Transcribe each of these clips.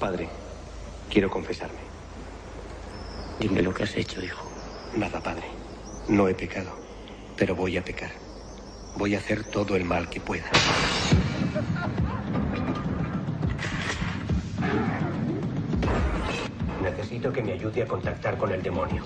Padre, quiero confesarme. Dime lo que has hecho, hijo. Nada, padre. No he pecado, pero voy a pecar. Voy a hacer todo el mal que pueda. Necesito que me ayude a contactar con el demonio.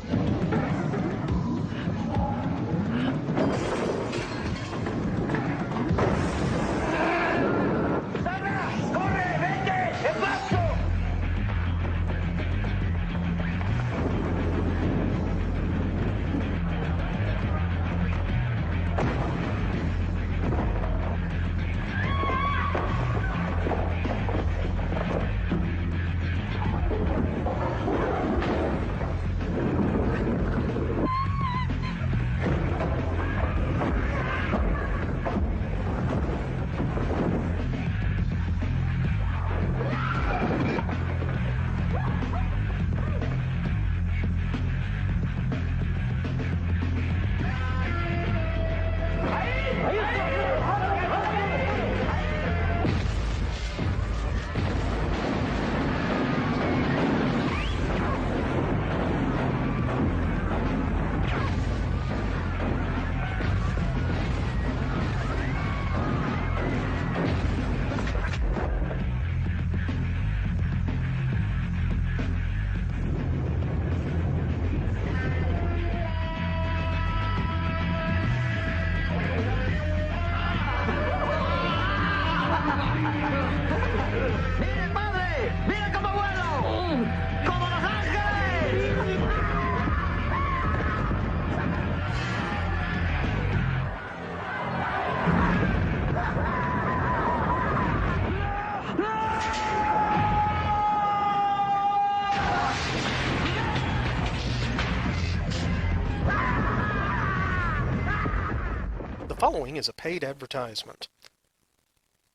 The following is a paid advertisement.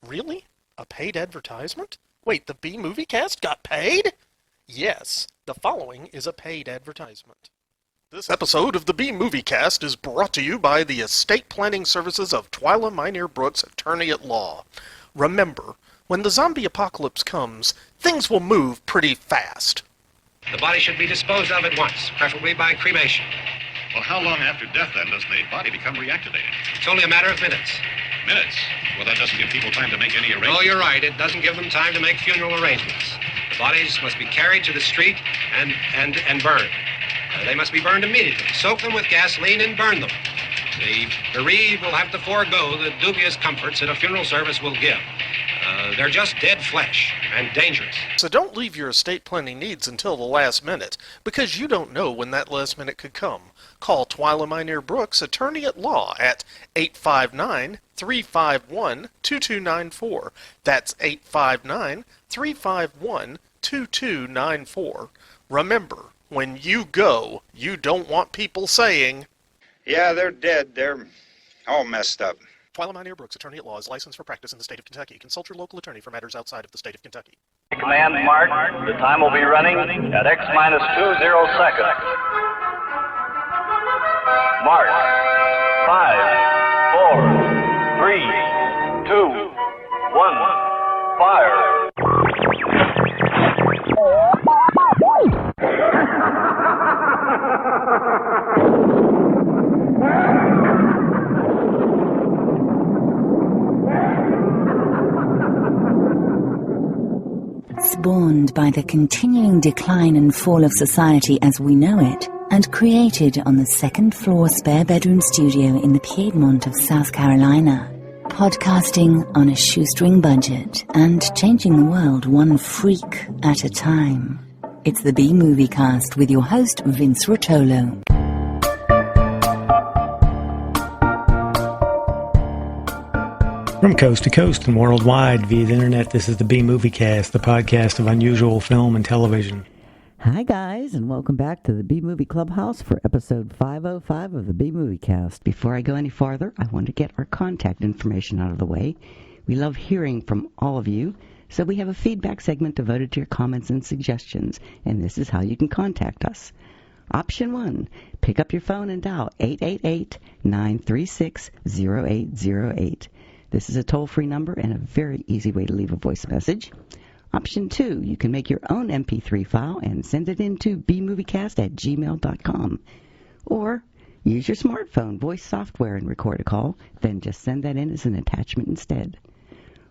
Really? A paid advertisement? Wait, the B-Movie Cast got paid? Yes, the following is a paid advertisement. This episode of the B-Movie Cast is brought to you by the estate planning services of Twyla Minear Brooks, attorney at law. Remember, when the zombie apocalypse comes, things will move pretty fast. The body should be disposed of at once, preferably by cremation. Well, how long after death, then, does the body become reactivated? It's only a matter of minutes. Minutes? Well, that doesn't give people time to make any arrangements. Oh, you're right. It doesn't give them time to make funeral arrangements. The bodies must be carried to the street and burned. They must be burned immediately. Soak them with gasoline and burn them. The bereaved will have to forego the dubious comforts that a funeral service will give. They're just dead flesh and dangerous. So don't leave your estate planning needs until the last minute, because you don't know when that last minute could come. Call Twyla Minear Brooks, attorney at law, at 859-351-2294. That's 859-351-2294. Remember, when you go, you don't want people saying, "Yeah, they're dead. They're all messed up." Twyla Minear Brooks, attorney at law, is licensed for practice in the state of Kentucky. Consult your local attorney for matters outside of the state of Kentucky. Command mark. The time will be running at X-20 seconds. Mark. 5, 4, 3, 2, 1. Fire. Spawned by the continuing decline and fall of society as we know it, and created on the second-floor spare-bedroom studio in the Piedmont of South Carolina. Podcasting on a shoestring budget and changing the world one freak at a time. It's the B-Movie Cast with your host, Vince Rotolo. From coast to coast and worldwide via the internet, this is the B-Movie Cast, the podcast of unusual film and television. Hi guys, and welcome back to the B-Movie Clubhouse for episode 505 of the B-Movie Cast. Before I go any farther, I want to get our contact information out of the way. We love hearing from all of you, so we have a feedback segment devoted to your comments and suggestions, and this is how you can contact us. Option 1, pick up your phone and dial 888-936-0808. This is a toll-free number and a very easy way to leave a voice message. Option 2, you can make your own MP3 file and send it into bmoviecast@gmail.com. Or use your smartphone voice software and record a call, then just send that in as an attachment instead.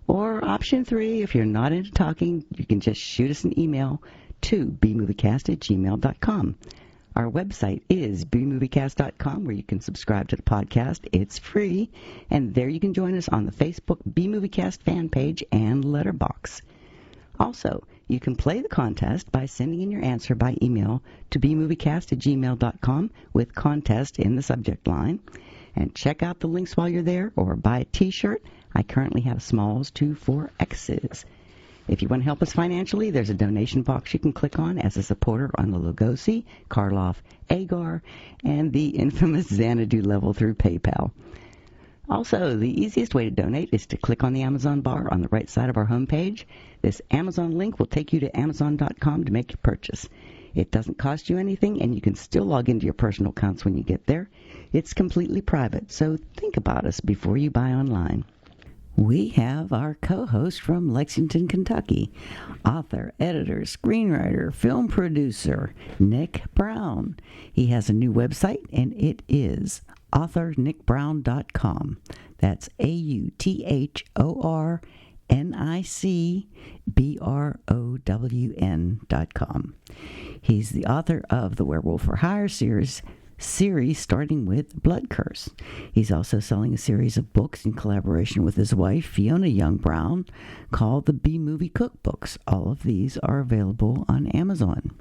Or option 3, if you're not into talking, you can just shoot us an email to bmoviecast@gmail.com. Our website is bmoviecast.com, where you can subscribe to the podcast. It's free, and there you can join us on the Facebook bmoviecast fan page and letterbox. Also, you can play the contest by sending in your answer by email to bmoviecast@gmail.com with contest in the subject line. And check out the links while you're there, or buy a t-shirt. I currently have smalls to 4X's. If you want to help us financially, there's a donation box you can click on as a supporter on the Lugosi, Karloff, Agar, and the infamous Xanadu level through PayPal. Also, the easiest way to donate is to click on the Amazon bar on the right side of our homepage. This Amazon link will take you to Amazon.com to make your purchase. It doesn't cost you anything, and you can still log into your personal accounts when you get there. It's completely private, so think about us before you buy online. We have our co-host from Lexington, Kentucky, author, editor, screenwriter, film producer, Nic Brown. He has a new website, and it is authornicbrown.com. That's AUTHORNICBROWN.com. He's the author of the Werewolf for Hire series starting with Blood Curse. He's also selling a series of books in collaboration with his wife, Fiona Young Brown, called the B-Movie Cookbooks. All of these are available on Amazon.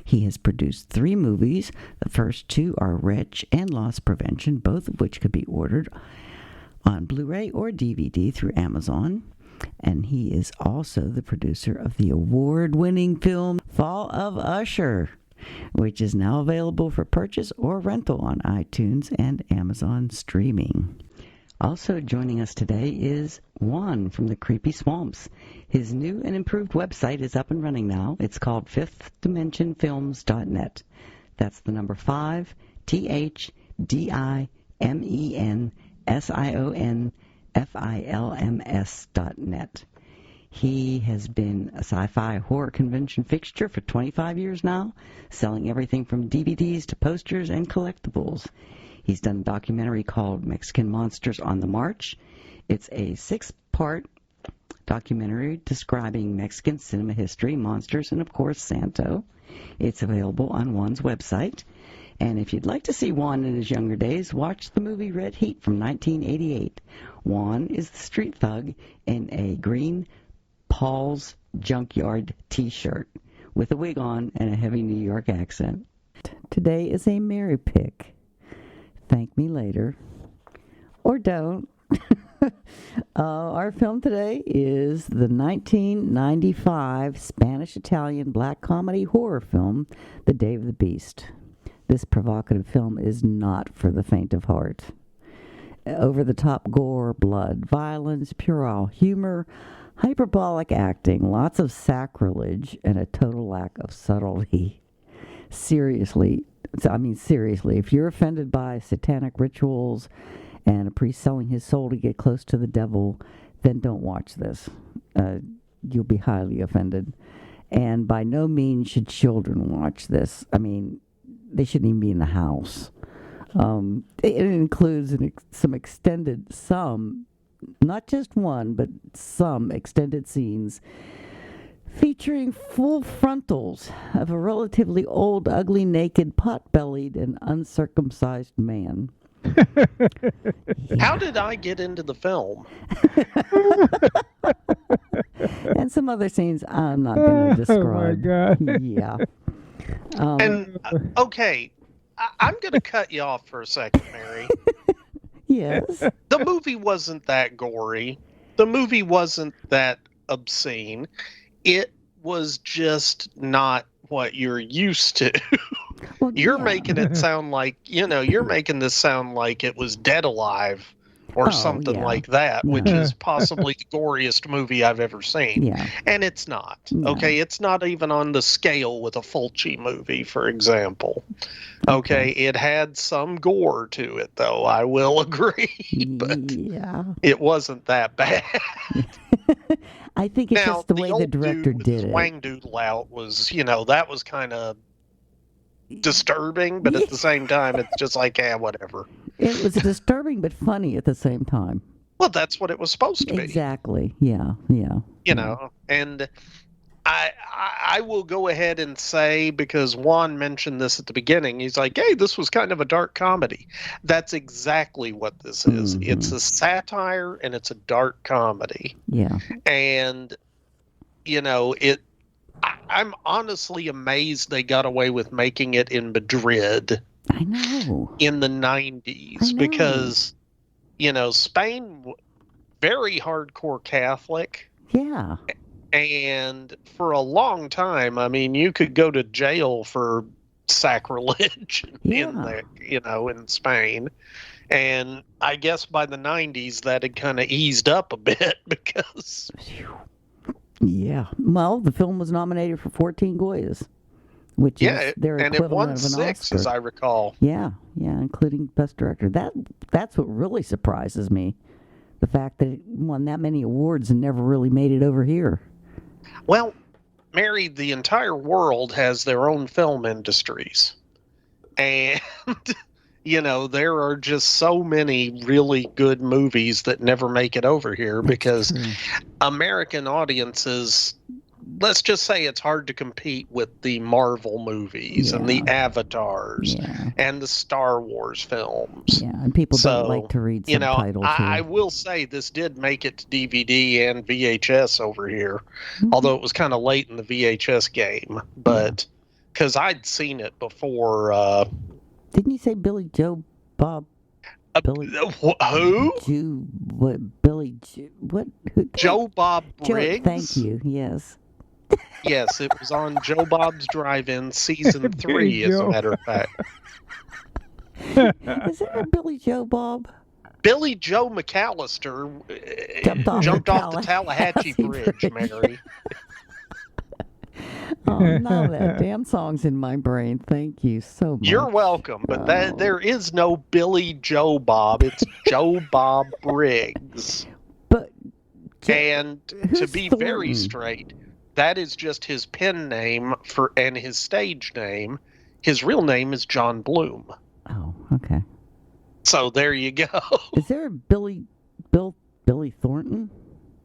He has produced 3 movies. The first 2 are Wretch and Loss Prevention, both of which could be ordered on Blu-ray or DVD through Amazon. And he is also the producer of the award-winning film Fall of Usher, which is now available for purchase or rental on iTunes and Amazon streaming. Also joining us today is Juan from the Creepy Swamps. His new and improved website is up and running now. It's called fifthdimensionfilms.net. That's the number 5, THDIMENSIONFILMS.net. He has been a sci-fi horror convention fixture for 25 years now, selling everything from DVDs to posters and collectibles. He's done a documentary called Mexican Monsters on the March. It's a 6-part documentary describing Mexican cinema history, monsters, and, of course, Santo. It's available on Juan's website. And if you'd like to see Juan in his younger days, watch the movie Red Heat from 1988. Juan is the street thug in a green Paul's Junkyard t-shirt with a wig on and a heavy New York accent. Today is a Mary pick. Thank me later. Or don't. Our film today is the 1995 Spanish-Italian black comedy horror film, The Day of the Beast. This provocative film is not for the faint of heart. Over-the-top gore, blood, violence, puerile humor, hyperbolic acting, lots of sacrilege, and a total lack of subtlety. Seriously, if you're offended by satanic rituals and a priest selling his soul to get close to the devil, then don't watch this. You'll be highly offended. And by no means should children watch this. I mean, they shouldn't even be in the house. It includes some, not just one, but some extended scenes featuring full frontals of a relatively old, ugly, naked, pot-bellied, and uncircumcised man. How did I get into the film? And some other scenes I'm not going to describe. Oh, my God. Yeah. Okay, I'm going to cut you off for a second, Mary. Yes. The movie wasn't that gory. The movie wasn't that obscene. It was just not what you're used to. Well, You're making it sound like, you're making this sound like it was Dead Alive or something like that, which is possibly the goriest movie I've ever seen. Yeah. And it's not. No. Okay, it's not even on the scale with a Fulci movie, for example. Okay, it had some gore to it, though, I will agree. But it wasn't that bad. I think it's now, just the way the old director dude with did his it. wang doodle out was, that was kind of disturbing, but at the same time, it's just like, whatever. It was disturbing but funny at the same time. Well, that's what it was supposed to be. Exactly. Yeah. And I will go ahead and say, because Juan mentioned this at the beginning, he's like, hey, this was kind of a dark comedy. That's exactly what this is. Mm-hmm. It's a satire and it's a dark comedy. Yeah. And, I'm honestly amazed they got away with making it in Madrid. I know. In the 90s, because, Spain, very hardcore Catholic. Yeah. And for a long time, I mean, you could go to jail for sacrilege in there, in Spain. And I guess by the 90s, that had kind of eased up a bit because... Yeah. Well, the film was nominated for 14 Goyas, which is their equivalent and it won of an 6, Oscar. as I recall. Yeah, including Best Director. That's what really surprises me. The fact that it won that many awards and never really made it over here. Well, Mary, the entire world has their own film industries. And, there are just so many really good movies that never make it over here because American audiences, let's just say it's hard to compete with the Marvel movies and the Avatars and the Star Wars films. Yeah, and people don't like to read subtitles. I will say this did make it to DVD and VHS over here, although it was kind of late in the VHS game. But because I'd seen it before. Didn't you say Billy Joe Bob? Who? Joe Bob Briggs? Thank you, yes. Yes, it was on Joe Bob's Drive-In season 3, as a matter of fact. Is there a Billy Joe Bob? Billy Joe McAllister jumped off the Tallahatchie Bridge, Mary. Oh, no, that damn song's in my brain. Thank you so much. You're welcome, but there is no Billy Joe Bob. It's Joe Bob Briggs. But and to be very straight, that is just his pen name and his stage name. His real name is John Bloom. Oh, okay. So there you go. Is there a Billy Thornton?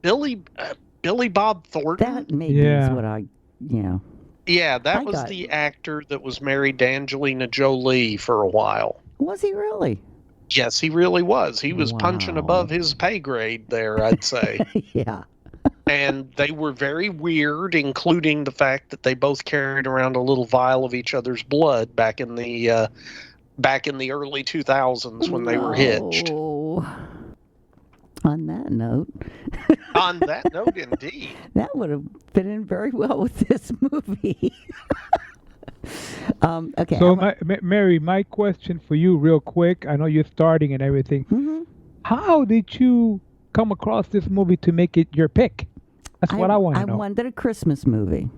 Billy Bob Thornton? That maybe is what I. Yeah, that was the actor that was married to Angelina Jolie for a while. Was he really? Yes, he really was. He was punching above his pay grade there, I'd say. Yeah. And they were very weird, including the fact that they both carried around a little vial of each other's blood back in the early 2000s when they were hitched. On that note. On that note, indeed. That would have fit in very well with this movie. Okay. So, Mary, my question for you real quick. I know you're starting and everything. Mm-hmm. How did you come across this movie to make it your pick? That's what I want to know. I wanted a Christmas movie.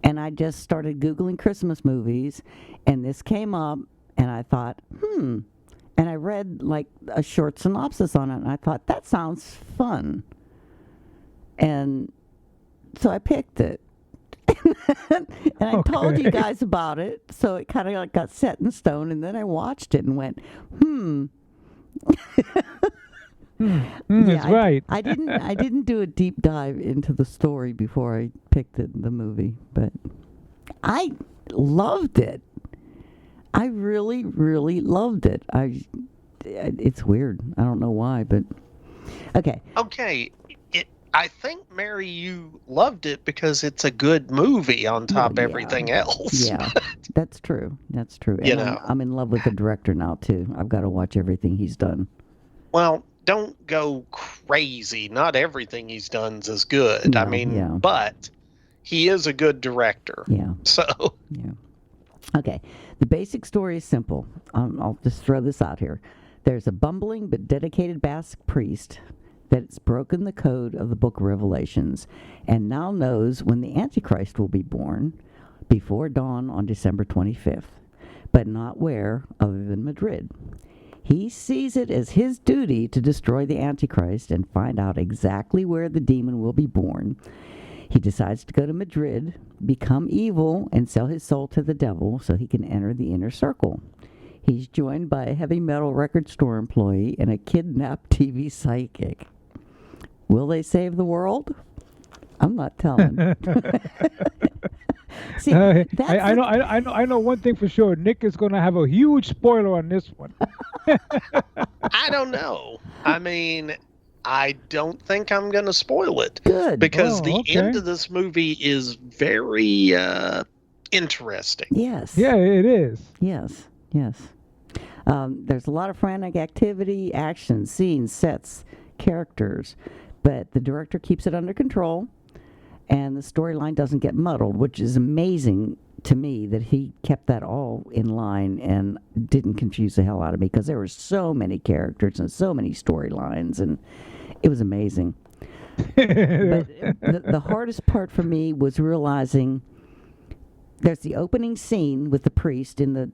And I just started Googling Christmas movies. And this came up. And I thought, And I read like a short synopsis on it, and I thought, that sounds fun. And so I picked it. And I told you guys about it, so it kind of like got set in stone, and then I watched it and went, That's right. I didn't do a deep dive into the story before I picked the movie, but I loved it. I really, really loved it. It's weird. I don't know why, but okay. Okay. I think, Mary, you loved it because it's a good movie on top of everything else. Yeah, that's true. That's true. And I'm in love with the director now, too. I've got to watch everything he's done. Well, don't go crazy. Not everything he's done's as good. No, I mean, but he is a good director. Yeah. So. Yeah. Okay. The basic story is simple. I'll just throw this out here. There's a bumbling but dedicated Basque priest that's broken the code of the book of Revelations and now knows when the Antichrist will be born before dawn on December 25th, but not where other than Madrid. He sees it as his duty to destroy the Antichrist and find out exactly where the demon will be born. He decides to go to Madrid, become evil, and sell his soul to the devil so he can enter the inner circle. He's joined by a heavy metal record store employee and a kidnapped TV psychic. Will they save the world? I'm not telling. See, I know one thing for sure. Nick is going to have a huge spoiler on this one. I don't know. I mean, I don't think I'm going to spoil it. Good. Because the end of this movie is very interesting. Yes. Yeah, it is. Yes. There's a lot of frantic activity, action, scenes, sets, characters, but the director keeps it under control. And the storyline doesn't get muddled, which is amazing to me that he kept that all in line and didn't confuse the hell out of me, because there were so many characters and so many storylines, and it was amazing. But the hardest part for me was realizing there's the opening scene with the priest in the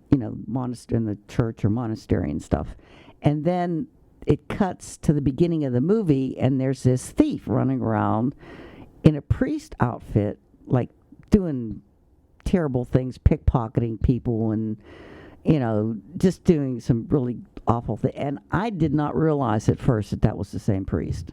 monastery, in the church or monastery and stuff, and then it cuts to the beginning of the movie, and there's this thief running around in a priest outfit, like doing terrible things, pickpocketing people and, just doing some really awful things. And I did not realize at first that was the same priest.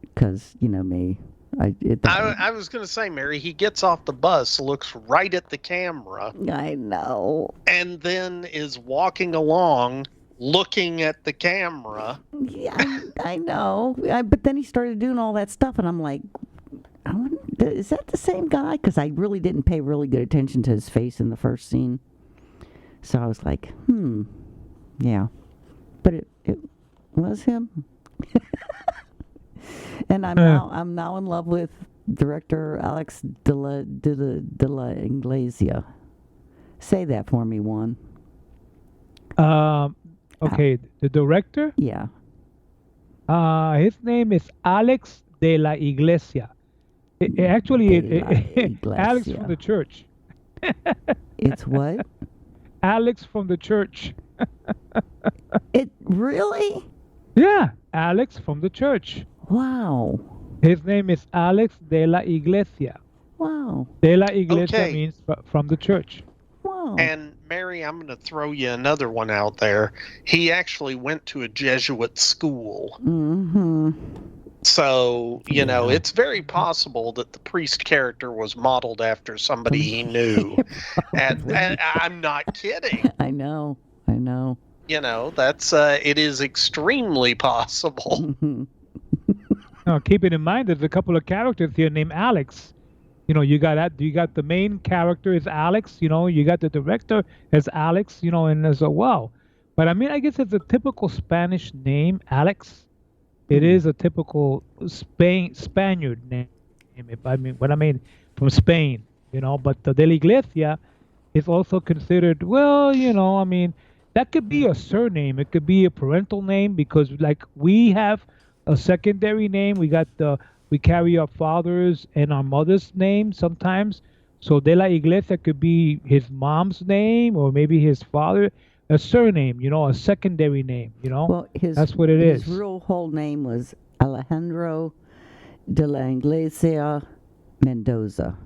Because, me. I was going to say, Mary, he gets off the bus, looks right at the camera. I know. And then is walking along, looking at the camera. Yeah, I know. But then he started doing all that stuff, and I'm like, is that the same guy? Because I really didn't pay really good attention to his face in the first scene. So I was like, yeah. But it was him. And I'm now in love with director Alex de la Inglesia. Say that for me, Juan. Okay, the director? Yeah. His name is Alex de la Iglesia. Alex from the church. It's what? Alex from the church. It really? Yeah, Alex from the church. Wow. His name is Alex de la Iglesia. Wow. De la Iglesia means from the church. Wow. And Mary, I'm going to throw you another one out there. He actually went to a Jesuit school. Mm-hmm. So, it's very possible that the priest character was modeled after somebody he knew. and I'm not kidding. I know. That's it is extremely possible. Now, keeping in mind, there's a couple of characters here named Alex. You got the main character is Alex. You got the director as Alex. And as wow. But I guess it's a typical Spanish name, Alex. It is a typical Spaniard name. From Spain. But the de la Iglesia is also considered. Well, that could be a surname. It could be a parental name, because like we have a secondary name. We carry our father's and our mother's name sometimes. So de la Iglesia could be his mom's name, or maybe his father, a surname, a secondary name, Well, that's what it is. His real whole name was Alejandro de la Inglesia Mendoza.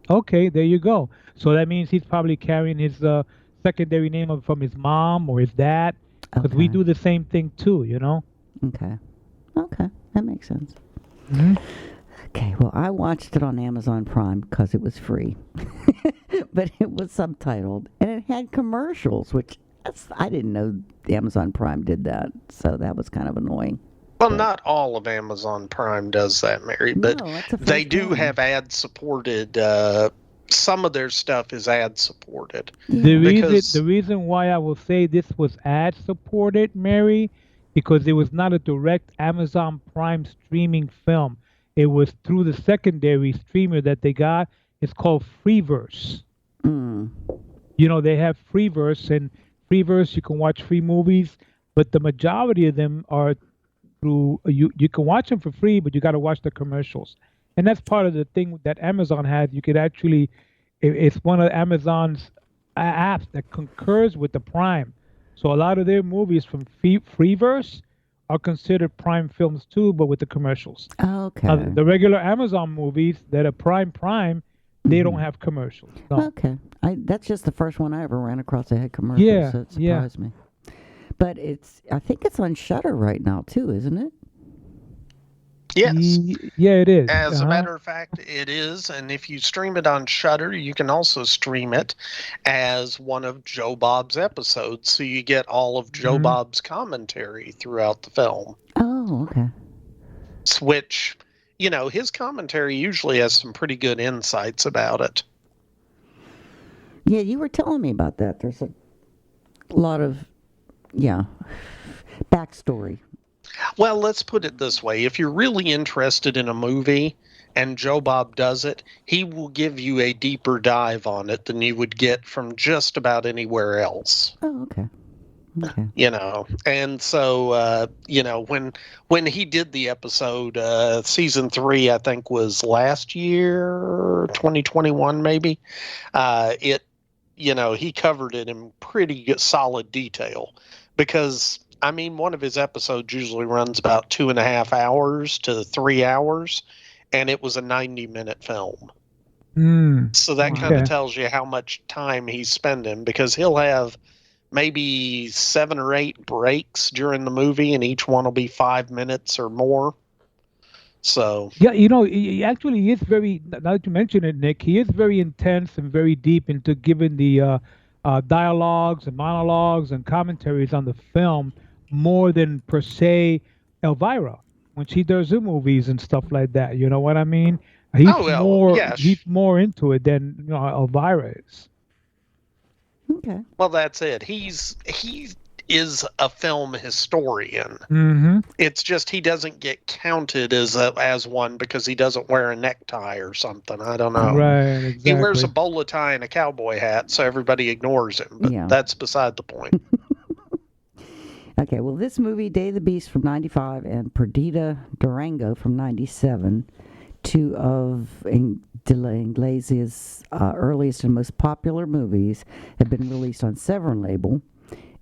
Okay, there you go. So that means he's probably carrying his secondary name from his mom or his dad, because we do the same thing too, Okay, that makes sense. Mm-hmm. Okay, well, I watched it on Amazon Prime because it was free. But it was subtitled, and it had commercials, which I didn't know Amazon Prime did that, so that was kind of annoying. Well, not all of Amazon Prime does that, Mary, but they do have ad-supported. Some of their stuff is ad-supported. The reason why I will say this was ad-supported, Mary, because it was not a direct Amazon Prime streaming film. It was through the secondary streamer that they got. It's called Freeverse. They have Freeverse, and Freeverse you can watch free movies, but the majority of them are through you can watch them for free, but you got to watch the commercials. And that's part of the thing that Amazon has. You could actually, it's one of Amazon's apps that concurs with the Prime. So a lot of their movies from Freeverse are considered Prime films too, but with the commercials. Okay. The regular Amazon movies that are Prime, they don't have commercials. No. Okay. That's just the first one I ever ran across that had commercials, Yeah, so it surprised me. But I think it's on Shudder right now too, isn't it? Yes. Yeah, it is. As a matter of fact, it is. And if you stream it on Shudder, you can also stream it as one of Joe Bob's episodes. So you get all of Joe Bob's commentary throughout the film. Oh, okay. Which, his commentary usually has some pretty good insights about it. Yeah, you were telling me about that. There's a lot of, backstory. Well, let's put it this way. If you're really interested in a movie and Joe Bob does it, he will give you a deeper dive on it than you would get from just about anywhere else. Oh, okay. Okay. And so, when he did the episode, season 3, I think was last year, 2021 maybe, he covered it in pretty good, solid detail because, one of his episodes usually runs about 2.5 hours to 3 hours, and it was a 90-minute film. So that kind of tells you how much time he's spending, because he'll have maybe 7 or 8 breaks during the movie, and each one will be 5 minutes or more. So yeah, he actually is very. Now that you mention it, Nick, he is very intense and very deep into giving the dialogues and monologues and commentaries on the film more than per se Elvira when she does her movies and stuff like that. You know what I mean? He's more into it than Elvira is. Okay. Well, that's it. He is a film historian. Mm-hmm. It's just he doesn't get counted as one because he doesn't wear a necktie or something. I don't know. Right, exactly. He wears a bowler tie and a cowboy hat, so everybody ignores him. But that's beside the point. Okay, well, this movie, Day of the Beast from 95 and Perdita Durango from 97, two of De La Inglesia's earliest and most popular movies, have been released on Severin label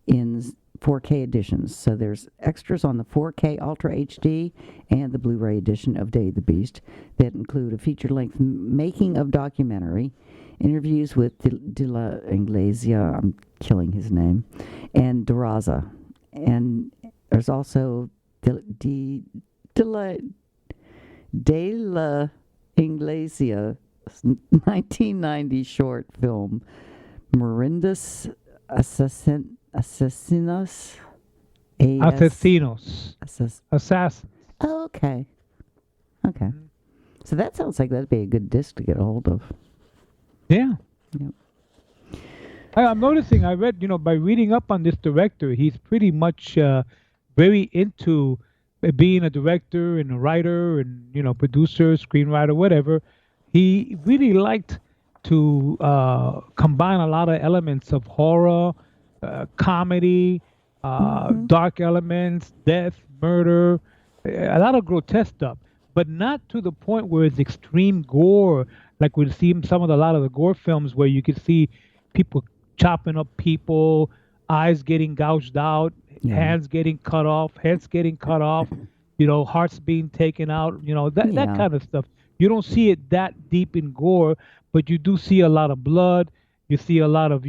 in 4K editions. So there's extras on the 4K Ultra HD and the Blu-ray edition of Day of the Beast that include a feature-length making of documentary, interviews with De La Inglesia, I'm killing his name, and Duraza. And there's also De La Inglesia 1990 short film Mirindus Assassinos. Assassin. Oh, okay. Okay. So that sounds like that'd be a good disc to get a hold of. Yeah. Yep. I'm noticing, I read, by reading up on this director, he's pretty much very into being a director and a writer and, producer, screenwriter, whatever. He really liked to combine a lot of elements of horror, comedy, dark elements, death, murder, a lot of grotesque stuff, but not to the point where it's extreme gore, like we see in a lot of the gore films where you can see people chopping up people, eyes getting gouged out, hands getting cut off, heads getting cut off, hearts being taken out, that kind of stuff. You don't see it that deep in gore, but you do see a lot of blood. You see a lot of,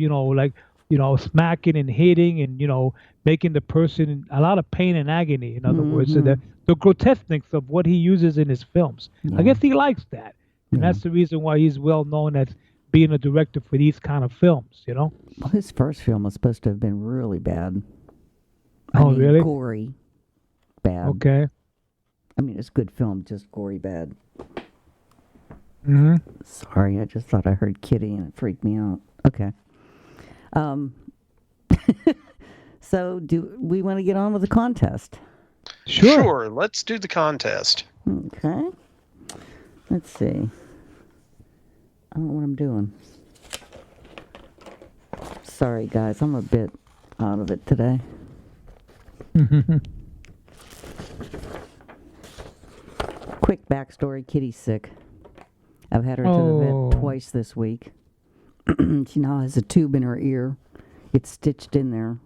smacking and hitting and, making the person a lot of pain and agony, in other words. So the grotesqueness of what he uses in his films. I guess he likes that. And that's the reason why he's well known as being a director for these kind of films, Well, his first film was supposed to have been really bad. Really? Gory. Bad. Okay. It's a good film, just gory bad. Mm-hmm. Sorry, I just thought I heard kitty and it freaked me out. Okay. So do we want to get on with the contest? Sure, let's do the contest. Okay. Let's see. I don't know what I'm doing. Sorry, guys. I'm a bit out of it today. Quick backstory. Kitty's sick. I've had her to the vet twice this week. She now has a tube in her ear. It's stitched in there.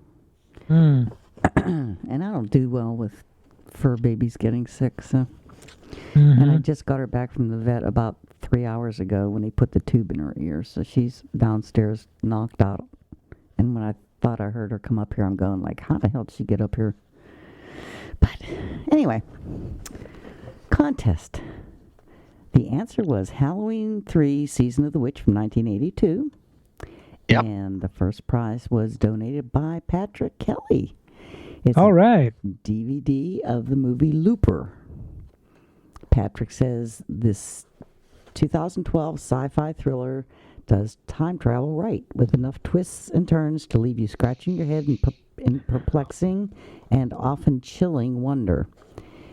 Mm. And I don't do well with fur babies getting sick, so. Mm-hmm. And I just got her back from the vet about 3 hours ago when they put the tube in her ear, so she's downstairs knocked out. And when I thought I heard her come up here, I'm going like, how the hell did she get up here? But anyway, contest. The answer was Halloween 3 Season of the Witch from 1982. Yep. And the first prize was donated by Patrick Kelly. It's All right. a DVD of the movie Looper. Patrick says this 2012 sci-fi thriller does time travel right, with enough twists and turns to leave you scratching your head in perplexing and often chilling wonder.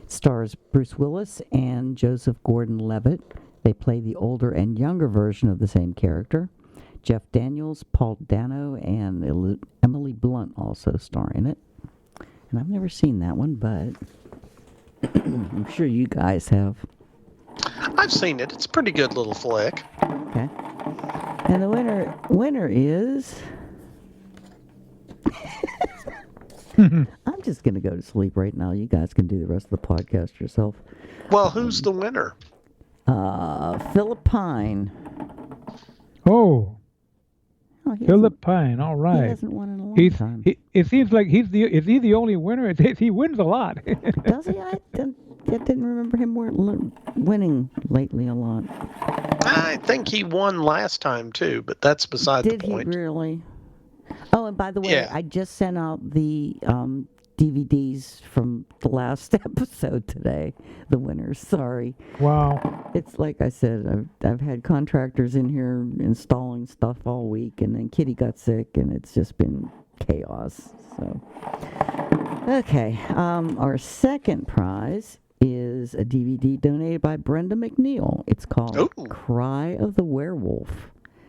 It stars Bruce Willis and Joseph Gordon-Levitt. They play the older and younger version of the same character. Jeff Daniels, Paul Dano, and Emily Blunt also star in it. And I've never seen that one, but I'm sure you guys have. I've seen it. It's a pretty good little flick. Okay. And the winner is... I'm just going to go to sleep right now. You guys can do the rest of the podcast yourself. Well, who's the winner? Philip Pine. Oh. Oh, Philip Pine, all right. He hasn't won in a long time. It seems like is he the only winner? He wins a lot. Does he? I didn't remember him winning lately a lot. I think he won last time too, but that's beside the point. Did he really? Oh, and by the way, Yeah. I just sent out the DVDs from the last episode today. The winners. Sorry. Wow. It's like I said, I've had contractors in here installing stuff all week, and then Kitty got sick, and it's just been chaos. So, okay. Our second prize is a DVD donated by Brenda McNeil. It's called Cry of the Werewolf.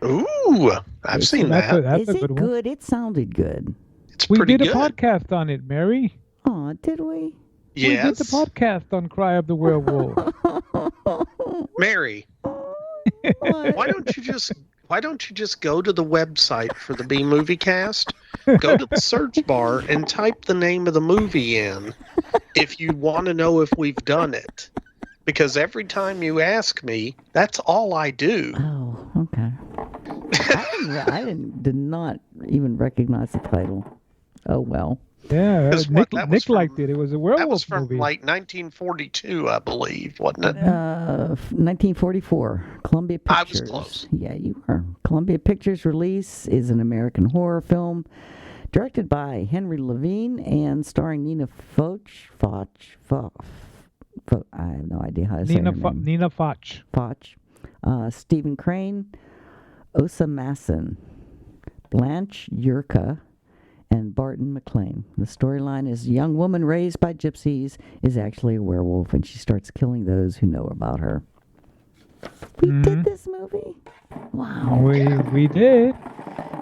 Ooh, I've seen that. Is it good? It sounded good. It's we pretty did good. a podcast on it, Mary. Oh, did we? Yes. We did the podcast on Cry of the Werewolf. Mary, why don't you just go to the website for the B Movie Cast, go to the search bar and type the name of the movie in if you want to know if we've done it. Because every time you ask me, that's all I do. Oh, okay. I did not even recognize the title. Oh, well. Yeah, Nick liked it. It was a werewolf That was from movie. like 1942, I believe, wasn't it? 1944, Columbia Pictures. I was close. Yeah, you were. Columbia Pictures release is an American horror film directed by Henry Levine and starring Nina Foch. I have no idea how to say her name. Nina Foch. Stephen Crane, Osa Masson, Blanche Yurka, and Barton McLean. The storyline is a young woman raised by gypsies is actually a werewolf, and she starts killing those who know about her. We did this movie? Wow. We did.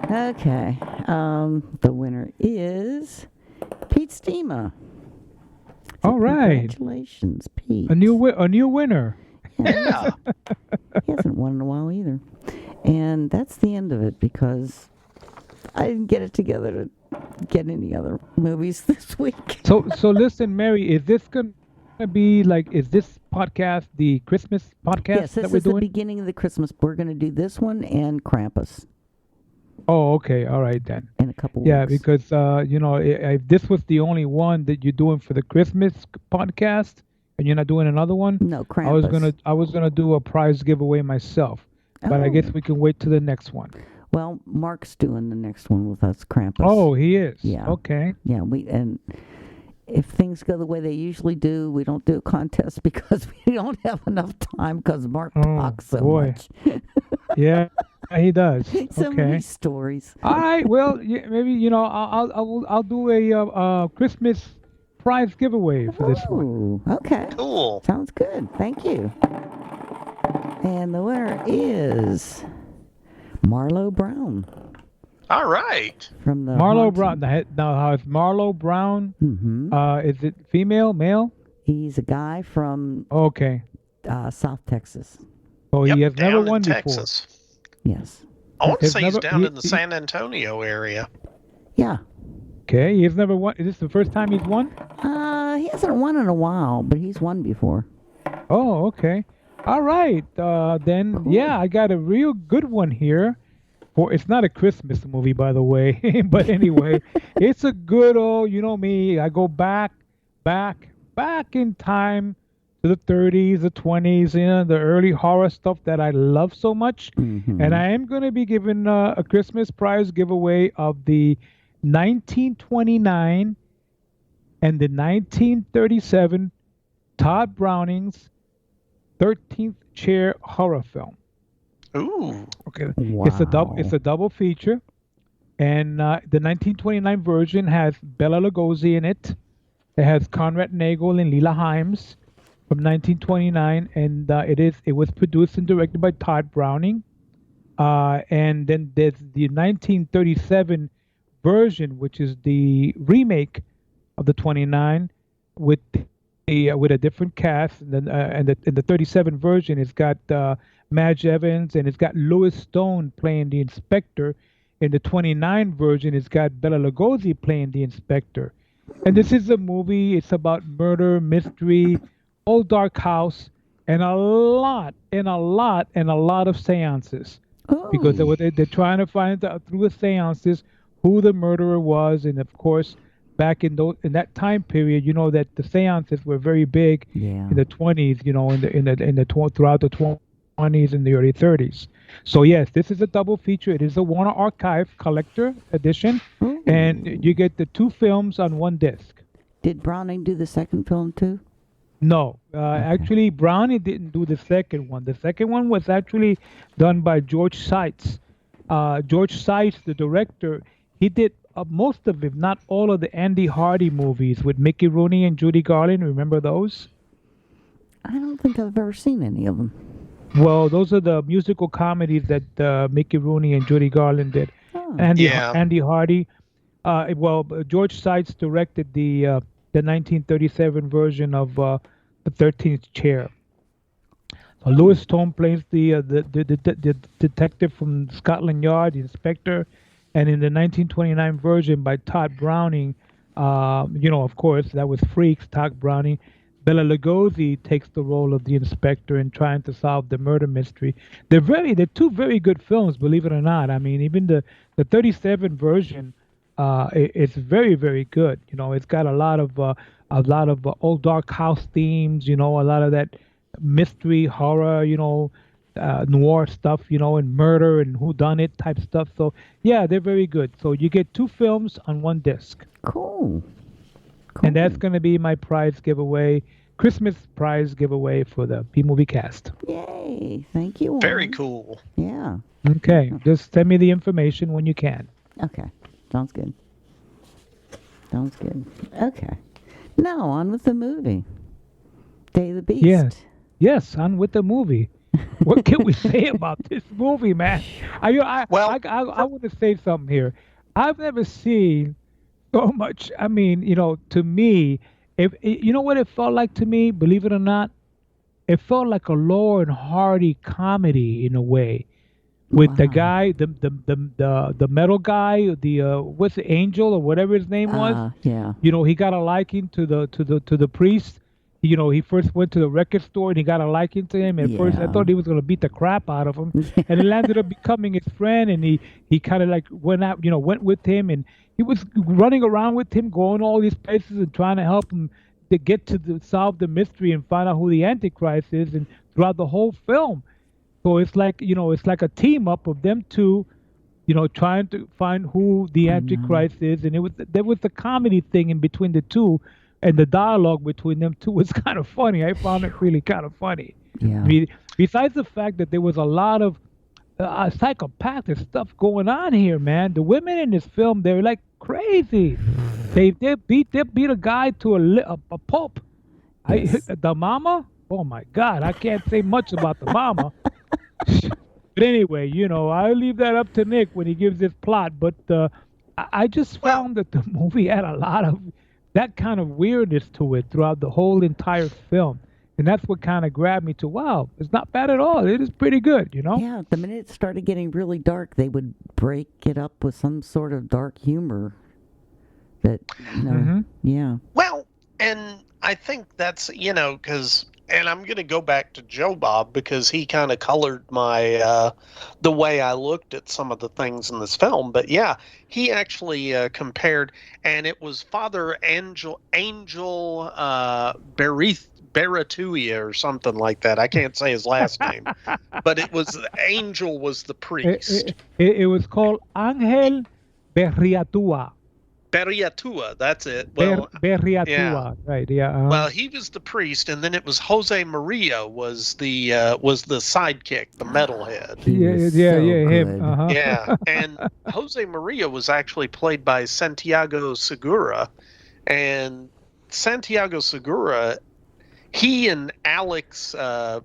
Okay. The winner is Pete Steema. All right. Congratulations, Pete. A new winner. Yeah. He hasn't won in a while either. And that's the end of it because I didn't get it together to get any other movies this week. So listen, Mary, is this going to be like, is this podcast the Christmas podcast yes, that this we're is the doing? beginning of the Christmas. We're going to do this one and Krampus Oh, okay. All right, then. in a couple Yeah, weeks. because, if this was the only one that you're doing for the Christmas podcast and you're not doing another one, No, Krampus. I was gonna do a prize giveaway myself, but I guess we can wait till the next one. Well, Mark's doing the next one with us, Krampus. Oh, he is. Yeah. Okay. Yeah, and if things go the way they usually do, we don't do a contest because we don't have enough time because Mark talks so boy. much. Yeah, he does. So Okay. many stories. All right. Well, maybe I'll do a Christmas prize giveaway for this one. Ooh, okay. Cool. Sounds good. Thank you. And the winner is Marlo Brown. All right. From the Marlo Haunting- Brown. Now, how is Marlo Brown? Mhm. Is it female, male? He's a guy from Okay. South Texas. Oh, Yep, he has never down in won Texas. Yes. I want to He's say he's never- down he- in the he- San Antonio area. Yeah. Okay, he's never won. Is this the first time he's won? He hasn't won in a while, but he's won before. Oh, okay. All right. Then, Cool. yeah, I got a real good one here. It's not a Christmas movie, by the way, but anyway, it's a good old. You know me. I go back in time to the 30s, the 20s, the early horror stuff that I love so much. Mm-hmm. And I am going to be giving a Christmas prize giveaway of the 1929 and the 1937 Todd Browning's 13th Chair horror film. Ooh. Okay. Wow. It's a double feature, and the 1929 version has Bela Lugosi in it. It has Conrad Nagel and Leela Himes from 1929, and it was produced and directed by Todd Browning. And then there's the 1937 version, which is the remake of the 29 with a different cast, and then and the 37 version it's got Madge Evans, and it's got Louis Stone playing the inspector. In the 29 version, it's got Bela Lugosi playing the inspector. And this is a movie. It's about murder, mystery, old dark house, and a lot of seances. Oh. Because they're trying to find out through the seances who the murderer was, and of course, back in that time period, that the seances were very big in the 20s, throughout the 20s and the early 30s. So yes, this is a double feature. It is a Warner Archive collector edition, and you get the two films on one disc. Did Browning do the second film too? No, actually, Browning didn't do the second one. The second one was actually done by George Seitz. George Seitz, the director, he did most of, if not all of, the Andy Hardy movies with Mickey Rooney and Judy Garland. Remember those? I don't think I've ever seen any of them. Well, those are the musical comedies that Mickey Rooney and Judy Garland did. Oh. Andy Hardy. George Seitz directed the 1937 version of the 13th Chair. Louis Stone plays the detective from Scotland Yard, the inspector, and in the 1929 version by Todd Browning, of course, that was Freaks, Todd Browning. Bela Lugosi takes the role of the inspector in trying to solve the murder mystery. They're two very good films, believe it or not. I mean, even the 37 version, it's very, very good. It's got a lot of old dark house themes. A lot of that mystery, horror, noir stuff, and murder and whodunit type stuff. So yeah, they're very good. So you get two films on one disc. Cool. And that's going to be my prize giveaway, Christmas prize giveaway for the B-Movie Cast. Yay. Thank you. Very cool. Yeah. Okay. Just send me the information when you can. Okay. Sounds good. Okay. Now on with the movie. Day of the Beast. Yes, on with the movie. What can we say about this movie, man? I want to say something here. I've never seen so much. I mean, to me, you know what it felt like to me, believe it or not? It felt like a Laurel and Hardy comedy in a way, with the guy, the metal guy, what's the Angel or whatever his name was. Yeah. He got a liking to the priest. He first went to the record store and he got a liking to him. At first, I thought he was going to beat the crap out of him, and it ended up becoming his friend. And he kind of like went with him, and he was running around with him, going all these places and trying to help him to get to solve the mystery and find out who the Antichrist is. And throughout the whole film, so it's like a team up of them two, trying to find who the Antichrist is. And there was the comedy thing in between the two. And the dialogue between them two was kind of funny. I found it really kind of funny. Yeah. Besides the fact that there was a lot of psychopathic stuff going on here, man. The women in this film, they're like crazy. They beat a guy to a pulp. Yes. The mama? Oh my God! I can't say much about the mama. But anyway, I'll leave that up to Nick when he gives his plot. But I just found that the movie had a lot of that kind of weirdness to it throughout the whole entire film. And that's what kind of grabbed me to, wow, it's not bad at all. It is pretty good, Yeah, the minute it started getting really dark, they would break it up with some sort of dark humor. That, yeah. Well, and I think that's, because, and I'm going to go back to Joe Bob because he kind of colored my, the way I looked at some of the things in this film. But yeah, he actually compared, and it was Father Angel Baratuia or something like that. I can't say his last name, but it was Angel was the priest. It was called Angel Berriatua. Berriatua, that's it. Well, Berriatua, yeah. Right? Yeah. Well, he was the priest, and then it was Jose Maria was the sidekick, the metalhead. Him. Uh-huh. Yeah, and Jose Maria was actually played by Santiago Segura, and Santiago Segura, he and Alex de la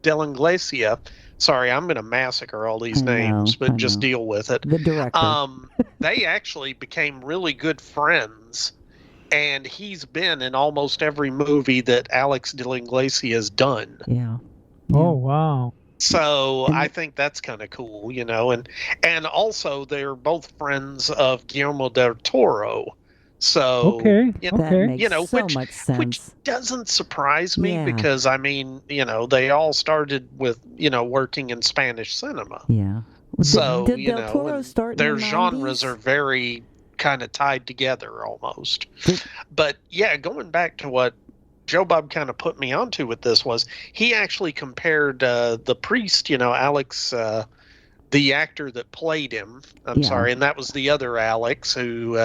Inglesia. Sorry, I'm going to massacre all these names, but just deal with it. The director. They actually became really good friends, and he's been in almost every movie that Alex de la Inglesia has done. Yeah. Oh, wow. So I think that's kind of cool, and also they're both friends of Guillermo del Toro. So, that makes so much sense. Which doesn't surprise me because, they all started with, working in Spanish cinema. Yeah. So, did Del Toro start their in the genres 90s? are very kind of tied together almost. But, yeah, going back to what Joe Bob kind of put me onto with this was he actually compared the priest, Alex, the actor that played him. I'm sorry, and that was the other Alex who...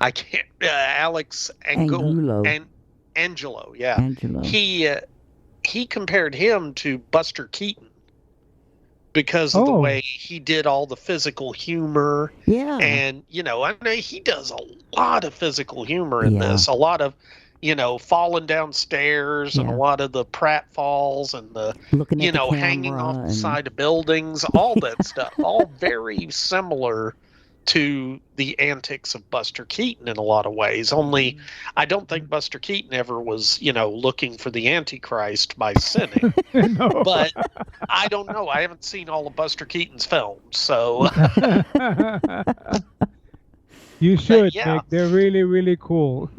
I can't. Alex Angelo. Yeah. Angelo. He compared him to Buster Keaton because of the way he did all the physical humor. Yeah. And he does a lot of physical humor in this. A lot of falling downstairs and a lot of the pratfalls and the hanging off the side of buildings, all that stuff, all very similar to the antics of Buster Keaton in a lot of ways. Only I don't think Buster Keaton ever was, looking for the Antichrist by sinning. No. But I don't know. I haven't seen all of Buster Keaton's films, so you should, Nick. They're really, really cool.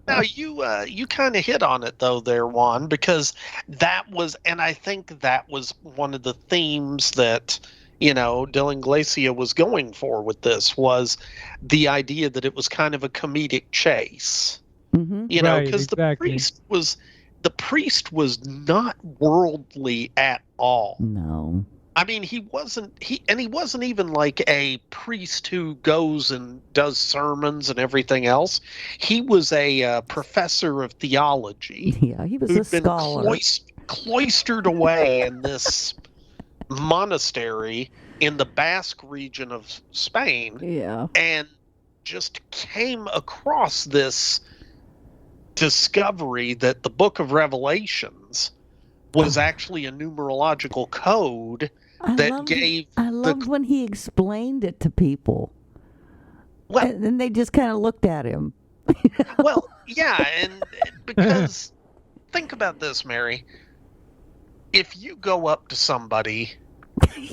Now you kind of hit on it though there, Juan, because that was, and I think that was one of the themes that de la Inglesia was going for with this was the idea that it was kind of a comedic chase. Mm-hmm. Because the priest was not worldly at all. No. I mean, he wasn't even like a priest who goes and does sermons and everything else. He was a professor of theology. Yeah, he was a scholar. Been cloistered away in this monastery in the Basque region of Spain. Yeah. And just came across this discovery that the Book of Revelations was actually a numerological code I loved when he explained it to people. Well, and then they just kind of looked at him. Well, yeah, and because think about this, Mary. If you go up to somebody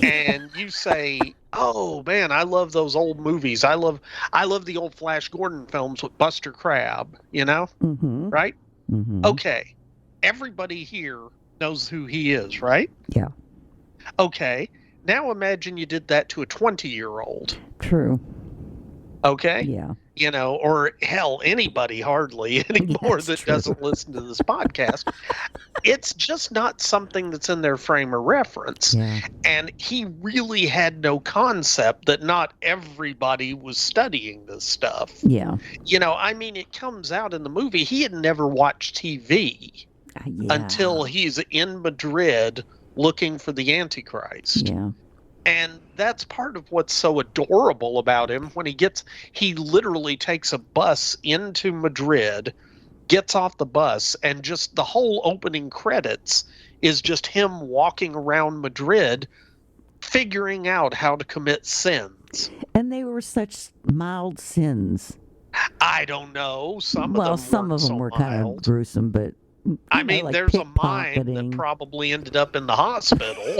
and you say, "Oh man, I love those old movies. I love the old Flash Gordon films with Buster Crabbe," Mm-hmm. right? Mm-hmm. Okay, everybody here knows who he is, right? Yeah. Okay, now imagine you did that to a 20-year-old. True. Okay? Yeah. Or hell, anybody hardly anymore that doesn't listen to this podcast. It's just not something that's in their frame of reference. Yeah. And he really had no concept that not everybody was studying this stuff. Yeah. It comes out in the movie. He had never watched TV until he's in Madrid looking for the Antichrist. Yeah. And that's part of what's so adorable about him. When he literally takes a bus into Madrid, gets off the bus, and just the whole opening credits is just him walking around Madrid, figuring out how to commit sins. And they were such mild sins. I don't know. Some of them were mild. kind of gruesome, but like there's a mime that probably ended up in the hospital.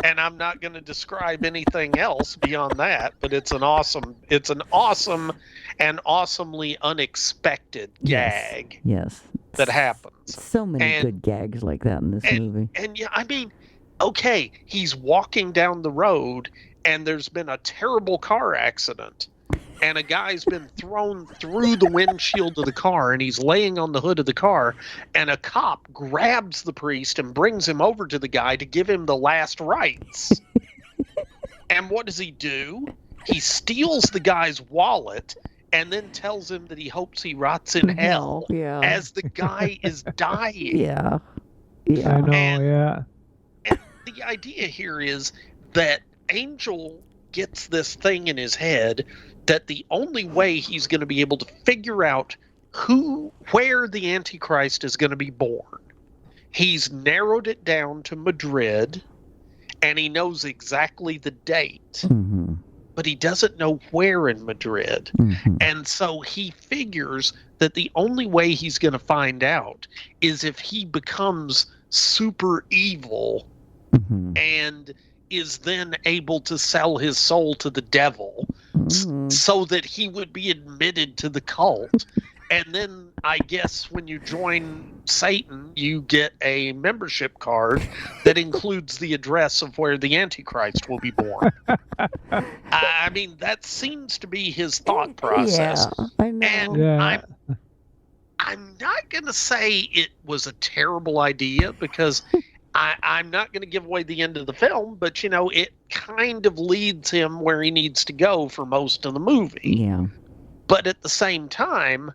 And I'm not going to describe anything else beyond that, but it's an awesome and awesomely unexpected gag. Yes. That happens. So many good gags like that in this movie. And yeah, I mean, okay, he's walking down the road and there's been a terrible car accident. And a guy's been thrown through the windshield of the car, and he's laying on the hood of the car, and a cop grabs the priest and brings him over to the guy to give him the last rites. And what does he do? He steals the guy's wallet and then tells him that he hopes he rots in hell as the guy is dying. Yeah. I know, And the idea here is that Angel gets this thing in his head that the only way he's going to be able to figure out where the Antichrist is going to be born. He's narrowed it down to Madrid, and he knows exactly the date, but he doesn't know where in Madrid. And so he figures that the only way he's going to find out is if he becomes super evil and is then able to sell his soul to the devil so that he would be admitted to the cult. And then I guess when you join Satan, you get a membership card that includes the address of where the Antichrist will be born. I mean, that seems to be his thought process. Yeah, I know. And I'm not going to say it was a terrible idea because I'm not going to give away the end of the film, but, it kind of leads him where he needs to go for most of the movie. Yeah. But at the same time,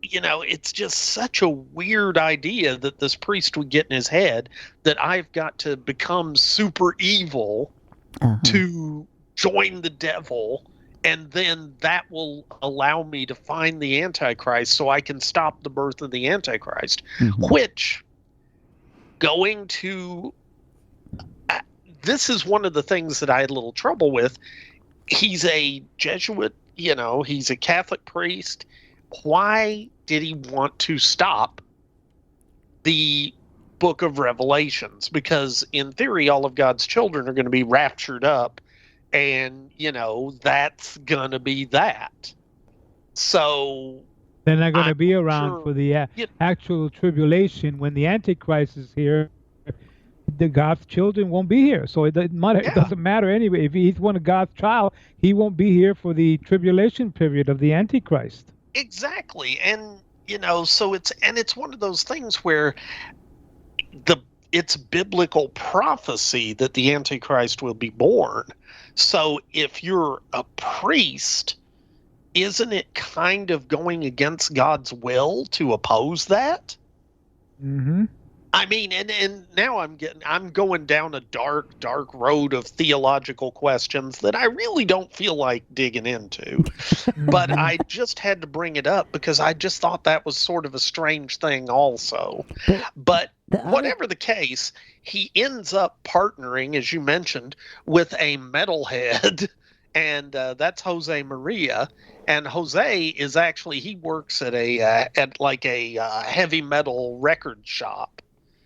it's just such a weird idea that this priest would get in his head that I've got to become super evil to join the devil, and then that will allow me to find the Antichrist so I can stop the birth of the Antichrist, which... going to this is one of the things that I had a little trouble with. He's a Jesuit, he's a Catholic priest. Why did he want to stop the book of Revelations? Because in theory, all of God's children are going to be raptured up, and that's going to be that. So they're not going to be around for the actual tribulation. When the Antichrist is here, the God's children won't be here. So it doesn't matter anyway. If he's one of God's child, he won't be here for the tribulation period of the Antichrist. Exactly. And, so it's one of those things where it's biblical prophecy that the Antichrist will be born. So if you're a priest, isn't it kind of going against God's will to oppose that? I mean, and now I'm going down a dark road of theological questions that I really don't feel like digging into. But I just had to bring it up because I just thought that was sort of a strange thing also. But whatever the case, he ends up partnering, as you mentioned, with a metalhead, and that's Jose Maria. And Jose is actually, he works at a heavy metal record shop.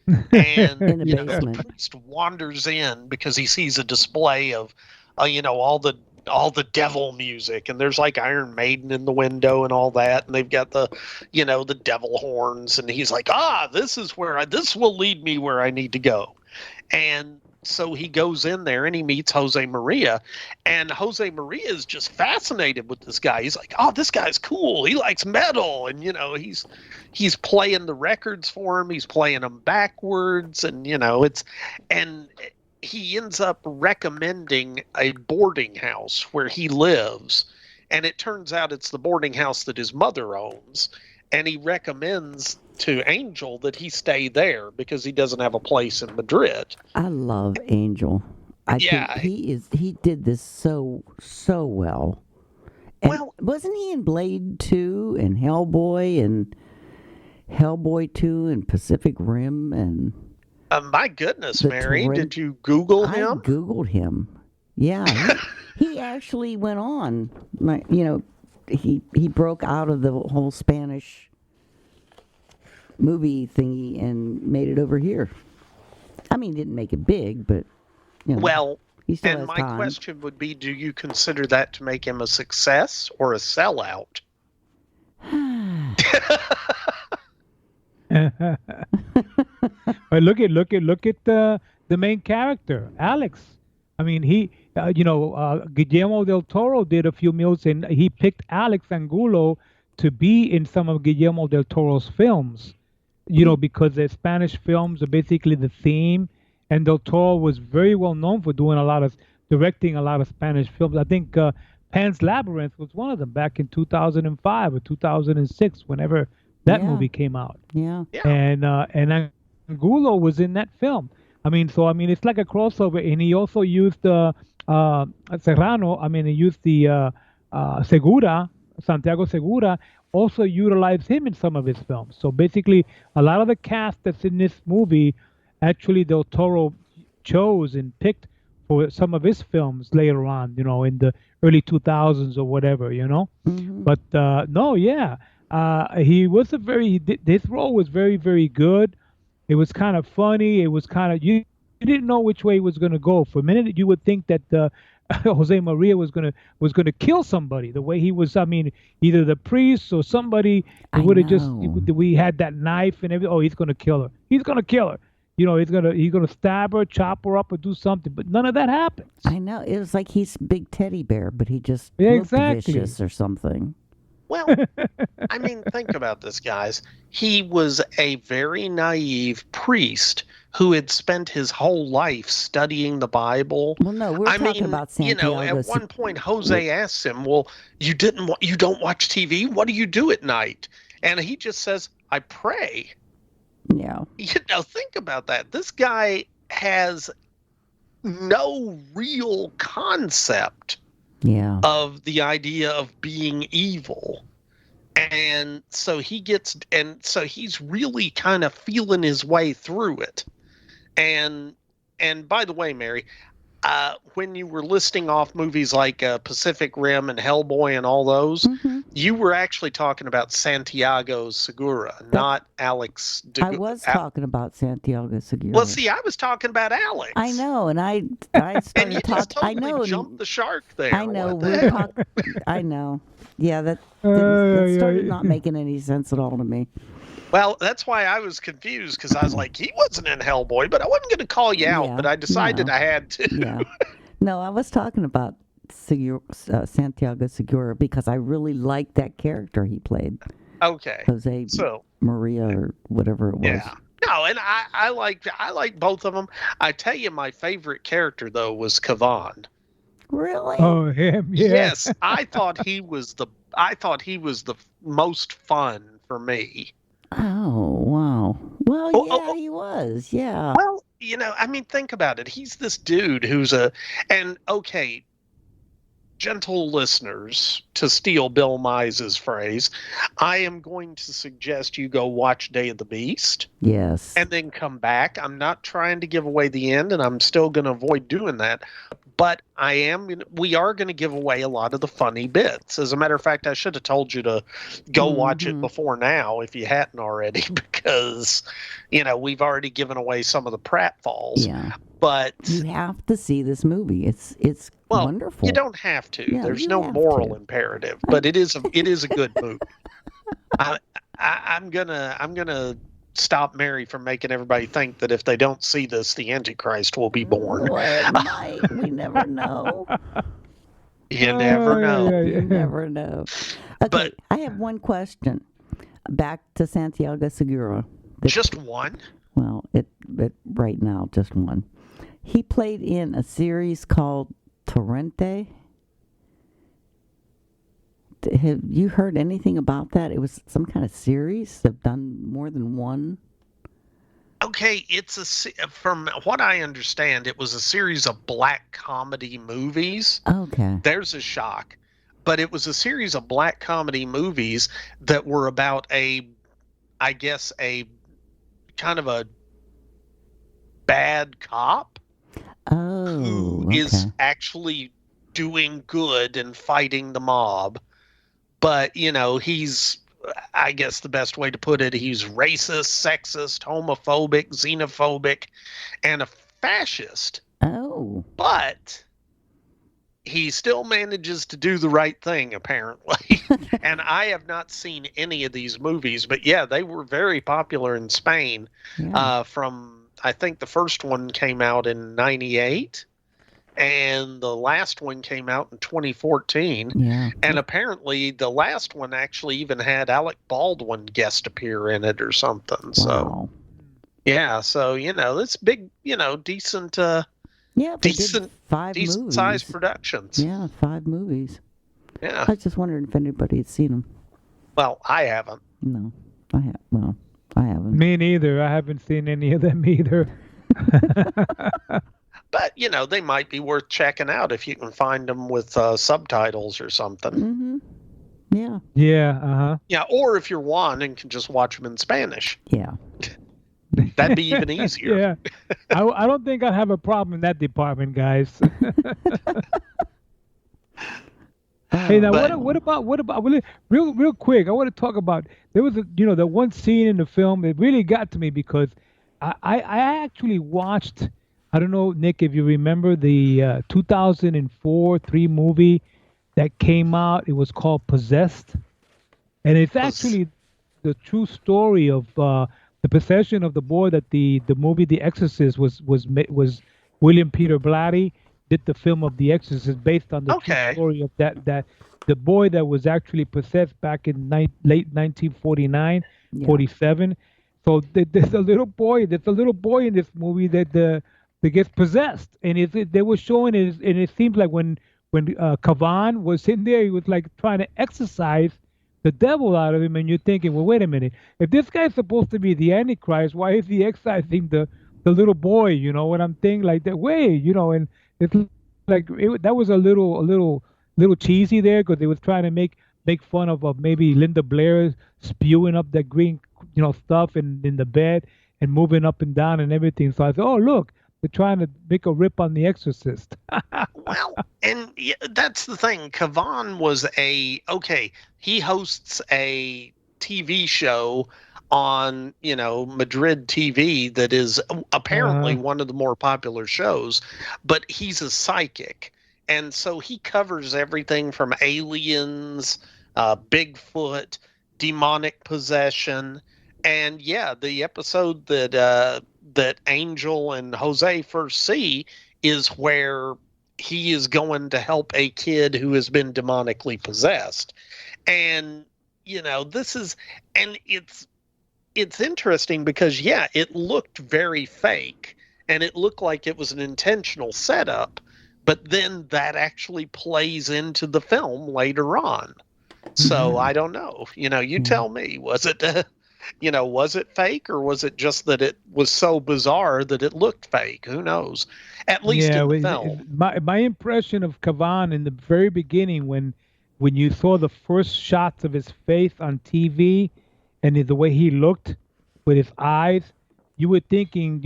And the priest wanders in because he sees a display of all the devil music, and there's like Iron Maiden in the window and all that, and they've got the the devil horns, and he's like, this will lead me where I need to go. And so he goes in there and he meets Jose Maria, and Jose Maria is just fascinated with this guy. He's like, this guy's cool. He likes metal. And, he's playing the records for him. He's playing them backwards. And, and he ends up recommending a boarding house where he lives. And it turns out it's the boarding house that his mother owns. And he recommends to Angel that he stay there because he doesn't have a place in Madrid. I love Angel. I think he did this so well. And wasn't he in Blade 2 and Hellboy and Hellboy 2 and Pacific Rim and my goodness, Mary, did you Google him? I Googled him. Yeah, he actually went on. He broke out of the whole Spanish movie thingy and made it over here. I mean, didn't make it big, but Well, he still and has my time. question would be, do you consider that to make him a success or a sellout? But look at the main character, Alex. I mean, he, Guillermo del Toro did a few meals, and he picked Alex Angulo to be in some of Guillermo del Toro's films. Because the Spanish films are basically the theme, and del Toro was very well known for directing a lot of Spanish films. I think Pan's Labyrinth was one of them back in 2005 or 2006, whenever that movie came out. Yeah. And Angulo was in that film. It's like a crossover, and he also used Serrano. He used the Segura, Santiago Segura, also utilized him in some of his films. So basically, a lot of the cast that's in this movie, actually Del Toro chose and picked for some of his films later on, in the early 2000s or whatever, Mm-hmm. But he was his role was very, very good. It was kind of funny. It was kind of, you didn't know which way he was going to go. For a minute, you would think that Jose Maria was gonna kill somebody. The way he was, either the priest or somebody would have just. We had that knife and everything. Oh, he's gonna kill her. He's gonna kill her. He's gonna stab her, chop her up, or do something. But none of that happens. I know. It was like he's big teddy bear, but he just looked vicious or something. Well, think about this, guys. He was a very naive priest who had spent his whole life studying the Bible. Well, no, we're talking about Santiago. At one point, Jose asks him, "Well, you don't watch TV? What do you do at night?" And he just says, "I pray." Yeah. Think about that. This guy has no real concept of the idea of being evil. And so he's really kind of feeling his way through it. And by the way, Mary, when you were listing off movies like Pacific Rim and Hellboy and all those, you were actually talking about Santiago Segura, not Alex. I was talking about Santiago Segura. Well, see, I was talking about Alex. I know, and I started and you just talking. totally I know, jumped the shark there. I know. I know. Yeah, that started not making any sense at all to me. Well, that's why I was confused, because I was like, he wasn't in Hellboy, but I wasn't going to call you out, but I decided I had to. Yeah. No, I was talking about Santiago Segura because I really liked that character he played. Okay. Jose Maria or whatever it was. Yeah. No, and I like both of them. I tell you, my favorite character, though, was Kavan. Really? Oh, him? Yeah. Yes, I thought he was the most fun for me. Oh, wow. Well, he was. Yeah. Well, think about it. He's this dude who's gentle listeners, to steal Bill Mize's phrase, I am going to suggest you go watch Day of the Beast. Yes. And then come back. I'm not trying to give away the end, and I'm still going to avoid doing that. But we are going to give away a lot of the funny bits. As a matter of fact, I should have told you to go watch it before now if you hadn't already, because, we've already given away some of the pratfalls. Yeah. But you have to see this movie. It's wonderful. You don't have to. Yeah, there's no moral imperative, but it is a good movie. I'm gonna stop Mary from making everybody think that if they don't see this, the Antichrist will be born. We never know. You never know. You never know. Okay, but I have one question. Back to Santiago Segura. Just one? Well, right now, just one. He played in a series called Torrente. Have you heard anything about that? It was some kind of series. They've done more than one. Okay, from what I understand, it was a series of black comedy movies. Okay. There's a shock. But it was a series of black comedy movies that were about a kind of a bad cop who is actually doing good and fighting the mob. But, he's, I guess the best way to put it, he's racist, sexist, homophobic, xenophobic, and a fascist. Oh, Oh. But he still manages to do the right thing, apparently. And I have not seen any of these movies, but yeah, they were very popular in Spain. Yeah. I think the first one came out in 98, and the last one came out in 2014. Yeah. And apparently the last one actually even had Alec Baldwin guest appear in it or something. Wow. So, yeah, so, it's big, decent... Yeah, they did decent 5 movies. Size productions. Yeah, 5 movies. Yeah. I was just wondering if anybody had seen them. Well, I haven't. No, I have. Well, I haven't. Me neither. I haven't seen any of them either. But they might be worth checking out if you can find them with subtitles or something. Mm-hmm. Yeah. Yeah. Yeah, or if you're Juan and can just watch them in Spanish. Yeah. That'd be even easier. Yeah. I don't think I have a problem in that department, guys. Hey, now what about real quick? I want to talk about, there was the one scene in the film that really got to me because I actually watched, I don't know, Nick, if you remember the 2004-3 movie that came out. It was called Possessed, and it's actually the true story of the possession of the boy that the movie The Exorcist was William Peter Blatty did the film of The Exorcist based on the true story of that the boy that was actually possessed back in late 1949, 47. So there's a little boy in this movie that gets possessed, and they were showing it, and it seems like when Cavan was in there, he was like trying to exorcise the devil out of him, and you're thinking, well, wait a minute, if this guy's supposed to be the Antichrist, why is he excising the little boy? You know what I'm thinking? Like that way, and it's like that was a little cheesy there because they was trying to make fun of maybe Linda Blair spewing up that green stuff in the bed and moving up and down and everything. So I said, oh look, they're trying to make a rip on The Exorcist. Well, and that's the thing. Cavan was he hosts a TV show on, Madrid TV that is apparently one of the more popular shows, but he's a psychic. And so he covers everything from aliens, Bigfoot, demonic possession. And yeah, the episode that Angel and Jose first see is where he is going to help a kid who has been demonically possessed. And, it's interesting because, yeah, it looked very fake and it looked like it was an intentional setup, but then that actually plays into the film later on. So I don't know, you tell me, was it fake, or was it just that it was so bizarre that it looked fake? Who knows? At least in the film. My impression of Cavan in the very beginning, when you saw the first shots of his face on TV and the way he looked with his eyes, you were thinking,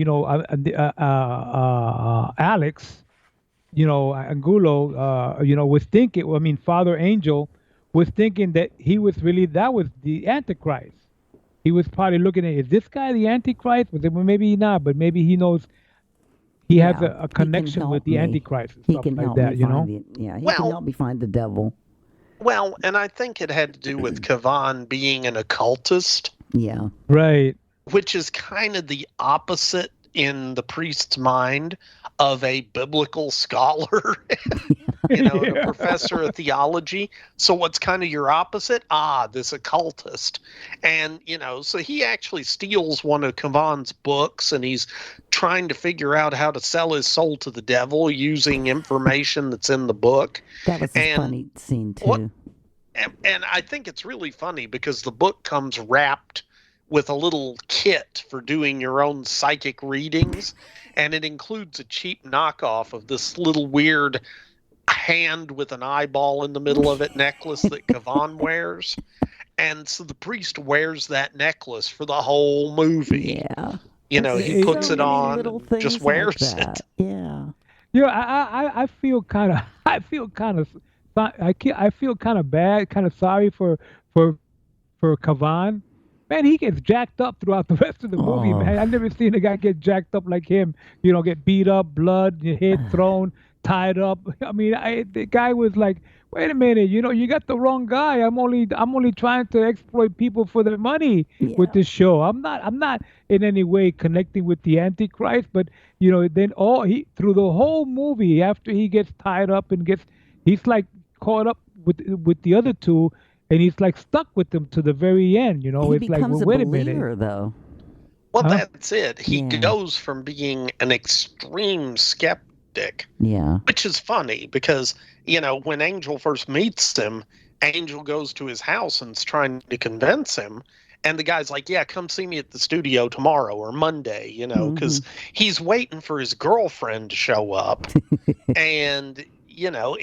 Alex, Angulo, was thinking, Father Angel was thinking that that was the Antichrist. He was probably looking at, is this guy the Antichrist? Well, maybe not, but maybe he knows he has a connection with the Antichrist and stuff like that, he can help me find the devil. Well, and I think it had to do with Cavan being an occultist. Yeah. Right. Which is kind of the opposite in the priest's mind of a biblical scholar, and a professor of theology. So what's kind of your opposite? This occultist. And, so he actually steals one of Cavan's books, and he's trying to figure out how to sell his soul to the devil using information that's in the book. That was a funny scene, too. And I think it's really funny because the book comes wrapped with a little kit for doing your own psychic readings, and it includes a cheap knockoff of this little weird hand with an eyeball in the middle of it necklace that Cavan wears. And so the priest wears that necklace for the whole movie. Yeah. He puts it on and just wears it. Yeah. I feel kind of bad, kind of sorry for Cavan, man, he gets jacked up throughout the rest of the movie, man. I've never seen a guy get jacked up like him. You know, get beat up, blood, your head thrown, tied up. I mean, the guy was like, wait a minute, you know, you got the wrong guy. I'm only trying to exploit people for their money with this show. I'm not in any way connecting with the Antichrist, but you know, then through the whole movie, after he gets tied up and he's like caught up with the other two, and he's like stuck with them to the very end. You know, he it's like, becomes well, a wait believer, a minute, though. Well, that's it. He goes from being an extreme skeptic, which is funny because, you know, when Angel first meets him, Angel goes to his house and is trying to convince him. And the guy's like, yeah, come see me at the studio tomorrow or Monday, you know, because he's waiting for his girlfriend to show up. And, you know,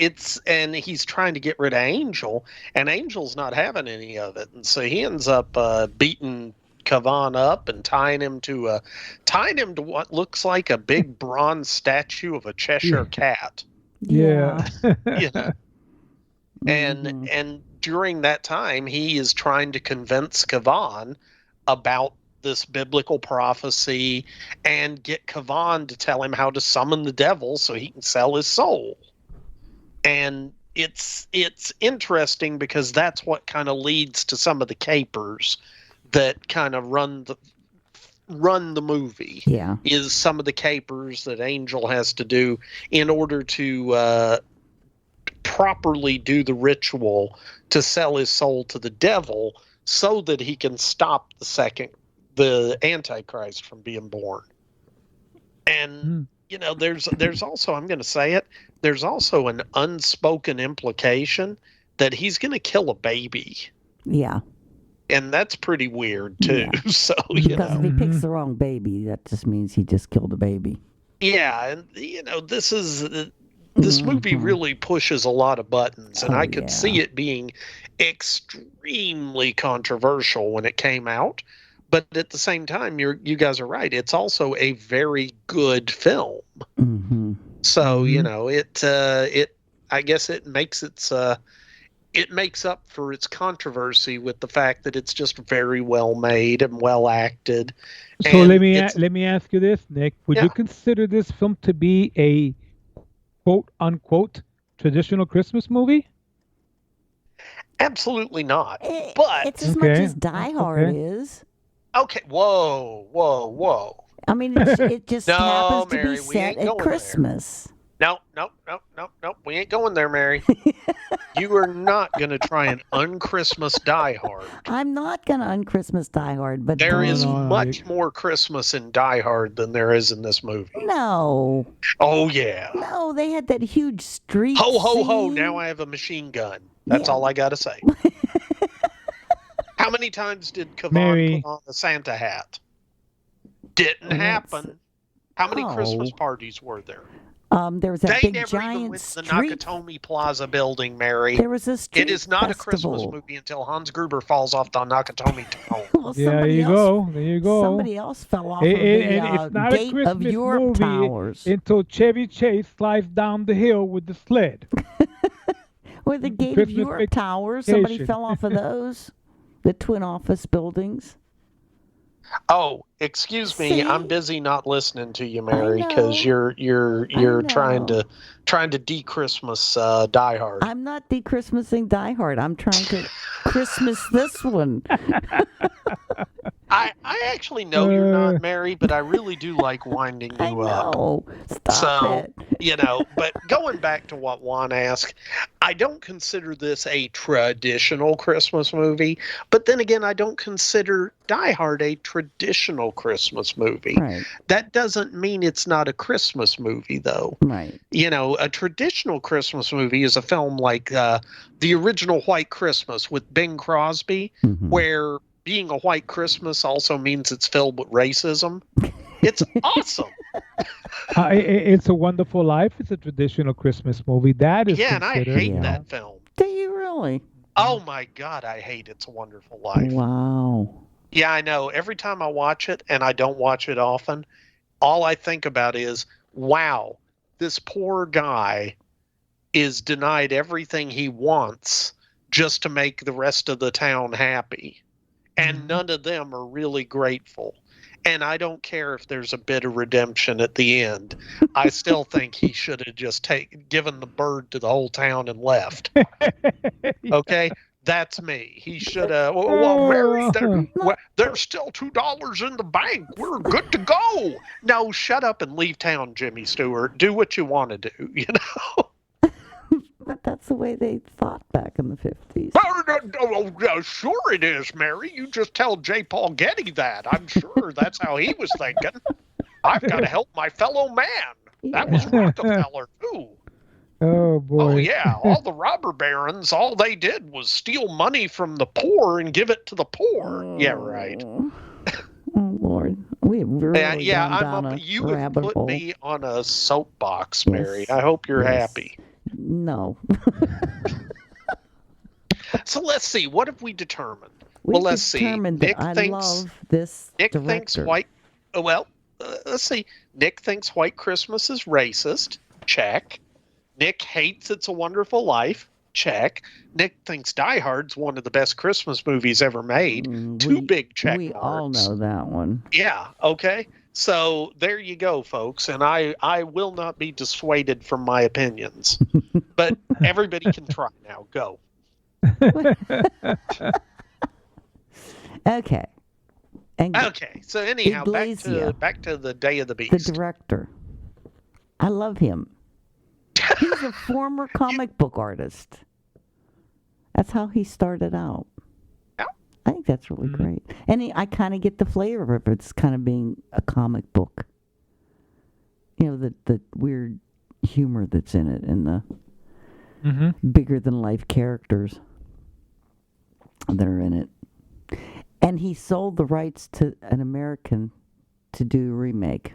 and he's trying to get rid of Angel, and Angel's not having any of it. And so he ends up beating Kavan up and tying him to what looks like a big bronze statue of a Cheshire cat. Yeah. You know? And during that time, he is trying to convince Kavan about this biblical prophecy and get Kavan to tell him how to summon the devil so he can sell his soul. And it's interesting because that's what kind of leads to some of the capers that kind of run the movie. Yeah. Is some of the capers that Angel has to do in order to properly do the ritual to sell his soul to the devil so that he can stop the Antichrist from being born. And you know, there's also, I'm going to say it, there's also an unspoken implication that he's going to kill a baby. Yeah. And that's pretty weird too. Yeah. So, because if he picks the wrong baby, that just means he just killed a baby. Yeah, and you know, this movie really pushes a lot of buttons, and I could see it being extremely controversial when it came out. But at the same time, you guys are right. It's also a very good film. So you know, I guess it makes it makes up for its controversy with the fact that it's just very well made and well acted. So let me ask you this, Nick. Would you consider this film to be a quote unquote traditional Christmas movie? Absolutely not. But it's as much as Die Hard is. Okay. Whoa. I mean, it just happens to be set at Christmas. No. We ain't going there, Mary. You are not going to try an un-Christmas Die Hard. I'm not going to un-Christmas Die Hard, but there is much more Christmas in Die Hard than there is in this movie. No. Oh, yeah. No, they had that huge street Ho, ho, scene. ho, now I have a machine gun. That's all I got to say. How many times did Kavan put on the Santa hat? Didn't happen. How many Christmas parties were there? There was that big giant even went to the street. Nakatomi Plaza building, Mary. There was a street It is not festival. a Christmas movie until Hans Gruber falls off the Nakatomi Tunnel. Well, There you go. Somebody else fell off of the it's not a gate Christmas of Europe movie Towers. until Chevy Chase slides down the hill with the sled. Or the gate of Christmas Europe Towers. Somebody vacation. fell off of those. The twin office buildings. Oh, excuse me. See? I'm busy not listening to you, Mary, know. because you're trying to de-Christmas Die Hard. I'm not de-Christmasing Die Hard. I'm trying to Christmas this one. I actually know you're not, Mary, but I really do like winding you up. Oh, stop it. You know, but going back to what Juan asked, I don't consider this a traditional Christmas movie, but then again, I don't consider Die Hard a traditional Christmas movie. Right. That doesn't mean it's not a Christmas movie, though. Right. You know, a traditional Christmas movie is a film like the original White Christmas with Bing Crosby, where being a white Christmas also means it's filled with racism. It's awesome. It's a Wonderful Life. It's a traditional Christmas movie. That is and I hate that film. Do you really? Oh my God, I hate It's a Wonderful Life. Wow. Yeah, I know. Every time I watch it, and I don't watch it often, all I think about is, wow, this poor guy is denied everything he wants just to make the rest of the town happy. and none of them are really grateful. And I don't care if there's a bit of redemption at the end. I still think he should have just given the bird to the whole town and left. Okay? That's me. He should have. Well, Mary, there's still $2 in the bank. We're good to go. No, shut up and leave town, Jimmy Stewart. Do what you want to do, you know? But that's the way they thought back in the 50s. Sure it is, Mary. You just tell J. Paul Getty that. I'm sure that's how he was thinking. I've got to help my fellow man. That was Rockefeller, too. Oh, boy. Oh, yeah. All the robber barons, all they did was steal money from the poor and give it to the poor. Yeah, right. Oh, Lord. We've really gone down you a have rabbit put hole. me on a soapbox, Mary. Yes. I hope you're happy. No. So let's see. What have we determined? Let's see. Nick I love this Nick director. thinks white. Let's see. Nick thinks White Christmas is racist. Check. Nick hates It's a Wonderful Life. Check. Nick thinks Die Hard's one of the best Christmas movies ever made. Two big check We marks. all know that one. Yeah. Okay. So there you go, folks. And I will not be dissuaded from my opinions. But everybody can try now. Go. Okay. Okay. So anyhow, Inglesia, back to the Day of the Beast. the director. I love him. He's a former comic book artist. That's how he started out. Yeah. I think that's really great. And I kind of get the flavor of it's kind of being a comic book. You know, the weird humor that's in it and the bigger than life characters that are in it. And he sold the rights to an American to do a remake.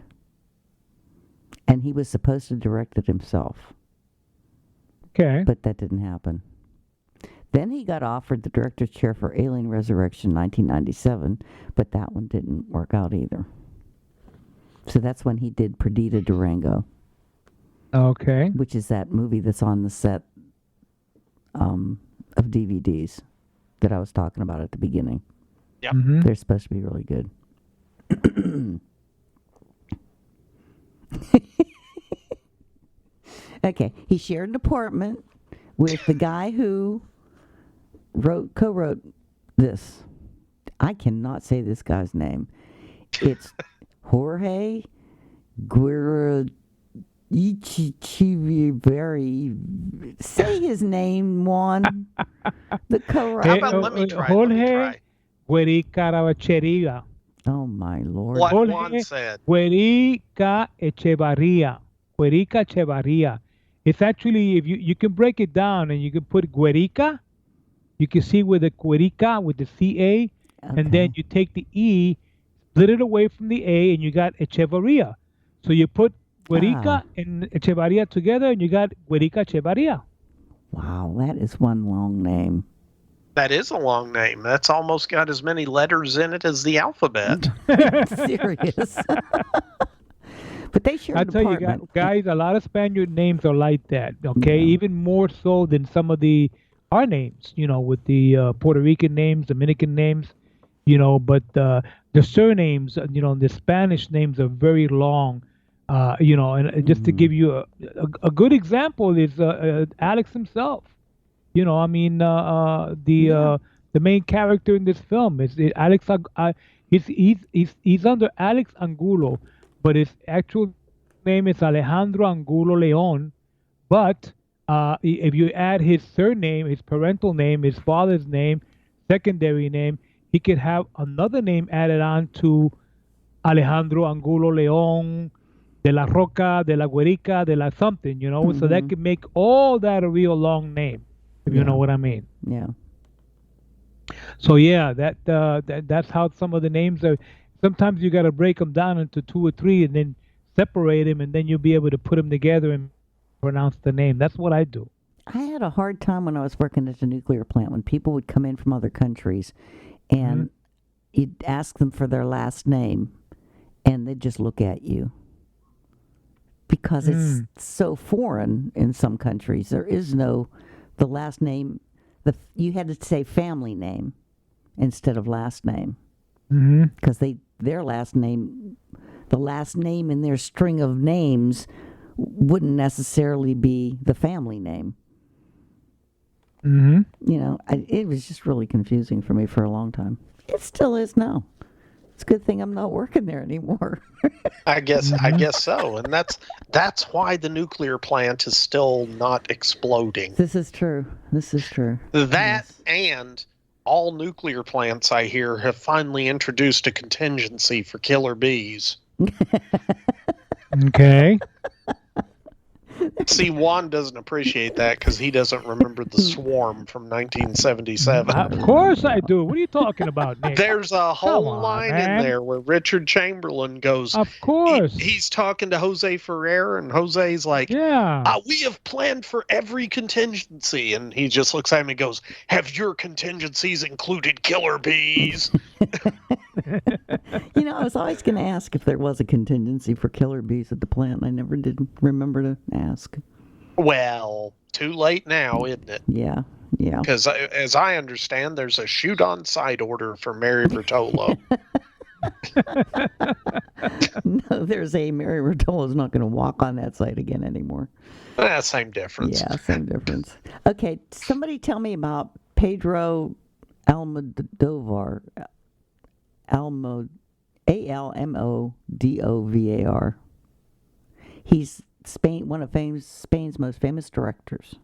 And he was supposed to direct it himself. Okay. But that didn't happen. Then he got offered the director's chair for Alien Resurrection 1997, but that one didn't work out either. So that's when he did Perdita Durango. Okay. Which is that movie that's on the set of DVDs that I was talking about at the beginning. Yep. They're supposed to be really good. Okay, he shared an apartment with the guy who co-wrote this. I cannot say this guy's name. It's Jorge Guerrero. Say his name, Juan. The co-writer. How about let me try? Jorge Guerica. Oh my Lord! What Jorge Juan said. Guerica Echevarria. Guerica Echevarria. It's actually, if you can break it down and you can put Guerica, you can see with the Guerica with the CA, and then you take the E, split it away from the A, and you got Echevarria. So you put Guerica and Echevarria together, and you got Guerica Echevarria. Wow, that is one long name. That is a long name. That's almost got as many letters in it as the alphabet. Serious. But they share I tell you guys, a lot of Spaniard names are like that. Okay, even more so than some of our names. You know, with the Puerto Rican names, Dominican names. You know, but the surnames, you know, the Spanish names are very long. You know, and just to give you a good example is Alex himself. You know, I mean, the main character in this film is Alex. He's under Alex Angulo, but his actual name is Alejandro Angulo Leon. But if you add his surname, his parental name, his father's name, secondary name, he could have another name added on to Alejandro Angulo Leon, de la Roca, de la Guerica, de la something, you know, so that could make all that a real long name, if you know what I mean. Yeah. So yeah, that's how some of the names are. Sometimes you got to break them down into 2 or 3 and then separate them, and then you'll be able to put them together and pronounce the name. That's what I do. I had a hard time when I was working at the nuclear plant when people would come in from other countries and you'd ask them for their last name and they'd just look at you because it's so foreign in some countries. There is no, the last name, you had to say family name instead of last name. Mm-hmm. Because their last name, the last name in their string of names wouldn't necessarily be the family name. Mm-hmm. You know, it was just really confusing for me for a long time. It still is now. It's a good thing I'm not working there anymore. I guess so, and that's why the nuclear plant is still not exploding. This is true. That and all nuclear plants, I hear, have finally introduced a contingency for killer bees. Okay. See, Juan doesn't appreciate that because he doesn't remember the swarm from 1977. Of course I do. What are you talking about, Nick? There's a whole line in there where Richard Chamberlain goes, of course. He's talking to Jose Ferrer, and Jose's like, yeah, we have planned for every contingency. And he just looks at him and goes, have your contingencies included killer bees? You know, I was always going to ask if there was a contingency for killer bees at the plant, and I never did remember to ask. Well, too late now, isn't it? Yeah. Because as I understand, there's a shoot-on-sight order for Mary Bertolo. No, there's a Mary Bertolo's not going to walk on that site again anymore. Same difference. Yeah, same difference. Okay, somebody tell me about Pedro Almodovar. Almodovar. He's one of Spain's most famous directors.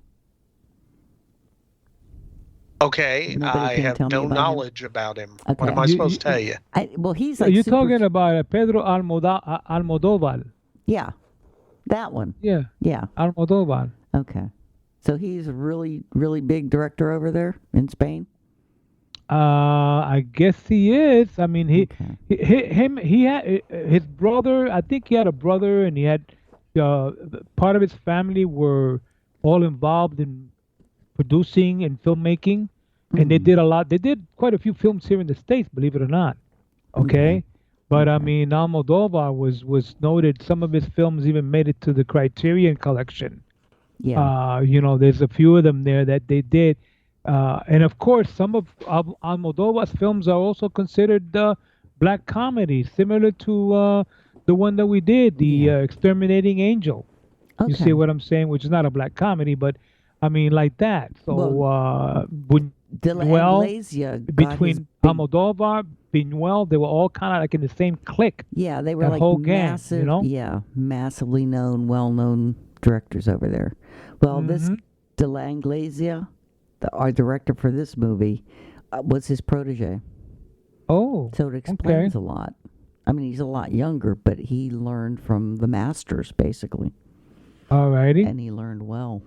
Okay, I have no knowledge about him. Okay. What am I supposed to tell you? He's like. You're talking about Pedro Almodovar. Yeah, that one. Yeah. Almodovar. Okay, so he's a really, really big director over there in Spain. I guess he is. I mean, he had his brother. I think he had a brother, and he had part of his family were all involved in producing and filmmaking, and they did a lot. They did quite a few films here in the States, believe it or not. Okay, but I mean, Almodovar was noted. Some of his films even made it to the Criterion Collection. Yeah. There's a few of them there that they did. And of course, some of Almodovar's films are also considered black comedies, similar to the one that we did, the Exterminating Angel. Okay. You see what I'm saying? Which is not a black comedy, but I mean like that. So Inglesia between Almodovar, Buñuel, they were all kind of like in the same clique. Yeah, they were that like whole massive, gang, yeah, massively known, well-known directors over there. Well, this De La Inglesia, our director for this movie, was his protege. Oh, so it explains a lot. I mean, he's a lot younger, but he learned from the masters, basically. Alrighty. And he learned well.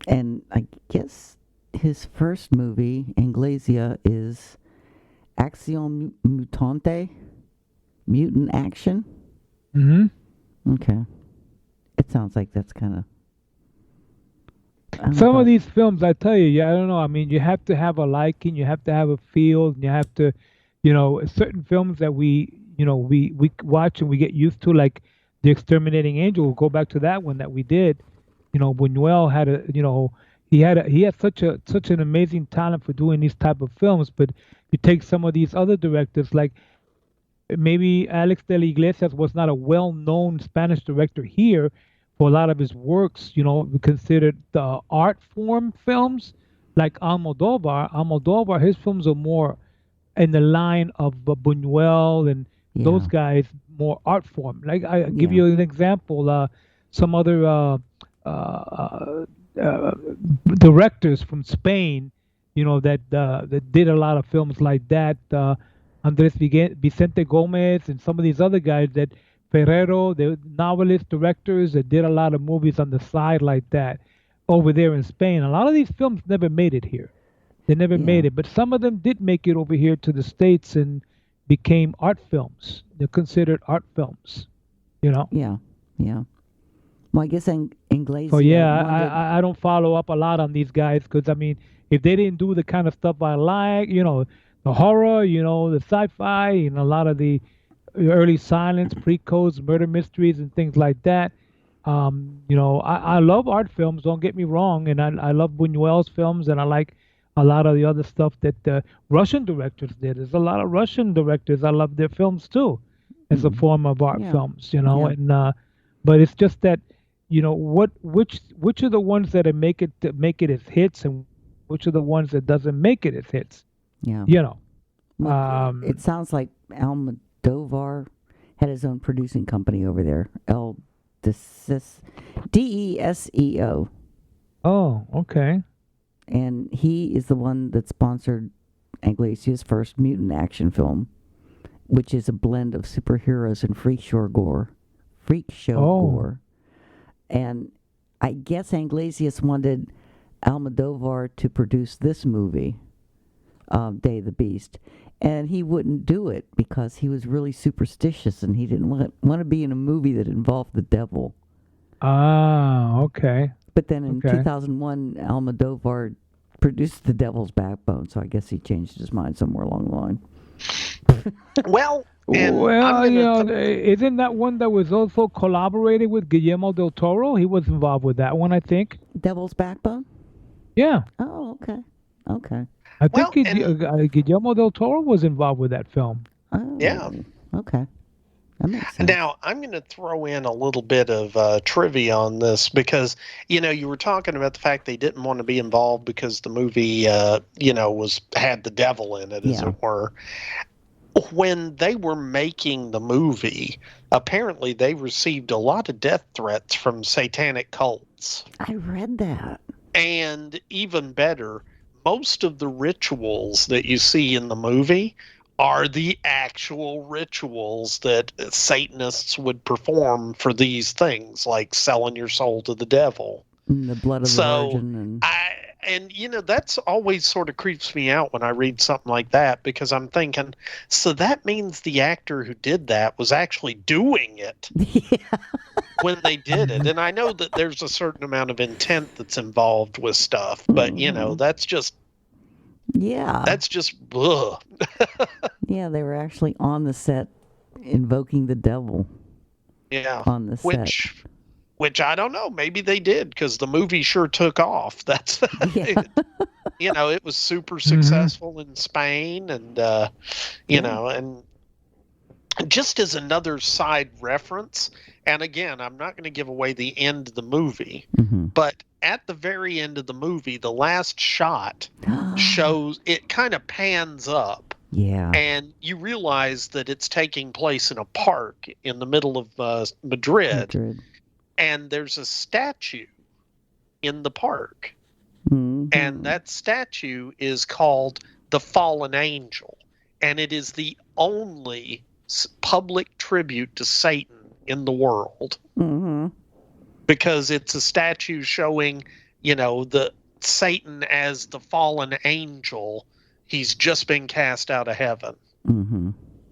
And I guess his first movie, Inglesia, is Acción Mutante, Mutant Action. Mm-hmm. Okay. It sounds like that's kind of... Some of these films, I tell you, I don't know. I mean, you have to have a liking, you have to have a feel, and you have to, certain films that we watch and we get used to, like The Exterminating Angel. We'll go back to that one that we did. Buñuel had he had such an amazing talent for doing these type of films. But you take some of these other directors, like maybe Alex de la Iglesias was not a well-known Spanish director here. For a lot of his works, considered the art form films, like Almodovar, his films are more in the line of Buñuel and those guys, more art form. Like I give you an example, some other directors from Spain, that did a lot of films like that. Andres Vicente Gomez and some of these other guys that. Ferrero, the novelist directors that did a lot of movies on the side like that over there in Spain. A lot of these films never made it here. They never made it, but some of them did make it over here to the States and became art films. They're considered art films, Yeah. Well, I guess Inglesia... So, I don't follow up a lot on these guys because, I mean, if they didn't do the kind of stuff I like, the horror, the sci-fi, and a lot of the early silence, pre-codes, murder mysteries, and things like that. I love art films. Don't get me wrong, and I love Buñuel's films, and I like a lot of the other stuff that the Russian directors did. There's a lot of Russian directors. I love their films too, as a form of art films, you know. And but it's just that, you know, which are the ones that make it as hits, and which are the ones that doesn't make it as hits. Yeah. You know. Well, it sounds like Almodovar had his own producing company over there. Deseo. Oh, okay. And he is the one that sponsored Inglesia's first mutant action film, which is a blend of superheroes and freak show gore. And I guess Inglesias wanted Almodovar to produce this movie, Day of the Beast, and he wouldn't do it because he was really superstitious and he didn't want to be in a movie that involved the devil. Ah, okay. But then in 2001, Almodovar produced The Devil's Backbone, so I guess he changed his mind somewhere along the line. Well, isn't that one that was also collaborated with Guillermo del Toro? He was involved with that one, I think. Devil's Backbone? Yeah. Oh, okay. Okay. I think Guillermo del Toro was involved with that film. Oh, yeah. Okay. That makes sense. Now, I'm going to throw in a little bit of trivia on this because, you know, you were talking about the fact they didn't want to be involved because the movie, you know, had the devil in it, as it were. When they were making the movie, apparently they received a lot of death threats from satanic cults. I read that. And even better, most of the rituals that you see in the movie are the actual rituals that Satanists would perform for these things, like selling your soul to the devil. And the blood of the virgin. And you know, that's always sort of creeps me out when I read something like that, because I'm thinking, so that means the actor who did that was actually doing it when they did it. And I know that there's a certain amount of intent that's involved with stuff, but you know, that's just ugh. Yeah, they were actually on the set invoking the devil. Yeah. On the set. Which I don't know. Maybe they did, because the movie sure took off. That's, you know, it was super successful in Spain, and you know, and just as another side reference. And again, I'm not going to give away the end of the movie, but at the very end of the movie, the last shot shows, it kind of pans up. Yeah. And you realize that it's taking place in a park in the middle of Madrid. And there's a statue in the park. And that statue is called the Fallen Angel. And it is the only public tribute to Satan in the world. Because it's a statue showing, you know, the Satan as the fallen angel. He's just been cast out of heaven.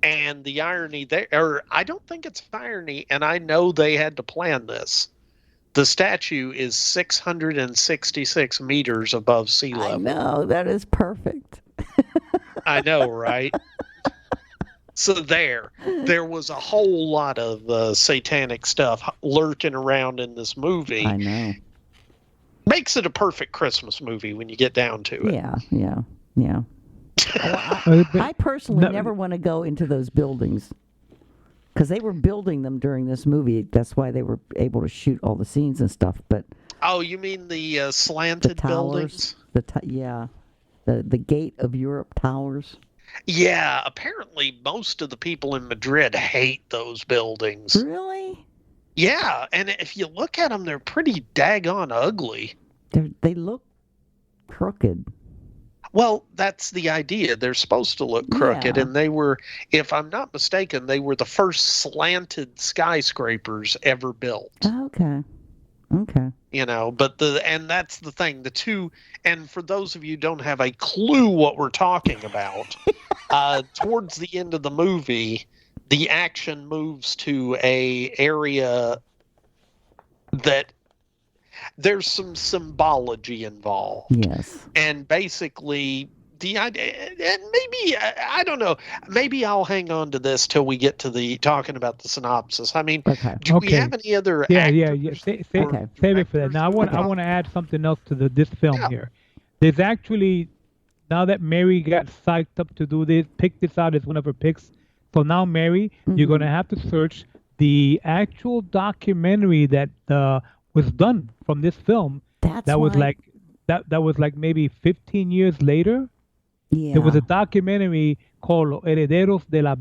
And the irony there, or I don't think it's irony, and I know they had to plan this. The statue is 666 meters above sea level. I know, that is perfect. I know, right? So there was a whole lot of satanic stuff lurking around in this movie. I know. Makes it a perfect Christmas movie when you get down to it. Yeah. I personally never want to go into those buildings because they were building them during this movie. That's why they were able to shoot all the scenes and stuff. But oh, you mean the slanted buildings? The Gate of Europe towers. Yeah, apparently most of the people in Madrid hate those buildings. Really? Yeah, and if you look at them, they're pretty daggone ugly. They look crooked. Well, that's the idea. They're supposed to look crooked, and they were, if I'm not mistaken, they were the first slanted skyscrapers ever built. Okay. You know, but and that's the thing. The two, and for those of you who don't have a clue what we're talking about, towards the end of the movie, the action moves to a area that there's some symbology involved. Yes. And basically the idea, and maybe, I don't know, maybe I'll hang on to this till we get to the talking about the synopsis. I mean, do we have any other actors? Save it for that. Now I want to add something else to this film here. There's actually Mary got psyched up to do this, picked this out as one of her picks. So now, Mary, you're going to have to search the actual documentary that was done from this film. That was like maybe 15 years later. Yeah. There was a documentary called Herederos de la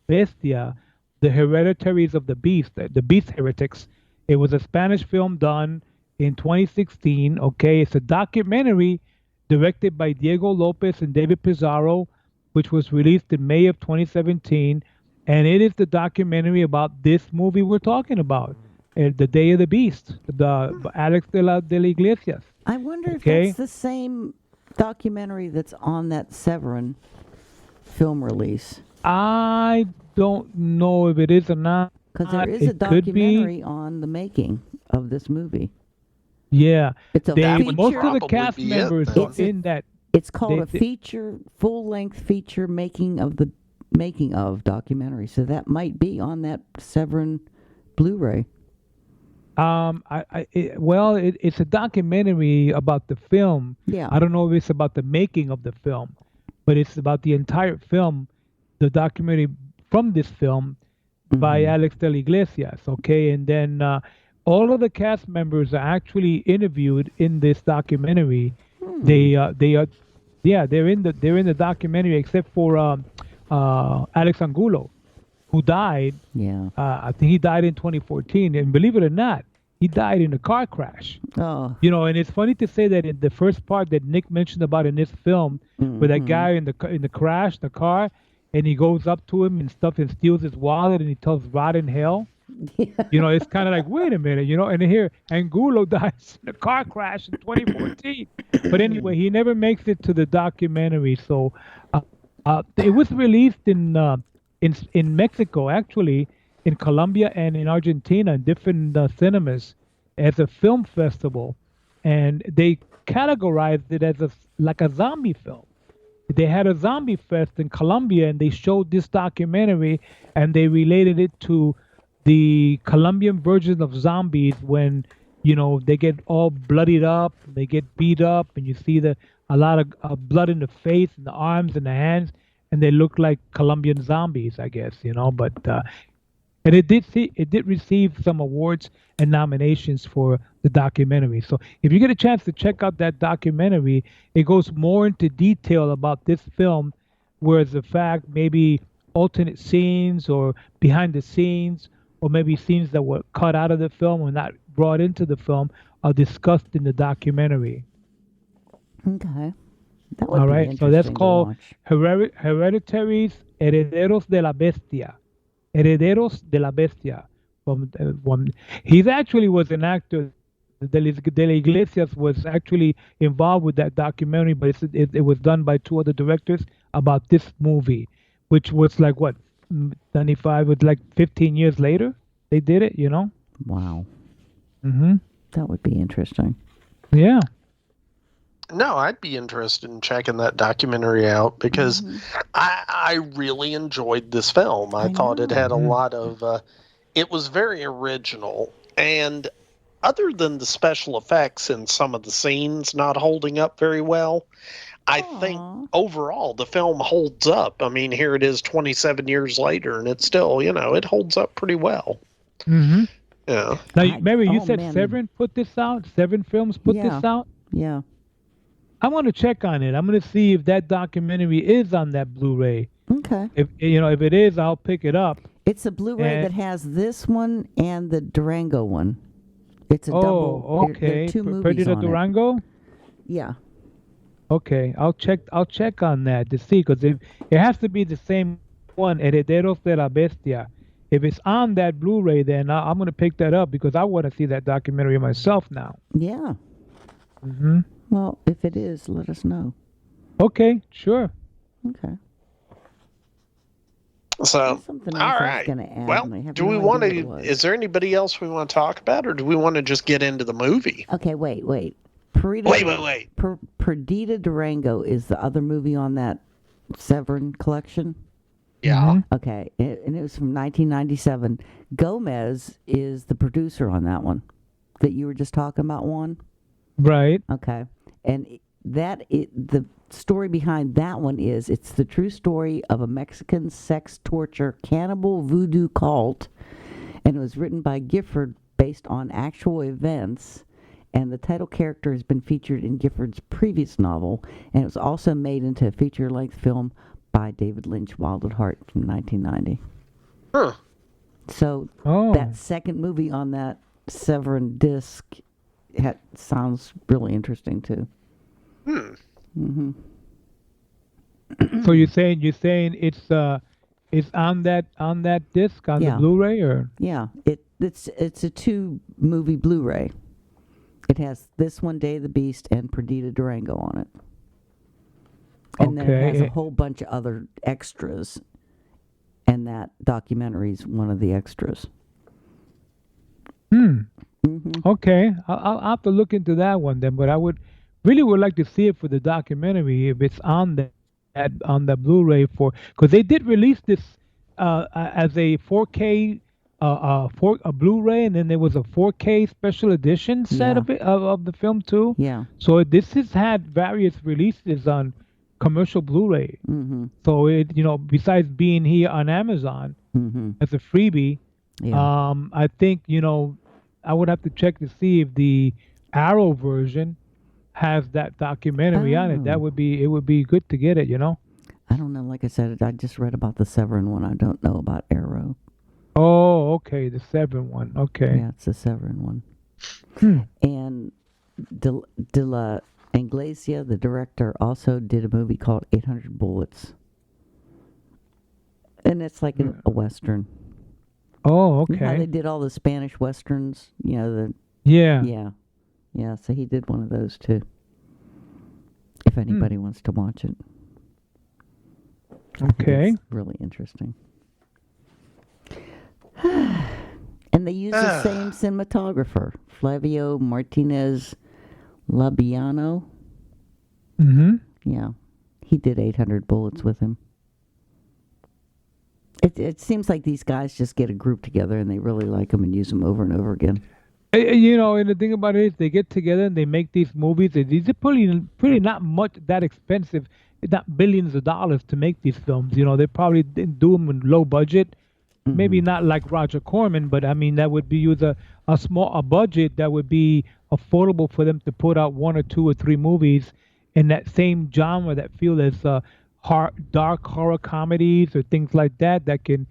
Bestia, the Hereditaries of the Beast, the Beast Heretics. It was a Spanish film done in 2016. Okay, it's a documentary directed by Diego Lopez and David Pizarro, which was released in May of 2017, and it is the documentary about this movie we're talking about, The Day of the Beast, the Alex de la Iglesias. I wonder if that's the same documentary that's on that Severin film release. I don't know if it is or not. Because there is a documentary on the making of this movie. Yeah. It's a most of the cast members are in that. It's called a feature, full-length feature making of documentary. So that might be on that Severin Blu-ray. It's a documentary about the film. Yeah. I don't know if it's about the making of the film, but it's about the entire film, the documentary from this film by Alex de la Iglesias. Okay, and then all of the cast members are actually interviewed in this documentary. They're in the documentary except for Alex Angulo, who died. Yeah. I think he died in 2014, and believe it or not, he died in a car crash. Oh. You know, and it's funny to say that in the first part that Nick mentioned about in this film, with that guy in the crash, the car, and he goes up to him and stuff and steals his wallet and he tells rot in hell. Yeah. You know, it's kind of like, wait a minute, you know, and here Angulo dies in a car crash in 2014. But anyway, he never makes it to the documentary. So it was released in Mexico, actually, in Colombia and in Argentina, in different cinemas as a film festival. And they categorized it as like a zombie film. They had a zombie fest in Colombia, and they showed this documentary, and they related it to the Colombian version of zombies when, you know, they get all bloodied up, they get beat up, and you see a lot of blood in the face and the arms and the hands, and they look like Colombian zombies, I guess, you know. But and it did receive some awards and nominations for the documentary. So if you get a chance to check out that documentary, it goes more into detail about this film, whereas the fact maybe alternate scenes or behind the scenes, or maybe scenes that were cut out of the film or not brought into the film, are discussed in the documentary. Okay. That would All be right, so that's interesting to called watch. Hereditaries Herederos de la Bestia. Herederos de la Bestia. He actually was an actor. De la Iglesias was actually involved with that documentary, but it was done by two other directors about this movie, which was like, what, 95, was like 15 years later they did it, you know? Wow. Mm-hmm. That would be interesting. Yeah. No, I'd be interested in checking that documentary out because I really enjoyed this film. I thought it had a lot of, it was very original, and other than the special effects and some of the scenes not holding up very well, I think overall the film holds up. I mean, here it is 27 years later, and it's still, you know, it holds up pretty well. Mm-hmm. Yeah. Now, Mary, you said Severin put this out? Severin Films put this out? Yeah. I want to check on it. I'm going to see if that documentary is on that Blu-ray. Okay. If it is, I'll pick it up. It's a Blu-ray that has this one and the Durango one. It's a double. Oh, okay. There are two movies Perdida on Durango? it. Yeah. Okay, I'll check on that to see, because it has to be the same one, Herederos de la Bestia. If it's on that Blu-ray, then I'm going to pick that up because I want to see that documentary myself now. Yeah. Mm-hmm. Well, if it is, let us know. Okay, sure. Okay. So, all right. Well, do we want to? Is there anybody else we want to talk about, or do we want to just get into the movie? Okay, wait. Wait. Perdida Durango is the other movie on that Severin collection. Yeah. Okay, and it was from 1997. Gomez is the producer on that one that you were just talking about, Juan. Right. Okay, and the story behind that one is it's the true story of a Mexican sex torture cannibal voodoo cult, and it was written by Gifford based on actual events. And the title character has been featured in Gifford's previous novel, and it was also made into a feature-length film by David Lynch, Wild at Heart, from 1990. Huh. So that second movie on that Severin disc sounds really interesting too. Hmm. So you're saying it's on that disc on the Blu-ray, or? Yeah, it's a 2-movie Blu-ray. It has this one, Day of the Beast, and Perdita Durango on it. And then it has a whole bunch of other extras, and that documentary's one of the extras. Okay, I'll have to look into that one then. But I would like to see it for the documentary if it's on the Blu-ray, because they did release this as a 4K a Blu-ray, and then there was a 4K special edition set of it of the film too. Yeah. So this has had various releases on commercial Blu-ray. So it, besides being here on Amazon as a freebie, I think I would have to check to see if the Arrow version has that documentary on it. It would be good to get it. I don't know. Like I said, I just read about the Severin one. I don't know about Arrow. Oh, okay, the Severin one. Okay. Yeah, it's the Severin one. And De La Inglesia, the director, also did a movie called 800 Bullets. And it's like a Western. Oh, okay. You know how they did all the Spanish Westerns? Yeah. Yeah, so he did one of those too. If anybody wants to watch it. Okay. It's really interesting. And they use the same cinematographer, Flavio Martinez Labiano. Yeah, he did 800 Bullets with him. It seems like these guys just get a group together and they really like them and use them over and over again. And the thing about it is they get together and they make these movies. These are pretty not much that expensive, not billions of dollars to make these films. They probably didn't do them in low budget. Maybe not like Roger Corman, but I mean that would be use a budget that would be affordable for them to put out 1 or 2 or 3 movies in that same genre that feel as dark horror comedies or things like that can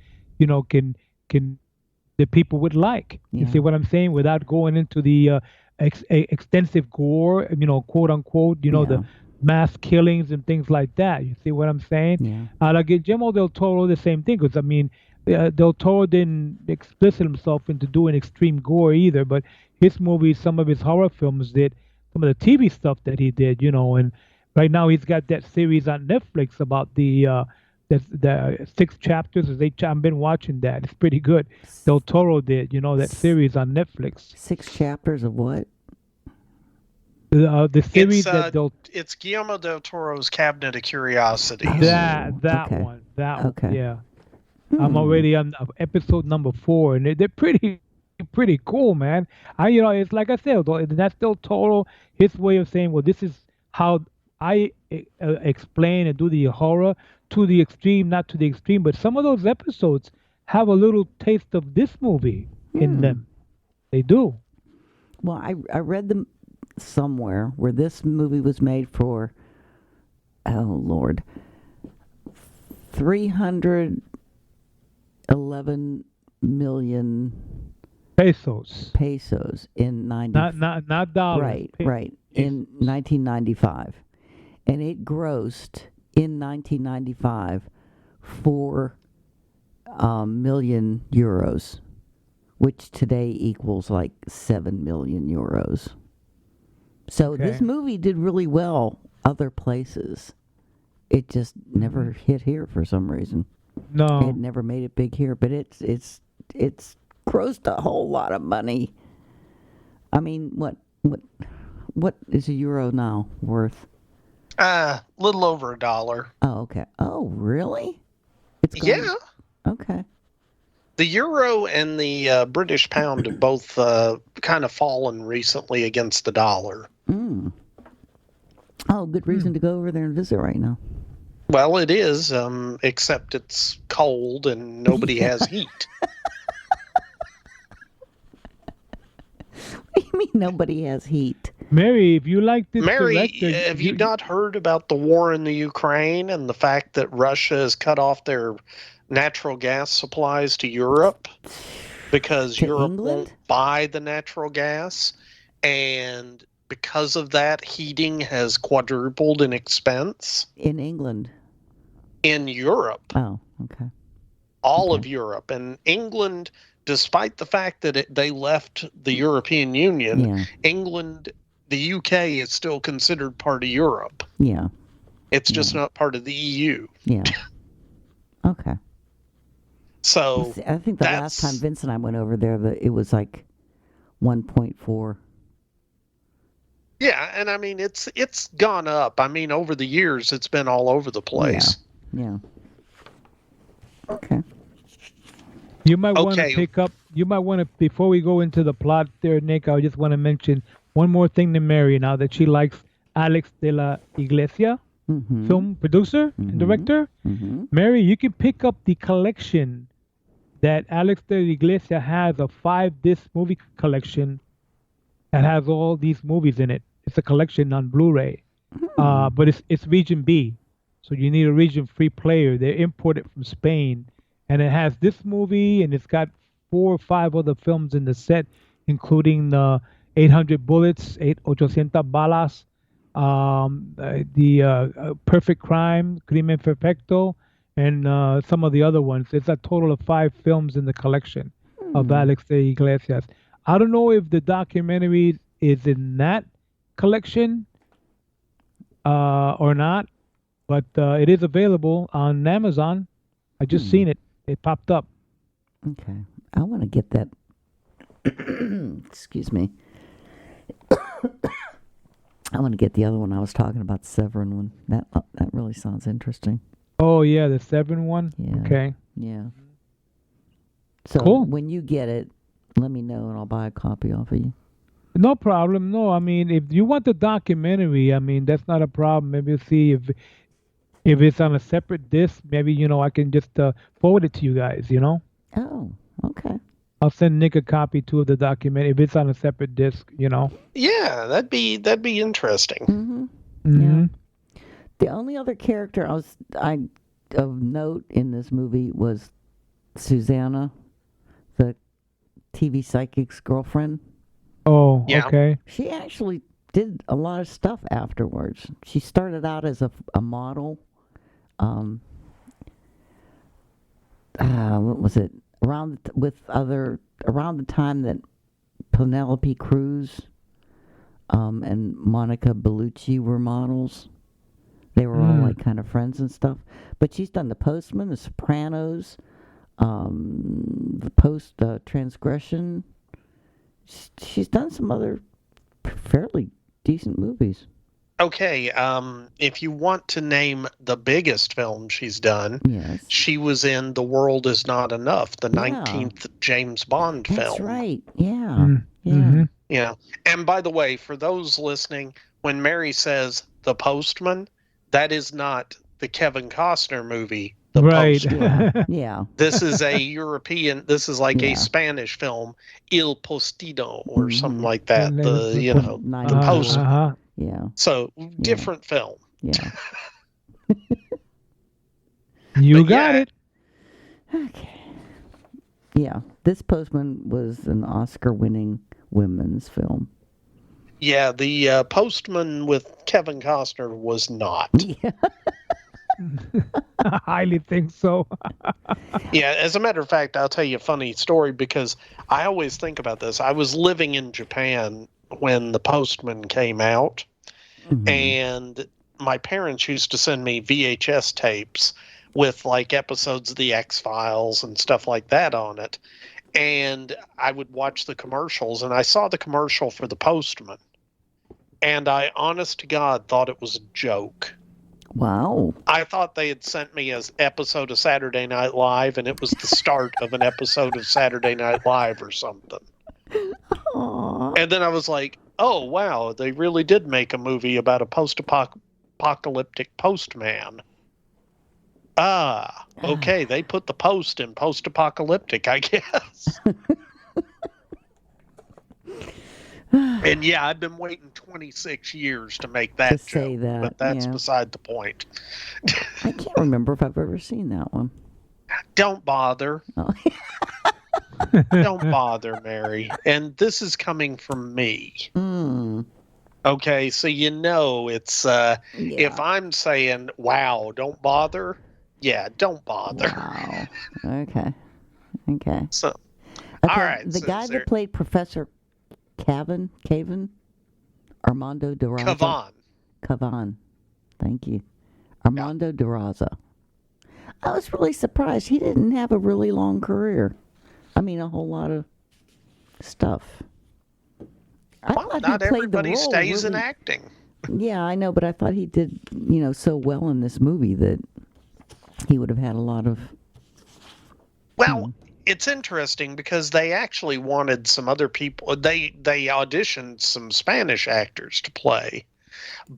the people would like. You see what I'm saying? Without going into the extensive gore, quote unquote, the mass killings and things like that. You see what I'm saying? Yeah. Like Guillermo del Toro, the same thing, because I mean. Del Toro didn't explicit himself into doing extreme gore either, but his movies, some of his horror films did, some of the TV stuff that he did, and right now he's got that series on Netflix about the 6 chapters. I've been watching that. It's pretty good. Del Toro did, that series on Netflix. 6 chapters of what? The series it's Guillermo del Toro's Cabinet of Curiosities. That okay. one. That okay. one. Yeah. I'm already on episode number 4, and they're pretty cool, man. It's like I said, that's Del Toro, his way of saying, well, this is how I explain and do the horror to the extreme, not to the extreme. But some of those episodes have a little taste of this movie in them. They do. Well, I read them somewhere where this movie was made for, oh Lord, 311 million pesos in not dollars. Right in 1995, and it grossed in 1995 4 million euros, which today equals like 7 million euros. So this movie did really well other places. It just never hit here for some reason. No, it never made it big here, but it's grossed a whole lot of money. I mean, what is a euro now worth? Little over $1. Oh, okay. Oh, really? Yeah. Okay. The euro and the British pound have both kind of fallen recently against the dollar. Oh, good reason to go over there and visit right now. Well, it is, except it's cold and nobody has heat. What do you mean nobody has heat? Mary, if you like this Mary, director, have you not heard about the war in the Ukraine and the fact that Russia has cut off their natural gas supplies to Europe because Europe won't buy the natural gas, and because of that, heating has quadrupled in expense? In England? In Europe. Oh, okay. All of Europe. And England, despite the fact that they left the European Union, England, the UK is still considered part of Europe. Yeah. It's just not part of the EU. Yeah. Okay. So I think the last time Vince and I went over there, it was like 1.4. Yeah, and I mean it's gone up. I mean over the years it's been all over the place. Yeah. Okay. You might want to pick up. You might want to, before we go into the plot there, Nick, I just want to mention one more thing to Mary now that she likes Alex de la Iglesia, film producer and director. Mary, you can pick up the collection that Alex de la Iglesia has, a 5-disc movie collection that has all these movies in it. It's a collection on Blu-ray, but it's region B, so you need a region free player. They import it from Spain, and it has this movie, and it's got 4 or 5 other films in the set, including the 800 Bullets, 800 Balas, the Perfect Crime, Crimen Perfecto, and some of the other ones. It's a total of 5 films in the collection of Alex de Iglesias. I don't know if the documentary is in that collection or not, but it is available on Amazon. I just seen it. It popped up. Okay. I want to get that. Excuse me. I want to get the other one I was talking about, the Severin one. That really sounds interesting. Oh, yeah, the Severin one? Yeah. Okay. Yeah. So cool. When you get it, let me know and I'll buy a copy off of you. No problem. No, I mean, if you want the documentary, I mean, that's not a problem. Maybe see if it's on a separate disc. Maybe, I can just forward it to you guys, Oh, okay. I'll send Nick a copy too of the documentary if it's on a separate disc, Yeah, that'd be interesting. Yeah. The only other character of note in this movie was Susanna, the TV psychic's girlfriend. Oh, okay. She actually did a lot of stuff afterwards. She started out as a model. What was it? Around the time that Penelope Cruz and Monica Bellucci were models. They were all like kind of friends and stuff. But she's done The Postman, The Sopranos, The Post Transgression. She's done some other fairly decent movies. Okay, if you want to name the biggest film she's done, she was in The World Is Not Enough, the 19th James Bond film. That's right, yeah. Yeah. And by the way, for those listening, when Mary says The Postman, that is not the Kevin Costner movie, The Postman. Yeah. This is a European, this is like a Spanish film, Il Postino, or something like that. The Postman. Yeah. So, different film. Yeah. You got it. Okay. Yeah. This Postman was an Oscar-winning women's film. Yeah, the Postman with Kevin Costner was not. Yeah. I highly think so. Yeah, as a matter of fact, I'll tell you a funny story because I always think about this. I was living in Japan when The Postman came out, and my parents used to send me VHS tapes with like episodes of the X-Files and stuff like that on it. And I would watch the commercials, and I saw the commercial for The Postman. And I, honest to God, thought it was a joke. Wow. I thought they had sent me an episode of Saturday Night Live, and it was the start of an episode of Saturday Night Live or something. Aww. And then I was like, oh, wow, they really did make a movie about a post-apocalyptic postman. Ah, okay, they put the post in post-apocalyptic, I guess. And yeah, I've been waiting 26 years to make that To say joke, that, but that's yeah. beside the point. I can't remember if I've ever seen that one. Don't bother. Oh. Don't bother, Mary. And this is coming from me. Mm. Okay, so it's if I'm saying, wow, don't bother, yeah, don't bother. Wow. Okay. So, Okay, all right. The guy that played Professor Cavan, Armando Duraza. Cavan. Thank you. Armando Duraza. I was really surprised. He didn't have a really long career. I mean, a whole lot of stuff. Well, not everybody stays in acting. Yeah, I know, but I thought he did, so well in this movie that he would have had a lot of... Well, it's interesting because they actually wanted some other people. They auditioned some Spanish actors to play,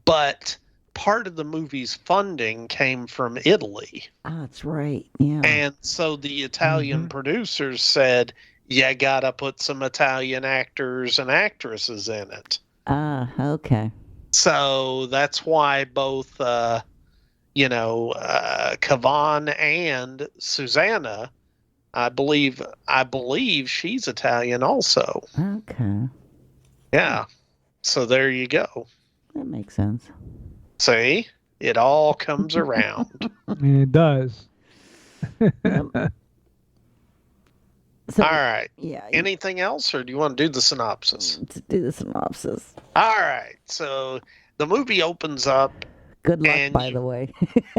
but part of the movie's funding came from Italy. Ah, that's right. Yeah. And so the Italian producers said, you gotta put some Italian actors and actresses in it. Ah, okay. So that's why both, Cavan and Susanna, I believe she's Italian also. Okay. Yeah. So there you go. That makes sense. See? It all comes around. It does. So, all right. Yeah. Anything else, or do you want to do the synopsis? Let's do the synopsis. All right. So the movie opens up. Good luck, by the way.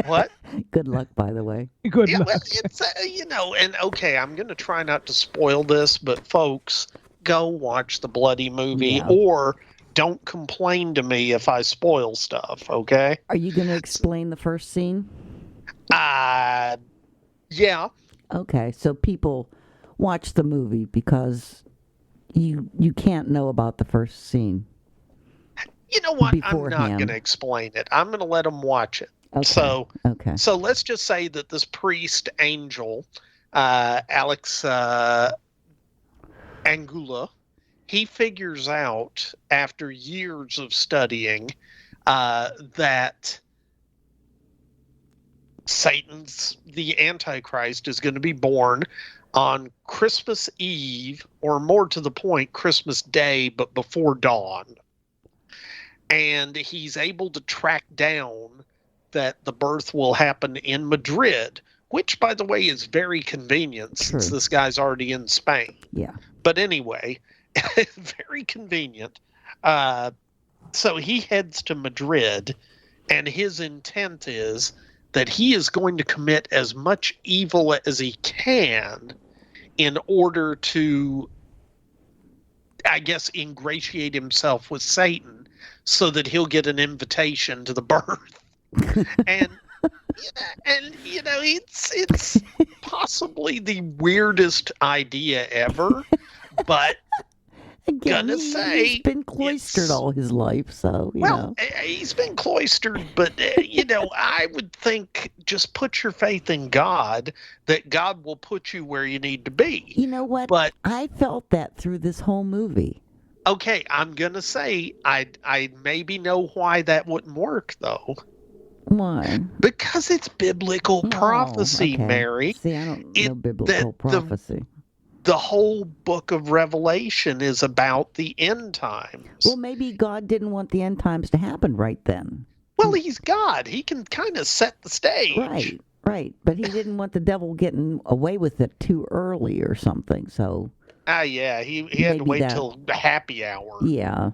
What? Good luck, by the way. Good luck. Well, it's and okay, I'm going to try not to spoil this, but folks, go watch the bloody movie, or don't complain to me if I spoil stuff. Okay? Are you going to explain the first scene? Yeah. Okay, so people watch the movie because you can't know about the first scene. You know what? Beforehand. I'm not going to explain it. I'm going to let them watch it. Okay. So let's just say that this priest angel, Alex Angula, he figures out after years of studying that the Antichrist is going to be born on Christmas Eve, or more to the point, Christmas Day, but before dawn. And he's able to track down that the birth will happen in Madrid, which, by the way, is very convenient since this guy's already in Spain. Yeah. But anyway, very convenient. So he heads to Madrid, and his intent is that he is going to commit as much evil as he can in order to, I guess, ingratiate himself with Satan so that he'll get an invitation to the birth. and it's possibly the weirdest idea ever, but again, he's been cloistered all his life, so you know. He's been cloistered, but I would think just put your faith in God, that God will put you where you need to be. You know what? But I felt that through this whole movie. Okay, I'm gonna say I maybe know why that wouldn't work though. Why? Because it's biblical prophecy, okay. Mary. See, I don't know biblical prophecy. The whole book of Revelation is about the end times. Well, maybe God didn't want the end times to happen right then. Well, he's God. He can kind of set the stage. Right. But he didn't want the devil getting away with it too early or something, so... yeah, he had to wait till happy hour. Yeah.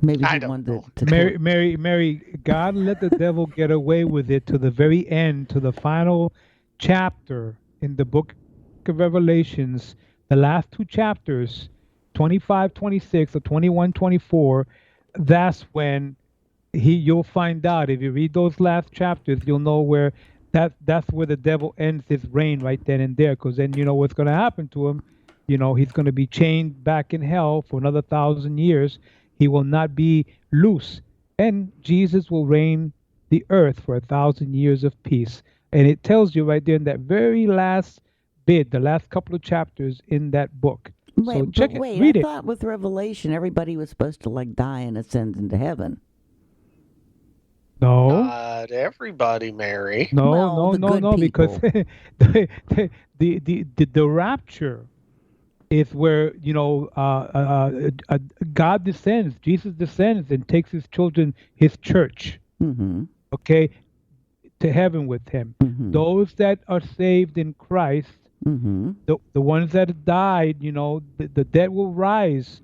Maybe he wanted to... Mary, God let the devil get away with it to the very end, to the final chapter in the book of Revelations, the last two chapters, 25, 26, or 21, 24, that's when you'll find out. If you read those last chapters, you'll know where that's where the devil ends his reign right then and there, because then you know what's going to happen to him. He's going to be chained back in hell for another 1,000 years, He will not be loose. And Jesus will reign the earth for 1,000 years of peace. And it tells you right there in that very last bit, the last couple of chapters in that book. So check it, read I it. thought with Revelation, everybody was supposed to like die and ascend into heaven. No. Not everybody, Mary. No, Well, the good no, because people. the rapture is where God descends, Jesus descends and takes his children, his church, okay, to heaven with him. Those that are saved in Christ, the ones that died, the dead will rise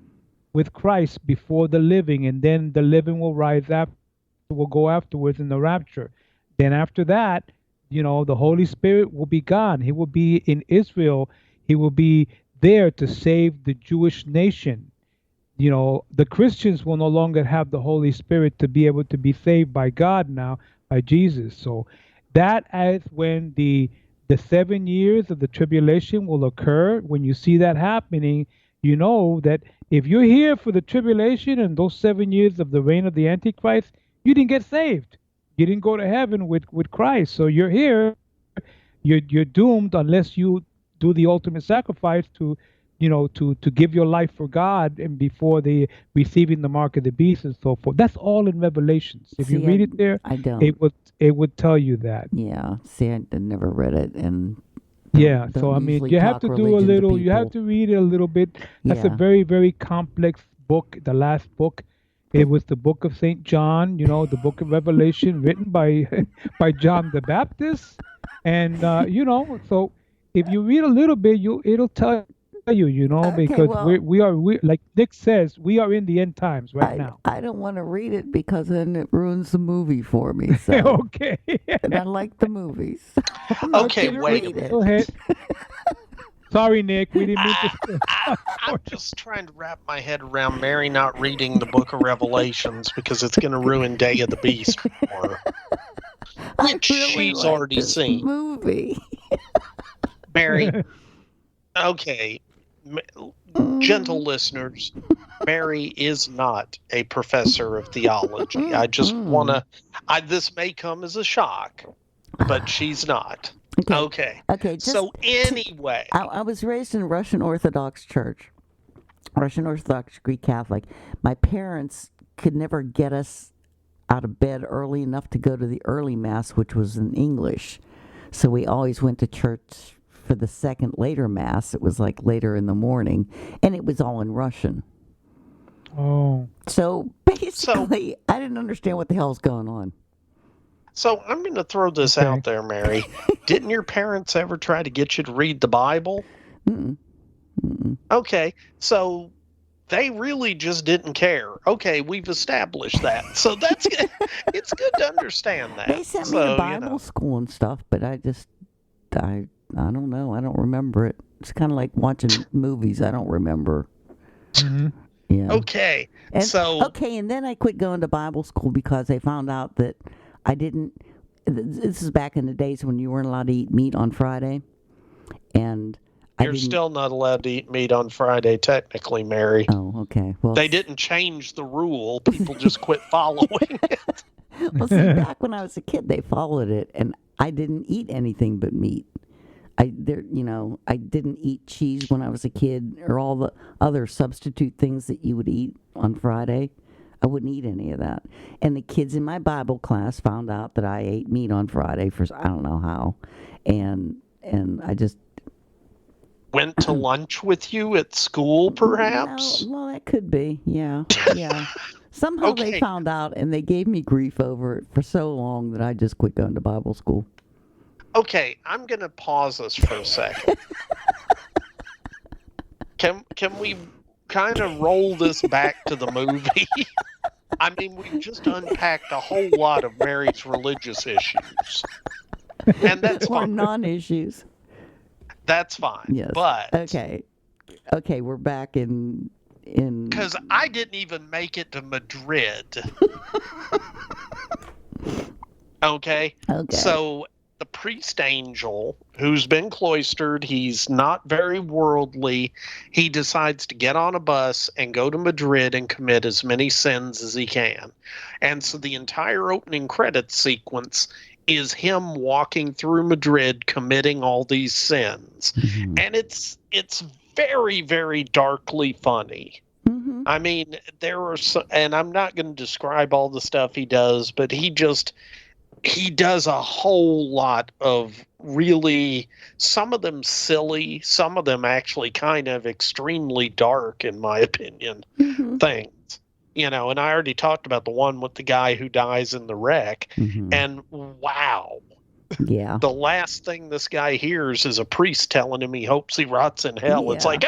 with Christ before the living, and then the living will rise after, will go afterwards in the rapture. Then after that, the Holy Spirit will be gone. He will be in Israel. He will be there to save the Jewish nation. The Christians will no longer have the Holy Spirit to be able to be saved by God now, by Jesus. So that is when the 7 years of the tribulation will occur. When you see that happening, you know that if you're here for the tribulation and those 7 years of the reign of the Antichrist, you didn't get saved. You didn't go to heaven with Christ. So you're here. You're doomed unless you do the ultimate sacrifice to give your life for God and before the receiving the mark of the beast and so forth. That's all in Revelations. If you read it there, I don't. It would tell you that. Yeah. See, I never read it, and yeah. So I mean, you have to do a little. You have to read it a little bit. That's a very, very complex book. The last book. It was the book of St. John, the book of Revelation, written by John the Baptist, and so if you read a little bit, it'll tell you, because we are like Nick says, we are in the end times now. I don't want to read it because then it ruins the movie for me. So. Okay. And I like the movies. Okay, wait a minute. Go ahead. Sorry, Nick. We didn't mean to. I'm just trying to wrap my head around Mary not reading the book of Revelations because it's going to ruin Day of the Beast for her. Which she's already seen. Movie. Mary, okay. Gentle listeners, Mary is not a professor of theology. I just want to. This may come as a shock, but she's not. Okay. So anyway, I was raised in a Russian Orthodox Church, Russian Orthodox Greek Catholic. My parents could never get us out of bed early enough to go to the early mass, which was in English. So we always went to church for the second later mass. It was like later in the morning, and it was all in Russian. Oh. So basically, I didn't understand what the hell's going on. So I'm going to throw this out there, Mary. Didn't your parents ever try to get you to read the Bible? Okay, so they really just didn't care. Okay, we've established that. So that's good. It's good to understand that. They sent me to Bible school and stuff, but I don't know. I don't remember it. It's kind of like watching movies. I don't remember. Yeah. Okay. And then I quit going to Bible school because they found out that I didn't. This is back in the days when you weren't allowed to eat meat on Friday, and you're still not allowed to eat meat on Friday, technically, Mary. Oh, okay. Well, they didn't change the rule. People just quit following it. Well, see, back when I was a kid, they followed it, and I didn't eat anything but meat. I didn't eat cheese when I was a kid, or all the other substitute things that you would eat on Friday. I wouldn't eat any of that. And the kids in my Bible class found out that I ate meat on Friday for I don't know how, and I just went to lunch with you at school, perhaps. Well, that could be. Yeah. Somehow they found out, and they gave me grief over it for so long that I just quit going to Bible school. Okay, I'm going to pause us for a second. Can we kind of roll this back to the movie? I mean, we just unpacked a whole lot of Mary's religious issues. And that's fine. Or non-issues. That's fine. Yes. But Okay, we're back in because I didn't even make it to Madrid. Okay. Okay. So the priest Angel, who's been cloistered, he's not very worldly, he decides to get on a bus and go to Madrid and commit as many sins as he can. And so the entire opening credits sequence is him walking through Madrid committing all these sins. Mm-hmm. And it's very, very darkly funny. Mm-hmm. I mean, there are some, and I'm not going to describe all the stuff he does, but he does a whole lot of really, some of them silly, some of them actually kind of extremely dark, in my opinion, mm-hmm. things. You know, and I already talked about the one with the guy who dies in the wreck. Mm-hmm. And wow. Yeah. The last thing this guy hears is a priest telling him he hopes he rots in hell. Yeah. It's like,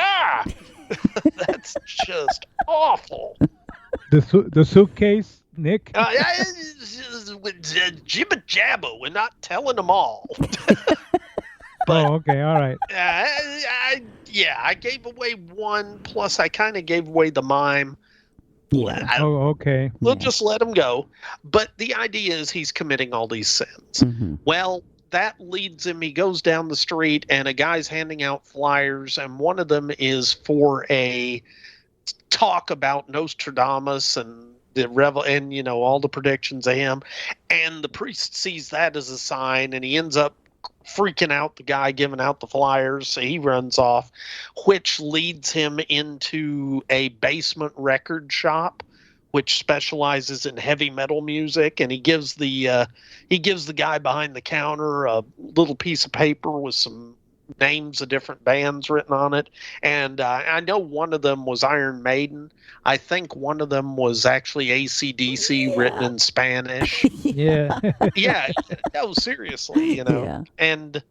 that's just awful. The suitcase, Nick? Jibba jabba. We're not telling them all. But, okay, all right. I gave away one, plus I kind of gave away the mime. Yeah. Okay. We'll just let him go. But the idea is he's committing all these sins. Mm-hmm. Well, that leads him. He goes down the street, and a guy's handing out flyers, and one of them is for a talk about Nostradamus and and all the predictions of him. And the priest sees that as a sign, and he ends up freaking out the guy giving out the flyers, so he runs off, which leads him into a basement record shop which specializes in heavy metal music, and he gives the guy behind the counter a little piece of paper with some names of different bands written on it. And I know one of them was Iron Maiden. I think one of them was actually AC/DC written in Spanish. Yeah. Yeah. No, seriously, Yeah. And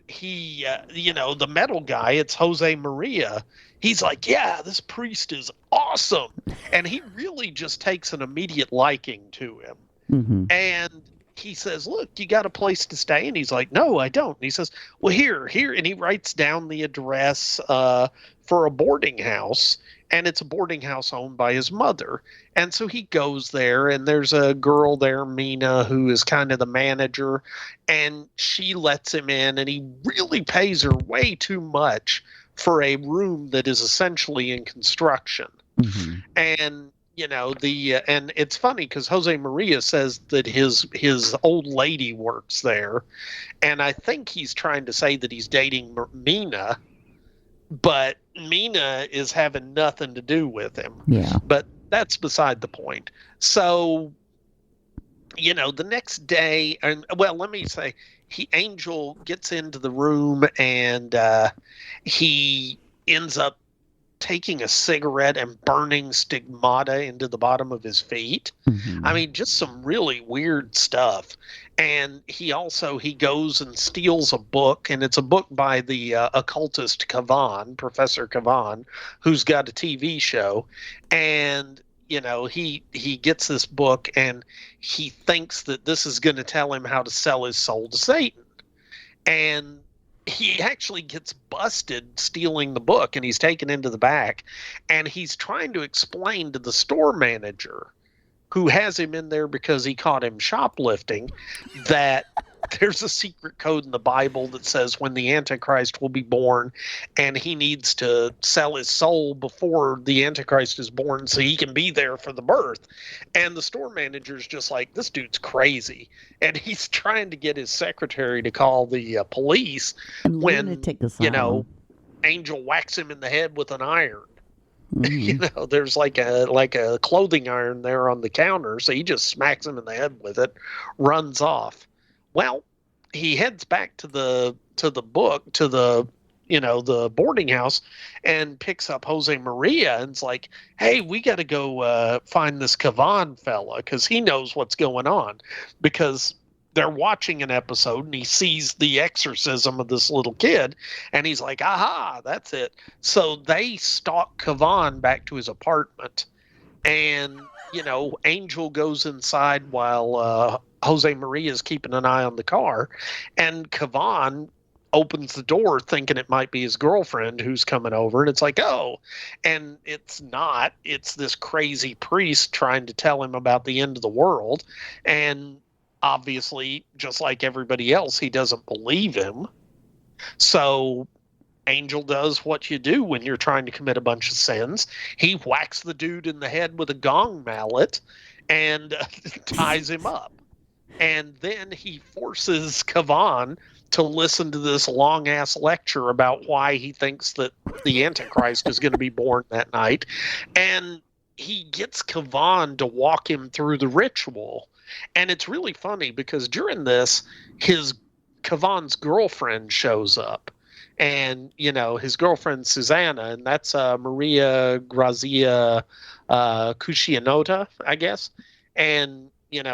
he, the metal guy, it's Jose Maria. He's like, yeah, this priest is awesome. And he really just takes an immediate liking to him. Mm-hmm. And he says, look, you got a place to stay? And he's like, no, I don't. And he says, well, here. And he writes down the address for a boarding house. And it's a boarding house owned by his mother. And so he goes there, and there's a girl there, Mina, who is kind of the manager. And she lets him in, and he really pays her way too much for a room that is essentially in construction. Mm-hmm. And and it's funny because Jose Maria says that his old lady works there, and I think he's trying to say that he's dating Mina, but Mina is having nothing to do with him. Yeah. But that's beside the point. So, the next day, let me say, Angel gets into the room, and he ends up taking a cigarette and burning stigmata into the bottom of his feet. Mm-hmm. I mean, just some really weird stuff. And he goes and steals a book, and it's a book by the occultist Cavan, Professor Cavan, who's got a TV show. And, he gets this book, and he thinks that this is going to tell him how to sell his soul to Satan. And he actually gets busted stealing the book, and he's taken into the back, and he's trying to explain to the store manager, who has him in there because he caught him shoplifting, that there's a secret code in the Bible that says when the Antichrist will be born, and he needs to sell his soul before the Antichrist is born so he can be there for the birth. And the store manager's just like, this dude's crazy. And he's trying to get his secretary to call the police when, Angel whacks him in the head with an iron. Mm-hmm. There's like a clothing iron there on the counter, so he just smacks him in the head with it, runs off. Well, he heads back to the boarding house, and picks up Jose Maria, and's like, hey, we got to go find this Cavan fella because he knows what's going on, because they're watching an episode, and he sees the exorcism of this little kid, and he's like, aha, that's it. So they stalk Cavan back to his apartment, and Angel goes inside while Jose Maria is keeping an eye on the car, and Cavan opens the door thinking it might be his girlfriend who's coming over, and it's like, oh, and it's not. It's this crazy priest trying to tell him about the end of the world. And obviously, just like everybody else, he doesn't believe him. So Angel does what you do when you're trying to commit a bunch of sins. He whacks the dude in the head with a gong mallet and ties him up. And then he forces Kavan to listen to this long-ass lecture about why he thinks that the Antichrist is going to be born that night. And he gets Kavan to walk him through the ritual. And it's really funny because during this, Kavan's girlfriend shows up. And, his girlfriend, Susanna, and that's Maria Grazia Cuscianota, I guess. And,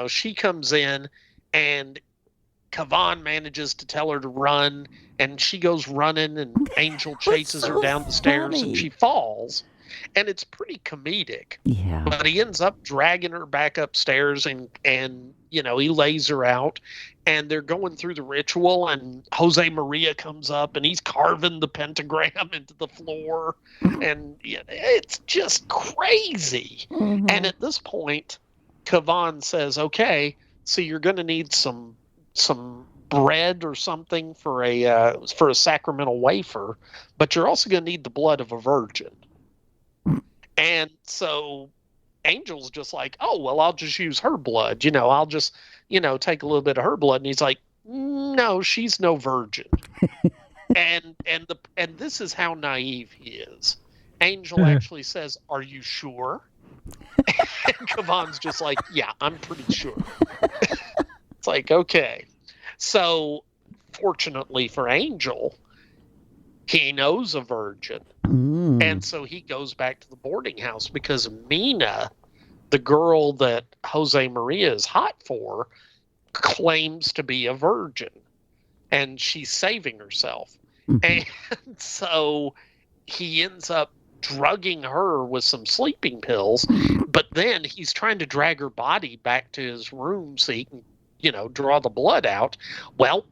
she comes in and Kavan manages to tell her to run. And she goes running and Angel chases her down the stairs and she falls. And it's pretty comedic. Yeah. But he ends up dragging her back upstairs and he lays her out. And they're going through the ritual, and Jose Maria comes up, and he's carving the pentagram into the floor. And it's just crazy. Mm-hmm. And at this point, Kavan says, okay, so you're going to need some bread or something for a sacramental wafer, but you're also going to need the blood of a virgin. And so Angel's just like, oh, well, I'll just use her blood. I'll just, take a little bit of her blood. And he's like, no, she's no virgin. and this is how naive he is. Angel actually says, are you sure? And Kavan's just like, yeah, I'm pretty sure. It's like, okay. So fortunately for Angel, he knows a virgin. And so he goes back to the boarding house because Mina, the girl that Jose Maria is hot for, claims to be a virgin. And she's saving herself. And so he ends up drugging her with some sleeping pills. But then he's trying to drag her body back to his room so he can, draw the blood out. Well,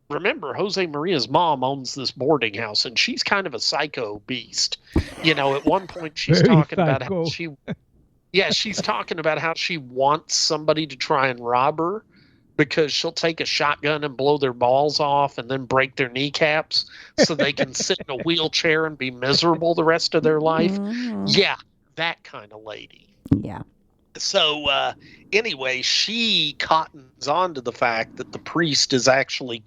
remember, Jose Maria's mom owns this boarding house, and she's kind of a psycho beast. At one point she's talking about how she's talking about how she wants somebody to try and rob her because she'll take a shotgun and blow their balls off and then break their kneecaps so they can sit in a wheelchair and be miserable the rest of their life. Yeah, that kind of lady. Yeah. So anyway, she cottons on to the fact that the priest is actually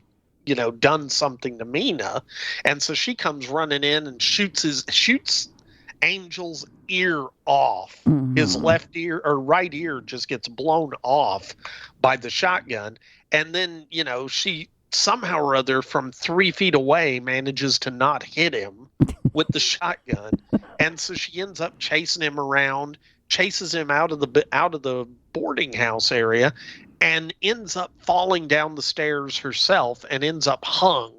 done something to Mina. And so she comes running in and shoots Angel's ear off. Mm-hmm. His left ear or right ear just gets blown off by the shotgun. And then, she somehow or other from 3 feet away manages to not hit him with the shotgun. And so she ends up chasing him around, chases him out of the boarding house area, and ends up falling down the stairs herself and ends up hung.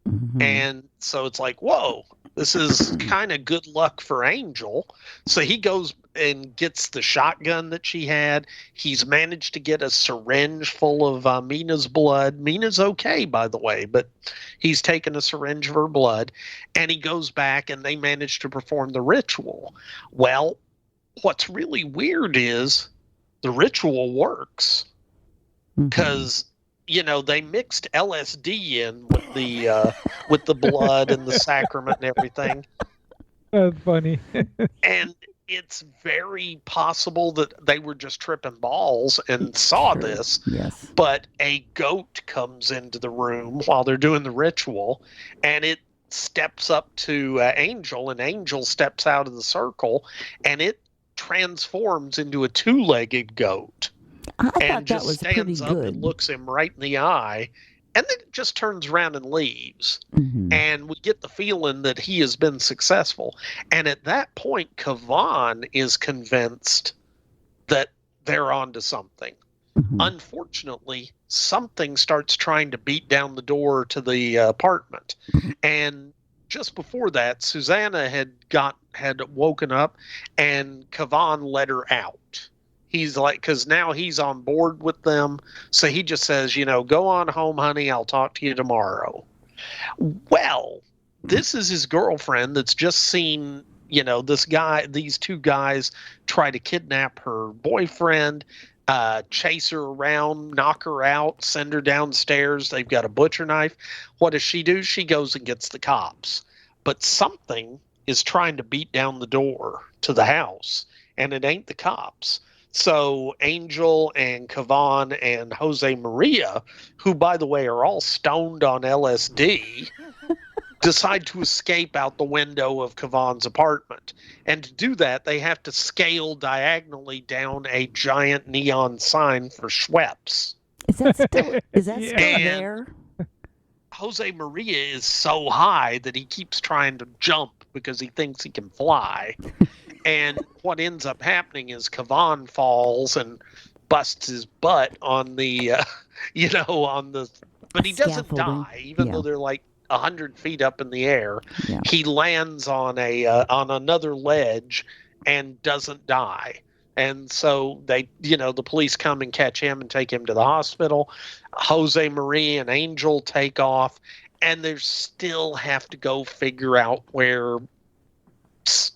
Mm-hmm. And so it's like, whoa, this is kind of good luck for Angel. So he goes and gets the shotgun that she had. He's managed to get a syringe full of Mina's blood. Mina's okay, by the way, but he's taken a syringe of her blood. And he goes back and they manage to perform the ritual. Well, what's really weird is the ritual works because, they mixed LSD in with the blood and the sacrament and everything. That's funny. And it's very possible that they were just tripping balls and saw this. Yes. But a goat comes into the room while they're doing the ritual, and it steps up to Angel, and Angel steps out of the circle, and it transforms into a 2-legged goat. I thought that was pretty good. And just stands up and looks him right in the eye, and then it just turns around and leaves. Mm-hmm. And we get the feeling that he has been successful. And at that point, Kavan is convinced that they're onto something. Mm-hmm. Unfortunately, something starts trying to beat down the door to the apartment. Mm-hmm. And just before that, Susanna had woken up, and Kavan let her out. He's like, because now he's on board with them, so he just says, go on home, honey. I'll talk to you tomorrow. Well, this is his girlfriend that's just seen, these two guys try to kidnap her boyfriend. chase her around, knock her out, send her downstairs. They've got a butcher knife. What does she do? She goes and gets the cops. But something is trying to beat down the door to the house, and it ain't the cops. So Angel and Kavan and Jose Maria, who, by the way, are all stoned on LSD, decide to escape out the window of Kavan's apartment. And to do that, they have to scale diagonally down a giant neon sign for Schweppes. Is that still there? Jose Maria is so high that he keeps trying to jump because he thinks he can fly. And what ends up happening is Kavan falls and busts his butt on the, but he doesn't die, even though they're like 100 feet up in the air. Yeah. He lands on on another ledge and doesn't die. And so the police come and catch him and take him to the hospital. Jose Maria and Angel take off, and they still have to go figure out where,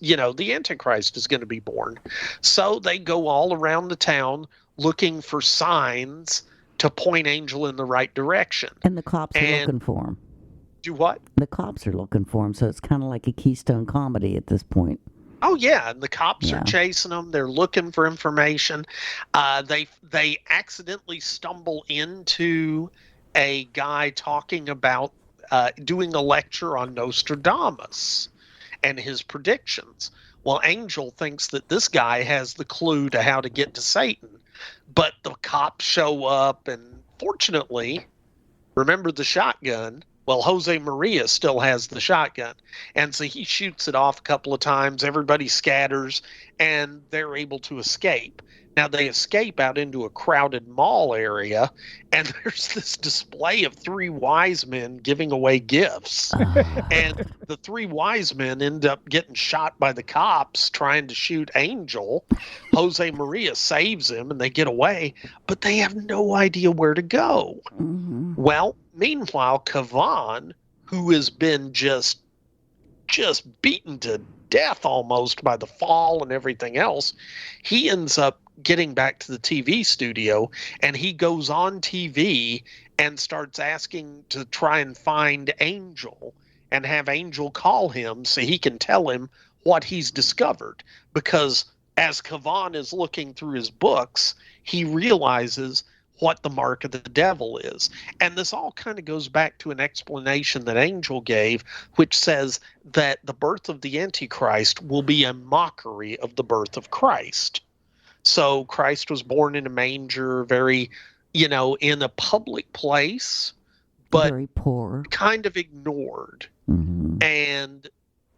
the Antichrist is going to be born. So they go all around the town looking for signs to point Angel in the right direction. And the cops are looking for him. Do what? The cops are looking for him, so it's kind of like a Keystone comedy at this point. Oh, yeah, and the cops are chasing them. They're looking for information. They accidentally stumble into a guy talking about doing a lecture on Nostradamus and his predictions. Well, Angel thinks that this guy has the clue to how to get to Satan, but the cops show up, and fortunately, remember the shotgun? Well, Jose Maria still has the shotgun, and so he shoots it off a couple of times. Everybody scatters, and they're able to escape. Now, they escape out into a crowded mall area, and there's this display of three wise men giving away gifts. And the three wise men end up getting shot by the cops trying to shoot Angel. Jose Maria saves him, and they get away, but they have no idea where to go. Mm-hmm. Well, meanwhile, Kavan, who has been just beaten to death almost by the fall and everything else, he ends up getting back to the TV studio, and he goes on TV and starts asking to try and find Angel and have Angel call him so he can tell him what he's discovered. Because as Kavan is looking through his books, he realizes what the mark of the devil is. And this all kind of goes back to an explanation that Angel gave, which says that the birth of the Antichrist will be a mockery of the birth of Christ. So Christ was born in a manger, very, in a public place, but very poor, kind of ignored. Mm-hmm. And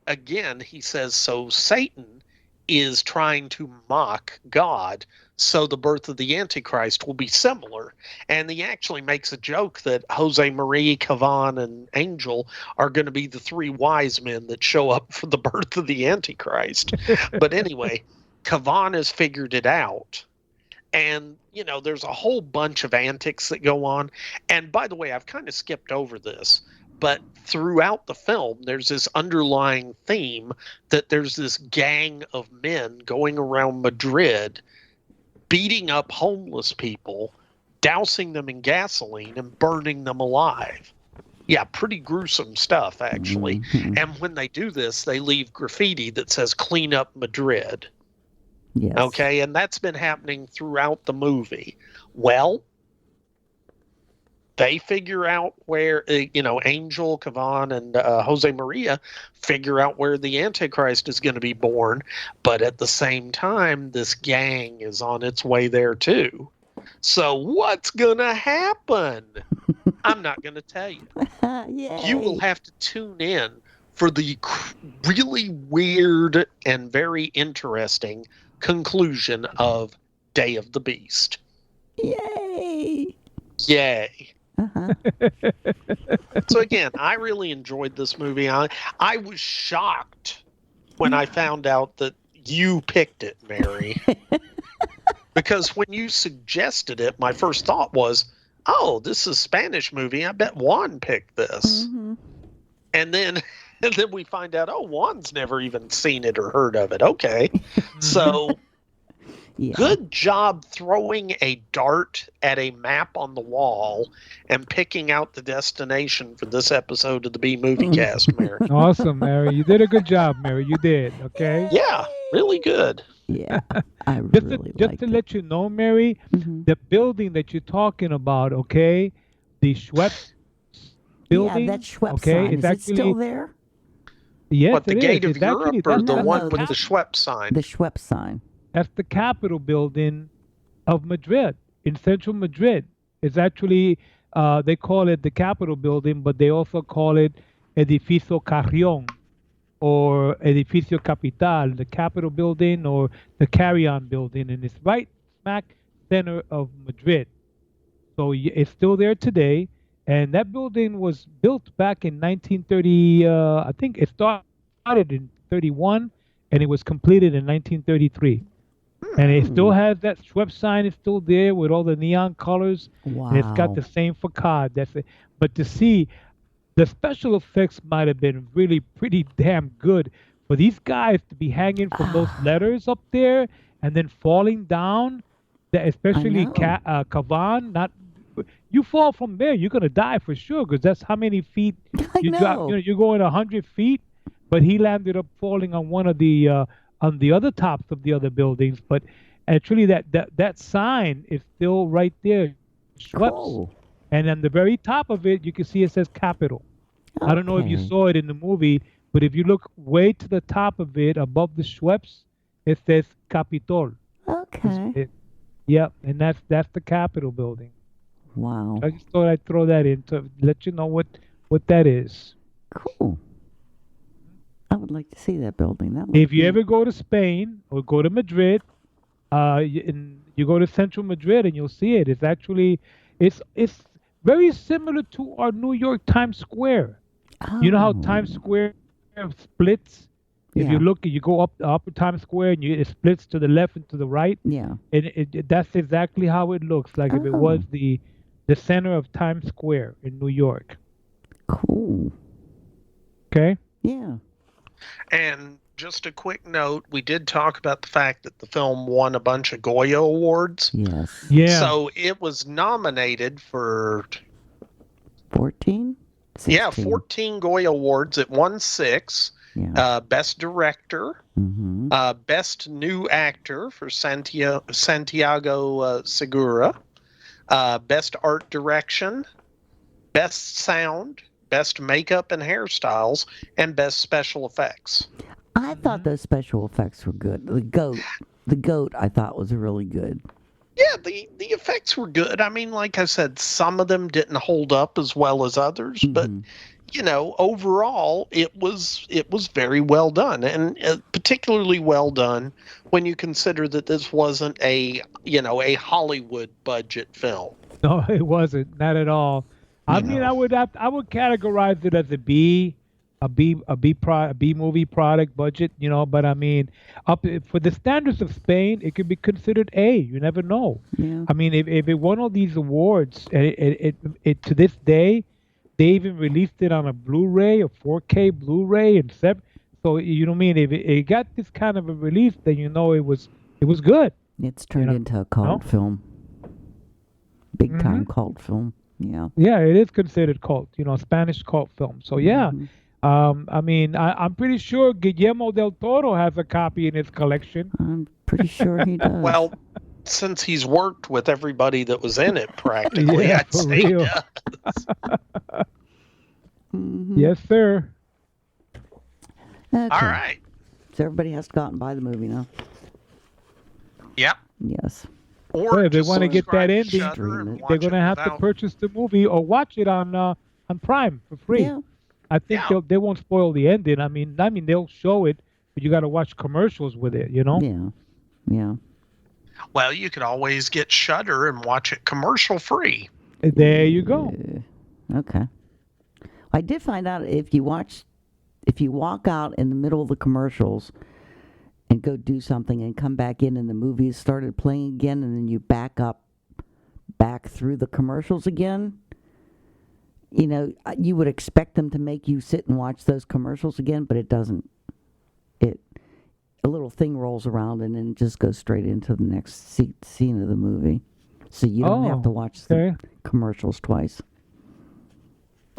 again, he says, so Satan is trying to mock God, so the birth of the Antichrist will be similar. And he actually makes a joke that Jose Maria, Kavan, and Angel are going to be the three wise men that show up for the birth of the Antichrist. But anyway, Kavan has figured it out. And, there's a whole bunch of antics that go on. And by the way, I've kind of skipped over this, but throughout the film, there's this underlying theme that there's this gang of men going around Madrid beating up homeless people, dousing them in gasoline, and burning them alive. Yeah, pretty gruesome stuff, actually. Mm-hmm. And when they do this, they leave graffiti that says, "Clean up Madrid." Yes. Okay, and that's been happening throughout the movie. Well, they figure out where, Angel, Kavan, and Jose Maria figure out where the Antichrist is going to be born. But at the same time, this gang is on its way there too. So what's going to happen? I'm not going to tell you. You will have to tune in for the really weird and very interesting conclusion of Day of the Beast. Yay! Yay. Uh-huh. So again, I really enjoyed this movie. I was shocked when I found out that you picked it, Mary. Because when you suggested it, my first thought was, oh, this is a Spanish movie. I bet Juan picked this. Mm-hmm. And then we find out, oh, Juan's never even seen it or heard of it. Okay. So Yeah. Good job throwing a dart at a map on the wall and picking out the destination for this episode of the B Movie Cast, Mary. Awesome, Mary. You did a good job, Mary. You did. Okay. Yeah, really good. Yeah, I Just really to liked it. let you know, Mary, Mhm. the building that you're talking about, okay, the Schweppes building. Yeah, that Schweppes okay, sign. it's Is it actually still there? Yes, What, the it Gate is. of It's actually Europe or the No, one no, with the that's- Schweppes sign? The Schweppes sign. That's the Capitol building of Madrid, in central Madrid. It's actually, they call it the Capitol building, but they also call it Edificio Carrión or Edificio Capital, the Capitol building or the Carrion building, and it's right smack center of Madrid. So it's still there today, and that building was built back in 1930. I think it started in 31, and it was completed in 1933. And it still has that Schweppes sign is still there with all the neon colors. Wow. And it's got the same facade. That's it. But to see, the special effects might have been really pretty damn good. For these guys to be hanging from those letters up there and then falling down, that especially know. Kavan, not you fall from there, you're gonna die for sure because that's how many feet I you drop. know. You know, you're going 100 feet, but he landed up falling on one of the on the other tops of the other buildings. But actually, that sign is still right there, Schweppes. Cool. And on the very top of it, you can see it says Capitol. I don't know if you Okay. saw it in the movie, but if you look way to the top of it, above the Schweppes, it says Capitol. Okay. Yep, and that's the Capitol building. Wow. I just thought I'd throw that in to let you know what that is. Cool. I would like to see that building. That If you ever go to Spain or go to Madrid, you go to central Madrid and you'll see it. It's actually it's very similar to our New York Times Square. You know how Times Square splits? If you Yeah. look, you go up the upper Times Square and it splits to the left and to the right. Yeah. And that's exactly how it looks, like if it was the center of Times Square in New York. Cool. Okay? Yeah. And just a quick note, we did talk about the fact that the film won a bunch of Goya Awards. Yes. Yeah. So it was nominated for 14? 14 Goya Awards. It won 6. Yeah. Best Director, Mm-hmm. Best New Actor for Santiago Segura, Best Art Direction, Best Sound, Best Makeup and Hairstyles, and Best Special Effects. I thought those special effects were good. The goat I thought was really good. Yeah, the effects were good. I mean, like I said, some of them didn't hold up as well as others, but you know, overall, it was very well done, and particularly well done when you consider that this wasn't a Hollywood budget film. No, it wasn't. Not at all. I mean, I would categorize it as a B movie product budget, but I mean, for the standards of Spain, it could be considered A. You never know. Yeah. I mean, if it won all these awards, it to this day, they even released it on a Blu-ray, a 4K Blu-ray, and so you know what I mean. If it got this kind of a release, then you know it was good. It's turned into a cult film. Big time cult film. Yeah. Yeah, it is considered cult. A Spanish cult film. So yeah. I mean, I'm pretty sure Guillermo del Toro has a copy in his collection. I'm pretty sure he does. Well, since he's worked with everybody that was in it, practically, Yeah, I'd for say he real. does. Yes, sir. Okay. All right. So everybody has to go out and buy the movie now. Yep. Yes. Or Well, if they just want to get subscribe that to ending, Shudder and they're watch going to it have to without- purchase the movie or watch it on Prime for free. Yeah. I think they won't spoil the ending. I mean they'll show it, but you got to watch commercials with it. Yeah. Yeah. Well, you could always get Shudder and watch it commercial free. There you go. Okay. I did find out if you walk out in the middle of the commercials and go do something and come back in and the movie started playing again and then you back through the commercials again, you would expect them to make you sit and watch those commercials again, but it doesn't. a little thing rolls around and then just goes straight into the next scene of the movie. So you don't have to watch the commercials twice.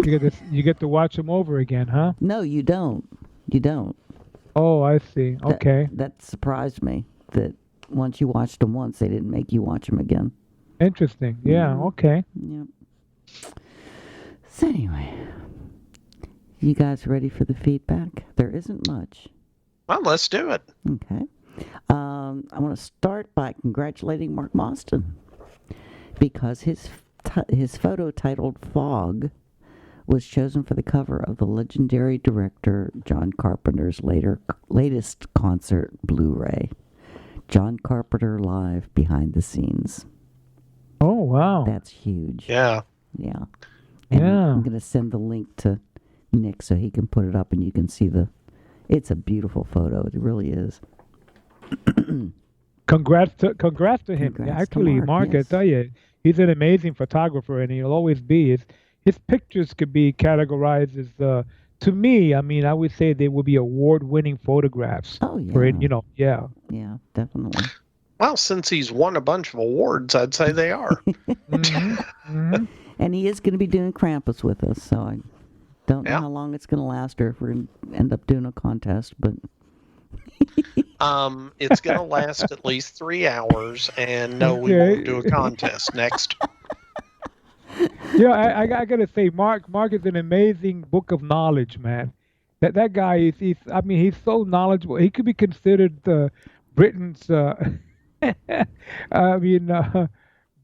You get to watch them over again, huh? No, you don't. You don't. Oh, I see. Okay. That surprised me that once you watched them once, they didn't make you watch them again. Interesting. Yeah, okay. Yep. So anyway, you guys ready for the feedback? There isn't much. Well, let's do it. Okay. I want to start by congratulating Mark Mostyn because his photo titled Fog was chosen for the cover of the legendary director John Carpenter's latest concert Blu-ray. John Carpenter live behind the scenes. Oh, wow. That's huge. Yeah. Yeah. And I'm going to send the link to Nick so he can put it up and you can see it's a beautiful photo. It really is. Congrats to him. Congrats Actually, to Mark, yes. I tell you, he's an amazing photographer, and he'll always be. His pictures could be categorized as, to me, I mean, I would say they would be award-winning photographs. Oh, yeah. For it, yeah. Yeah, definitely. Well, since he's won a bunch of awards, I'd say they are. And he is going to be doing Krampus with us, so I don't know how long it's going to last or if we're going to end up doing a contest, but... It's going to last at least 3 hours, and no, we won't do a contest. Next. Yeah, I gotta say, Mark is an amazing book of knowledge, man. That guy he's so knowledgeable. He could be considered Britain's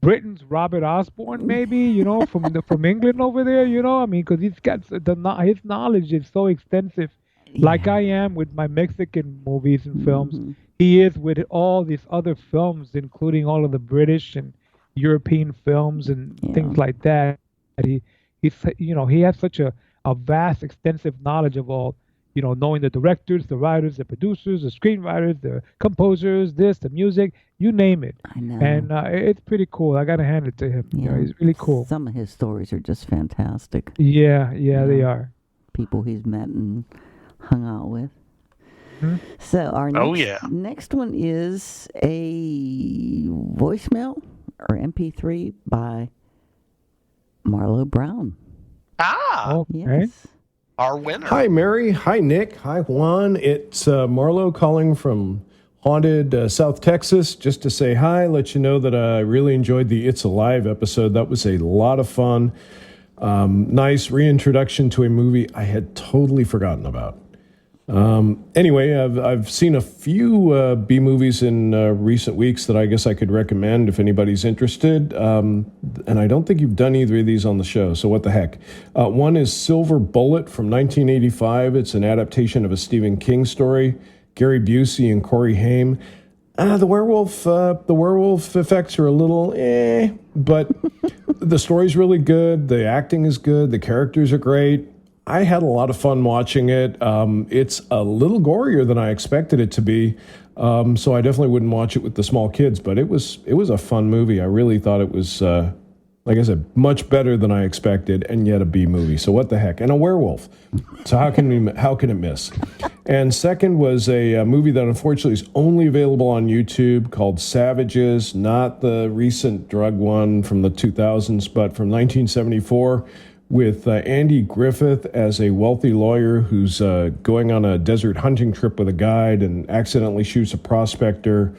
Britain's Robert Osborne, maybe, from England over there, because he's got his knowledge is so extensive. Like I am with my Mexican movies and films, he is with all these other films, including all of the British and European films and things like that. He has such a vast, extensive knowledge of all, knowing the directors, the writers, the producers, the screenwriters, the composers, the music, you name it. I know. And it's pretty cool. I got to hand it to him. Yeah. He's really cool. Some of his stories are just fantastic. Yeah, they are. People he's met and hung out with. Hmm? So our next one is a voicemail or MP3 by Marlo Brown. Okay. Yes. Our winner. Hi, Mary. Hi, Nick. Hi, Juan. It's Marlo calling from haunted South Texas just to say hi, let you know that I really enjoyed the It's Alive episode. That was a lot of fun. Nice reintroduction to a movie I had totally forgotten about. Anyway, I've seen a few B movies in recent weeks that I guess I could recommend if anybody's interested. And I don't think you've done either of these on the show, so what the heck. One is Silver Bullet from 1985. It's an adaptation of a Stephen King story. Gary Busey and Corey Haim. The werewolf effects are a little but the story's really good. The acting is good. The characters are great. I had a lot of fun watching it. It's a little gorier than I expected it to be, so I definitely wouldn't watch it with the small kids. But it was a fun movie. I really thought it was, like I said, much better than I expected, and yet a B movie. So what the heck? And a werewolf. So how can it miss? And second was a movie that unfortunately is only available on YouTube called Savages, not the recent drug one from the 2000s, but from 1974. With Andy Griffith as a wealthy lawyer who's going on a desert hunting trip with a guide and accidentally shoots a prospector.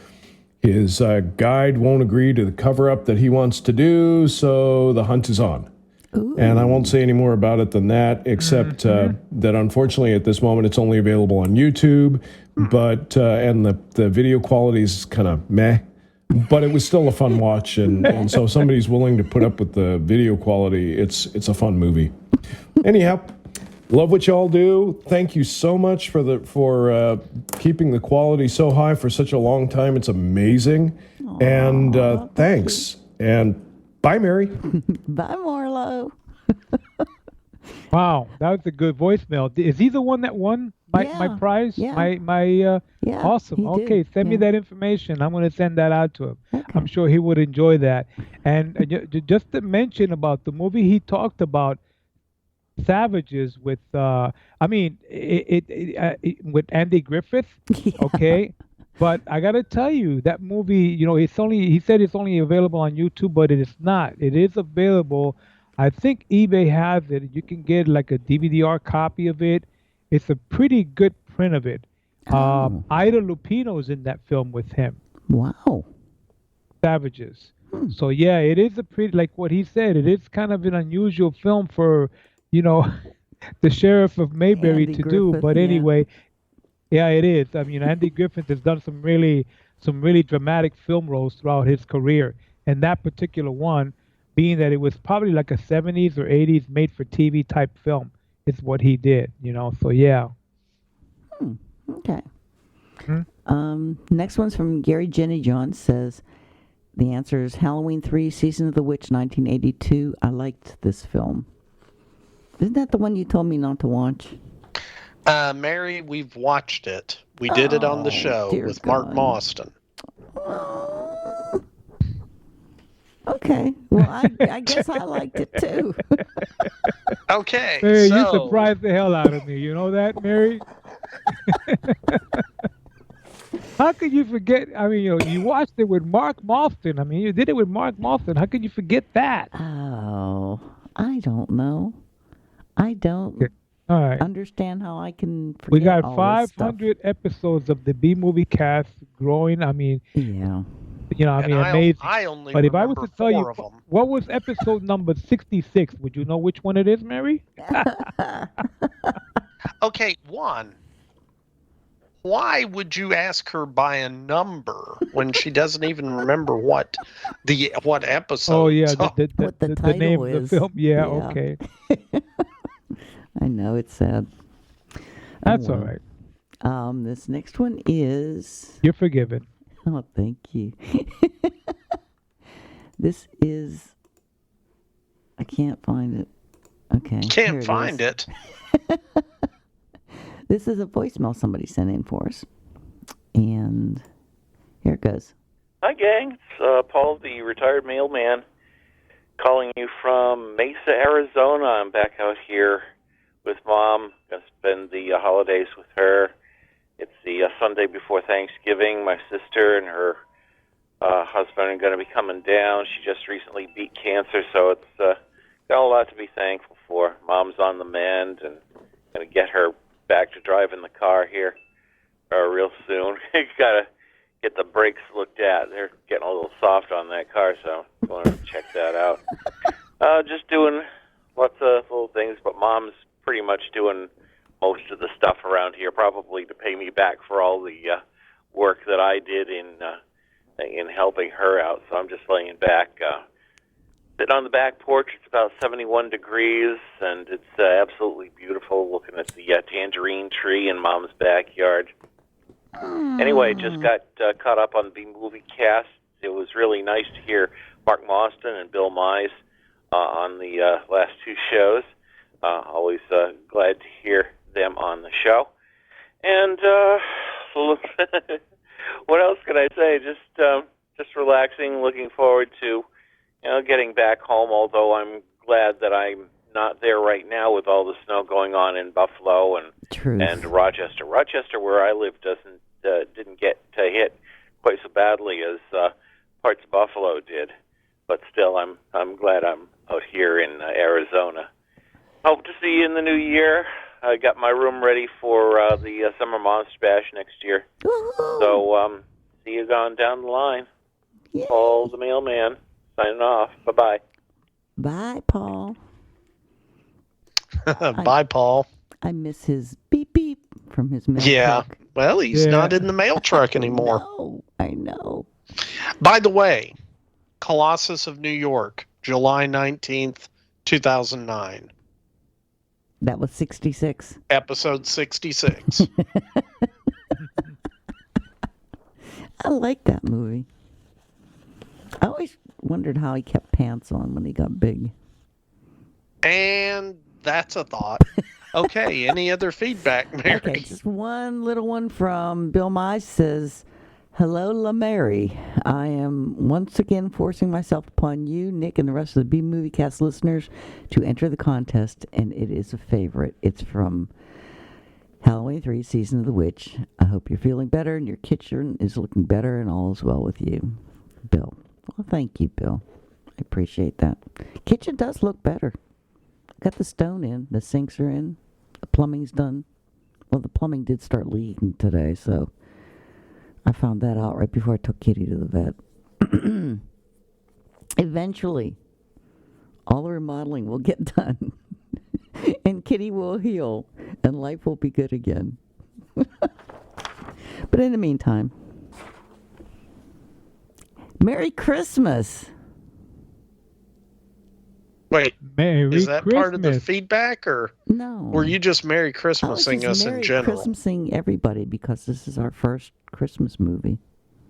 His guide won't agree to the cover-up that he wants to do, so the hunt is on. Ooh. And I won't say any more about it than that, except that unfortunately at this moment it's only available on YouTube, but and the video quality is kind of meh. But it was still a fun watch, and so if somebody's willing to put up with the video quality, it's a fun movie. Anyhow, love what y'all do. Thank you so much for keeping the quality so high for such a long time. It's amazing. Aww, and thanks. And bye, Mary. Bye, Marlo. Wow, that was a good voicemail. Is he the one that won my prize? Yeah. Awesome. Okay, send me that information. I'm going to send that out to him. Okay. I'm sure he would enjoy that. And just to mention about the movie he talked about, Savages with with Andy Griffith. Okay. But I gotta tell you, that movie, he said it's only available on YouTube, but it is not. It is available. I think eBay has it. You can get like a DVD-R copy of it. It's a pretty good print of it. Ida Lupino's in that film with him. Wow. Savages. So yeah, it is a pretty, like what he said, it is kind of an unusual film for, the Sheriff of Mayberry Andy to do. Griffith, But yeah. anyway, yeah, it is. I mean, Andy Griffith has done some really dramatic film roles throughout his career, and that particular one, being that it was probably like a 70s or 80s made-for-TV type film, is what he did. So yeah. Okay. Next one's from Gary Jenny John. Says the answer is Halloween 3, Season of the Witch, 1982. I liked this film. Isn't that the one you told me not to watch? Mary, we've watched it. We did it on the show with Mark Mauston. Okay. Well, I guess I liked it too. Okay. Mary, so... you surprised the hell out of me. You know that, Mary? How could you forget? I mean, you watched it with Mark Mauston. I mean, you did it with Mark Mauston. How could you forget that? Oh, I don't know. I don't All right. understand how I can forget We got all 500 episodes of the B Movie Cast growing. I mean, yeah. Amazing. I only But if I was to tell you, of them. what was episode number 66? Would you know which one it is, Mary? Okay, Juan. Why would you ask her by a number when she doesn't even remember what episode? Oh yeah, what the title name is. of the film. Yeah. Okay. I know, it's sad. That's all right. This next one is... You're forgiven. Oh, thank you. This is... I can't find it. Okay. Can't find it. This is a voicemail somebody sent in for us. And here it goes. Hi, gang. It's Paul, the retired mailman, calling you from Mesa, Arizona. I'm back out here with Mom. Going to spend the holidays with her. It's the Sunday before Thanksgiving. My sister and her husband are going to be coming down. She just recently beat cancer, so it's got a lot to be thankful for. Mom's on the mend, and going to get her back to driving the car here real soon. Got to get the brakes looked at. They're getting a little soft on that car, so I'm going to check that out. Just doing lots of little things, but Mom's pretty much doing most of the stuff around here, probably to pay me back for all the work that I did in helping her out. So I'm just laying back, sitting on the back porch. It's about 71 degrees, and it's absolutely beautiful looking at the tangerine tree in Mom's backyard. Anyway, just got caught up on the movie cast. It was really nice to hear Mark Mauston and Bill Mize on the last two shows. Always glad to hear them on the show. And what else can I say? Just relaxing, looking forward to getting back home, although I'm glad that I'm not there right now with all the snow going on in Buffalo and Rochester. Rochester, where I live, didn't get hit quite so badly as parts of Buffalo did. But still, I'm glad I'm out here in Arizona. Hope to see you in the new year. I got my room ready for the Summer Monster Bash next year. Woo-hoo. So see you on down the line. Yay. Paul the mailman, signing off. Bye-bye. Bye, Paul. Bye, Paul. I miss his beep beep from his mail truck. Well, he's not in the mail truck anymore. I know. By the way, Colossus of New York, July 19th, 2009. That was 66. Episode 66. I like that movie. I always wondered how he kept pants on when he got big. And that's a thought. Okay, any other feedback, Mary? Okay, just one little one from Bill Mize says, Hello, La Mary. I am once again forcing myself upon you, Nick, and the rest of the B-Movie Cast listeners to enter the contest, and it is a favorite. It's from Halloween 3, Season of the Witch. I hope you're feeling better and your kitchen is looking better and all is well with you. Bill. Well, thank you, Bill. I appreciate that. Kitchen does look better. Got the stone in. The sinks are in. The plumbing's done. Well, the plumbing did start leaking today, so I found that out right before I took Kitty to the vet. Eventually, all the remodeling will get done, and Kitty will heal, and life will be good again. But in the meantime, Merry Christmas! Wait, Merry is that Christmas. part of the feedback, or no? Were you just Merry I was Christmasing just us in Merry general? Christmasing everybody because this is our first Christmas movie.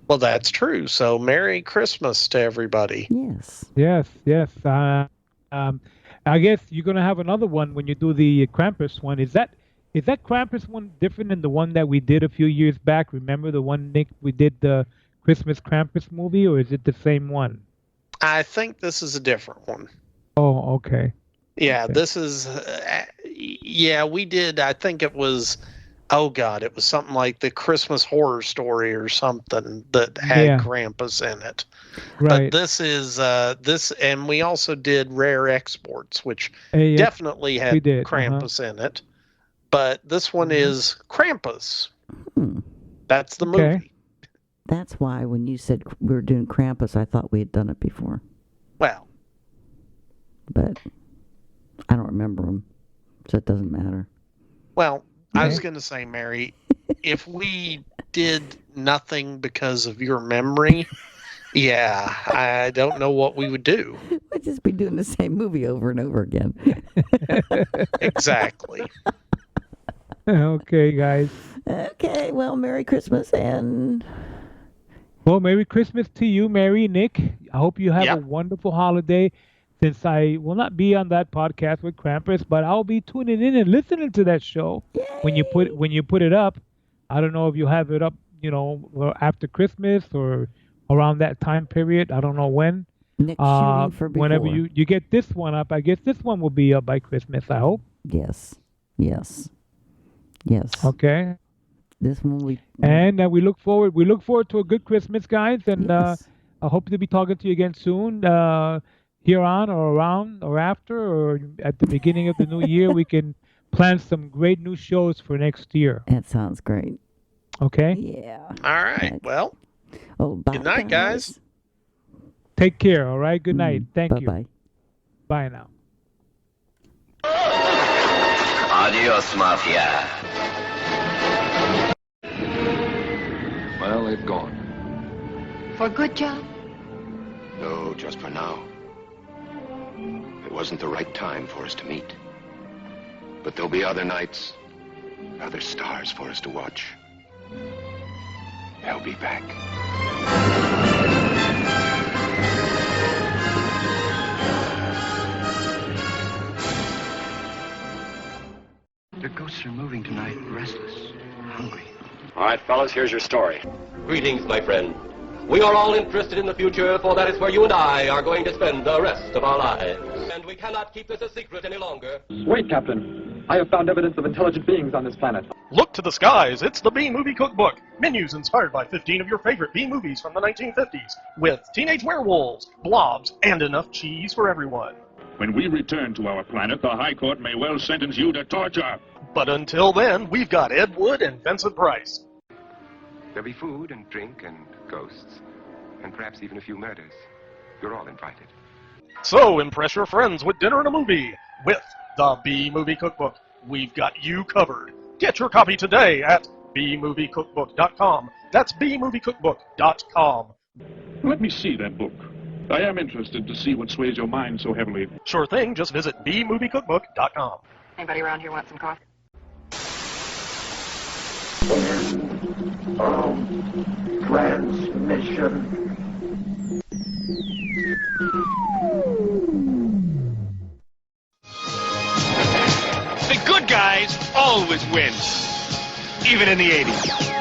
Well, that's true. So Merry Christmas to everybody. Yes. Yes. I guess you're gonna have another one when you do the Krampus one. Is that Krampus one different than the one that we did a few years back? Remember the one, Nick, we did the Christmas Krampus movie, or is it the same one? I think this is a different one. Oh, okay. Yeah, Okay. this is. Yeah, we did. I think it was. Oh God, it was something like the Christmas Horror Story or something that had Krampus in it. Right. But this is this, and we also did Rare Exports, which Yes, definitely had we did, Krampus in it. But this one is Krampus. Hmm. That's the Okay. movie. That's why when you said we were doing Krampus, I thought we had done it before. Well, but I don't remember them, so it doesn't matter. well, I was going to say, Mary, if we did nothing because of your memory, yeah, I don't know what we would do. We'd just be doing the same movie over and over again. Exactly. Okay, guys. Okay, well, Merry Christmas, and Well, Merry Christmas to you, Mary, Nick. I hope you have a wonderful holiday. Since I will not be on that podcast with Krampus, but I'll be tuning in and listening to that show when you put it up. I don't know if you have it up, after Christmas or around that time period. I don't know when. Nick's shooting for before. Whenever you get this one up, I guess this one will be up by Christmas. I hope. Yes. Okay. This one we And we look forward to a good Christmas, guys, and I hope to be talking to you again soon. Here on or around or after or at the beginning of the new year, we can plan some great new shows for next year. That sounds great. Okay? Yeah. All right. Well, good night, guys. Take care, all right? Good night. Thank you. Bye-bye. Bye now. Adios, Mafia. Well, they've gone. For good, John? No, just for now. It wasn't the right time for us to meet. But there'll be other nights, other stars for us to watch. They'll be back. The ghosts are moving tonight, restless, hungry. All right, fellas, here's your story. Greetings, my friend. We are all interested in the future, for that is where you and I are going to spend the rest of our lives. And we cannot keep this a secret any longer. Wait, Captain. I have found evidence of intelligent beings on this planet. Look to the skies. It's the B-Movie Cookbook. Menus inspired by 15 of your favorite B-movies from the 1950s. With teenage werewolves, blobs, and enough cheese for everyone. When we return to our planet, the High Court may well sentence you to torture. But until then, we've got Ed Wood and Vincent Price. There'll be food and drink and ghosts, and perhaps even a few murders. You're all invited. So impress your friends with dinner and a movie with the B-Movie Cookbook. We've got you covered. Get your copy today at bmoviecookbook.com. That's bmoviecookbook.com. Let me see that book. I am interested to see what sways your mind so heavily. Sure thing. Just visit bmoviecookbook.com. Anybody around here want some coffee? Transmission. The good guys always win, even in the 80s.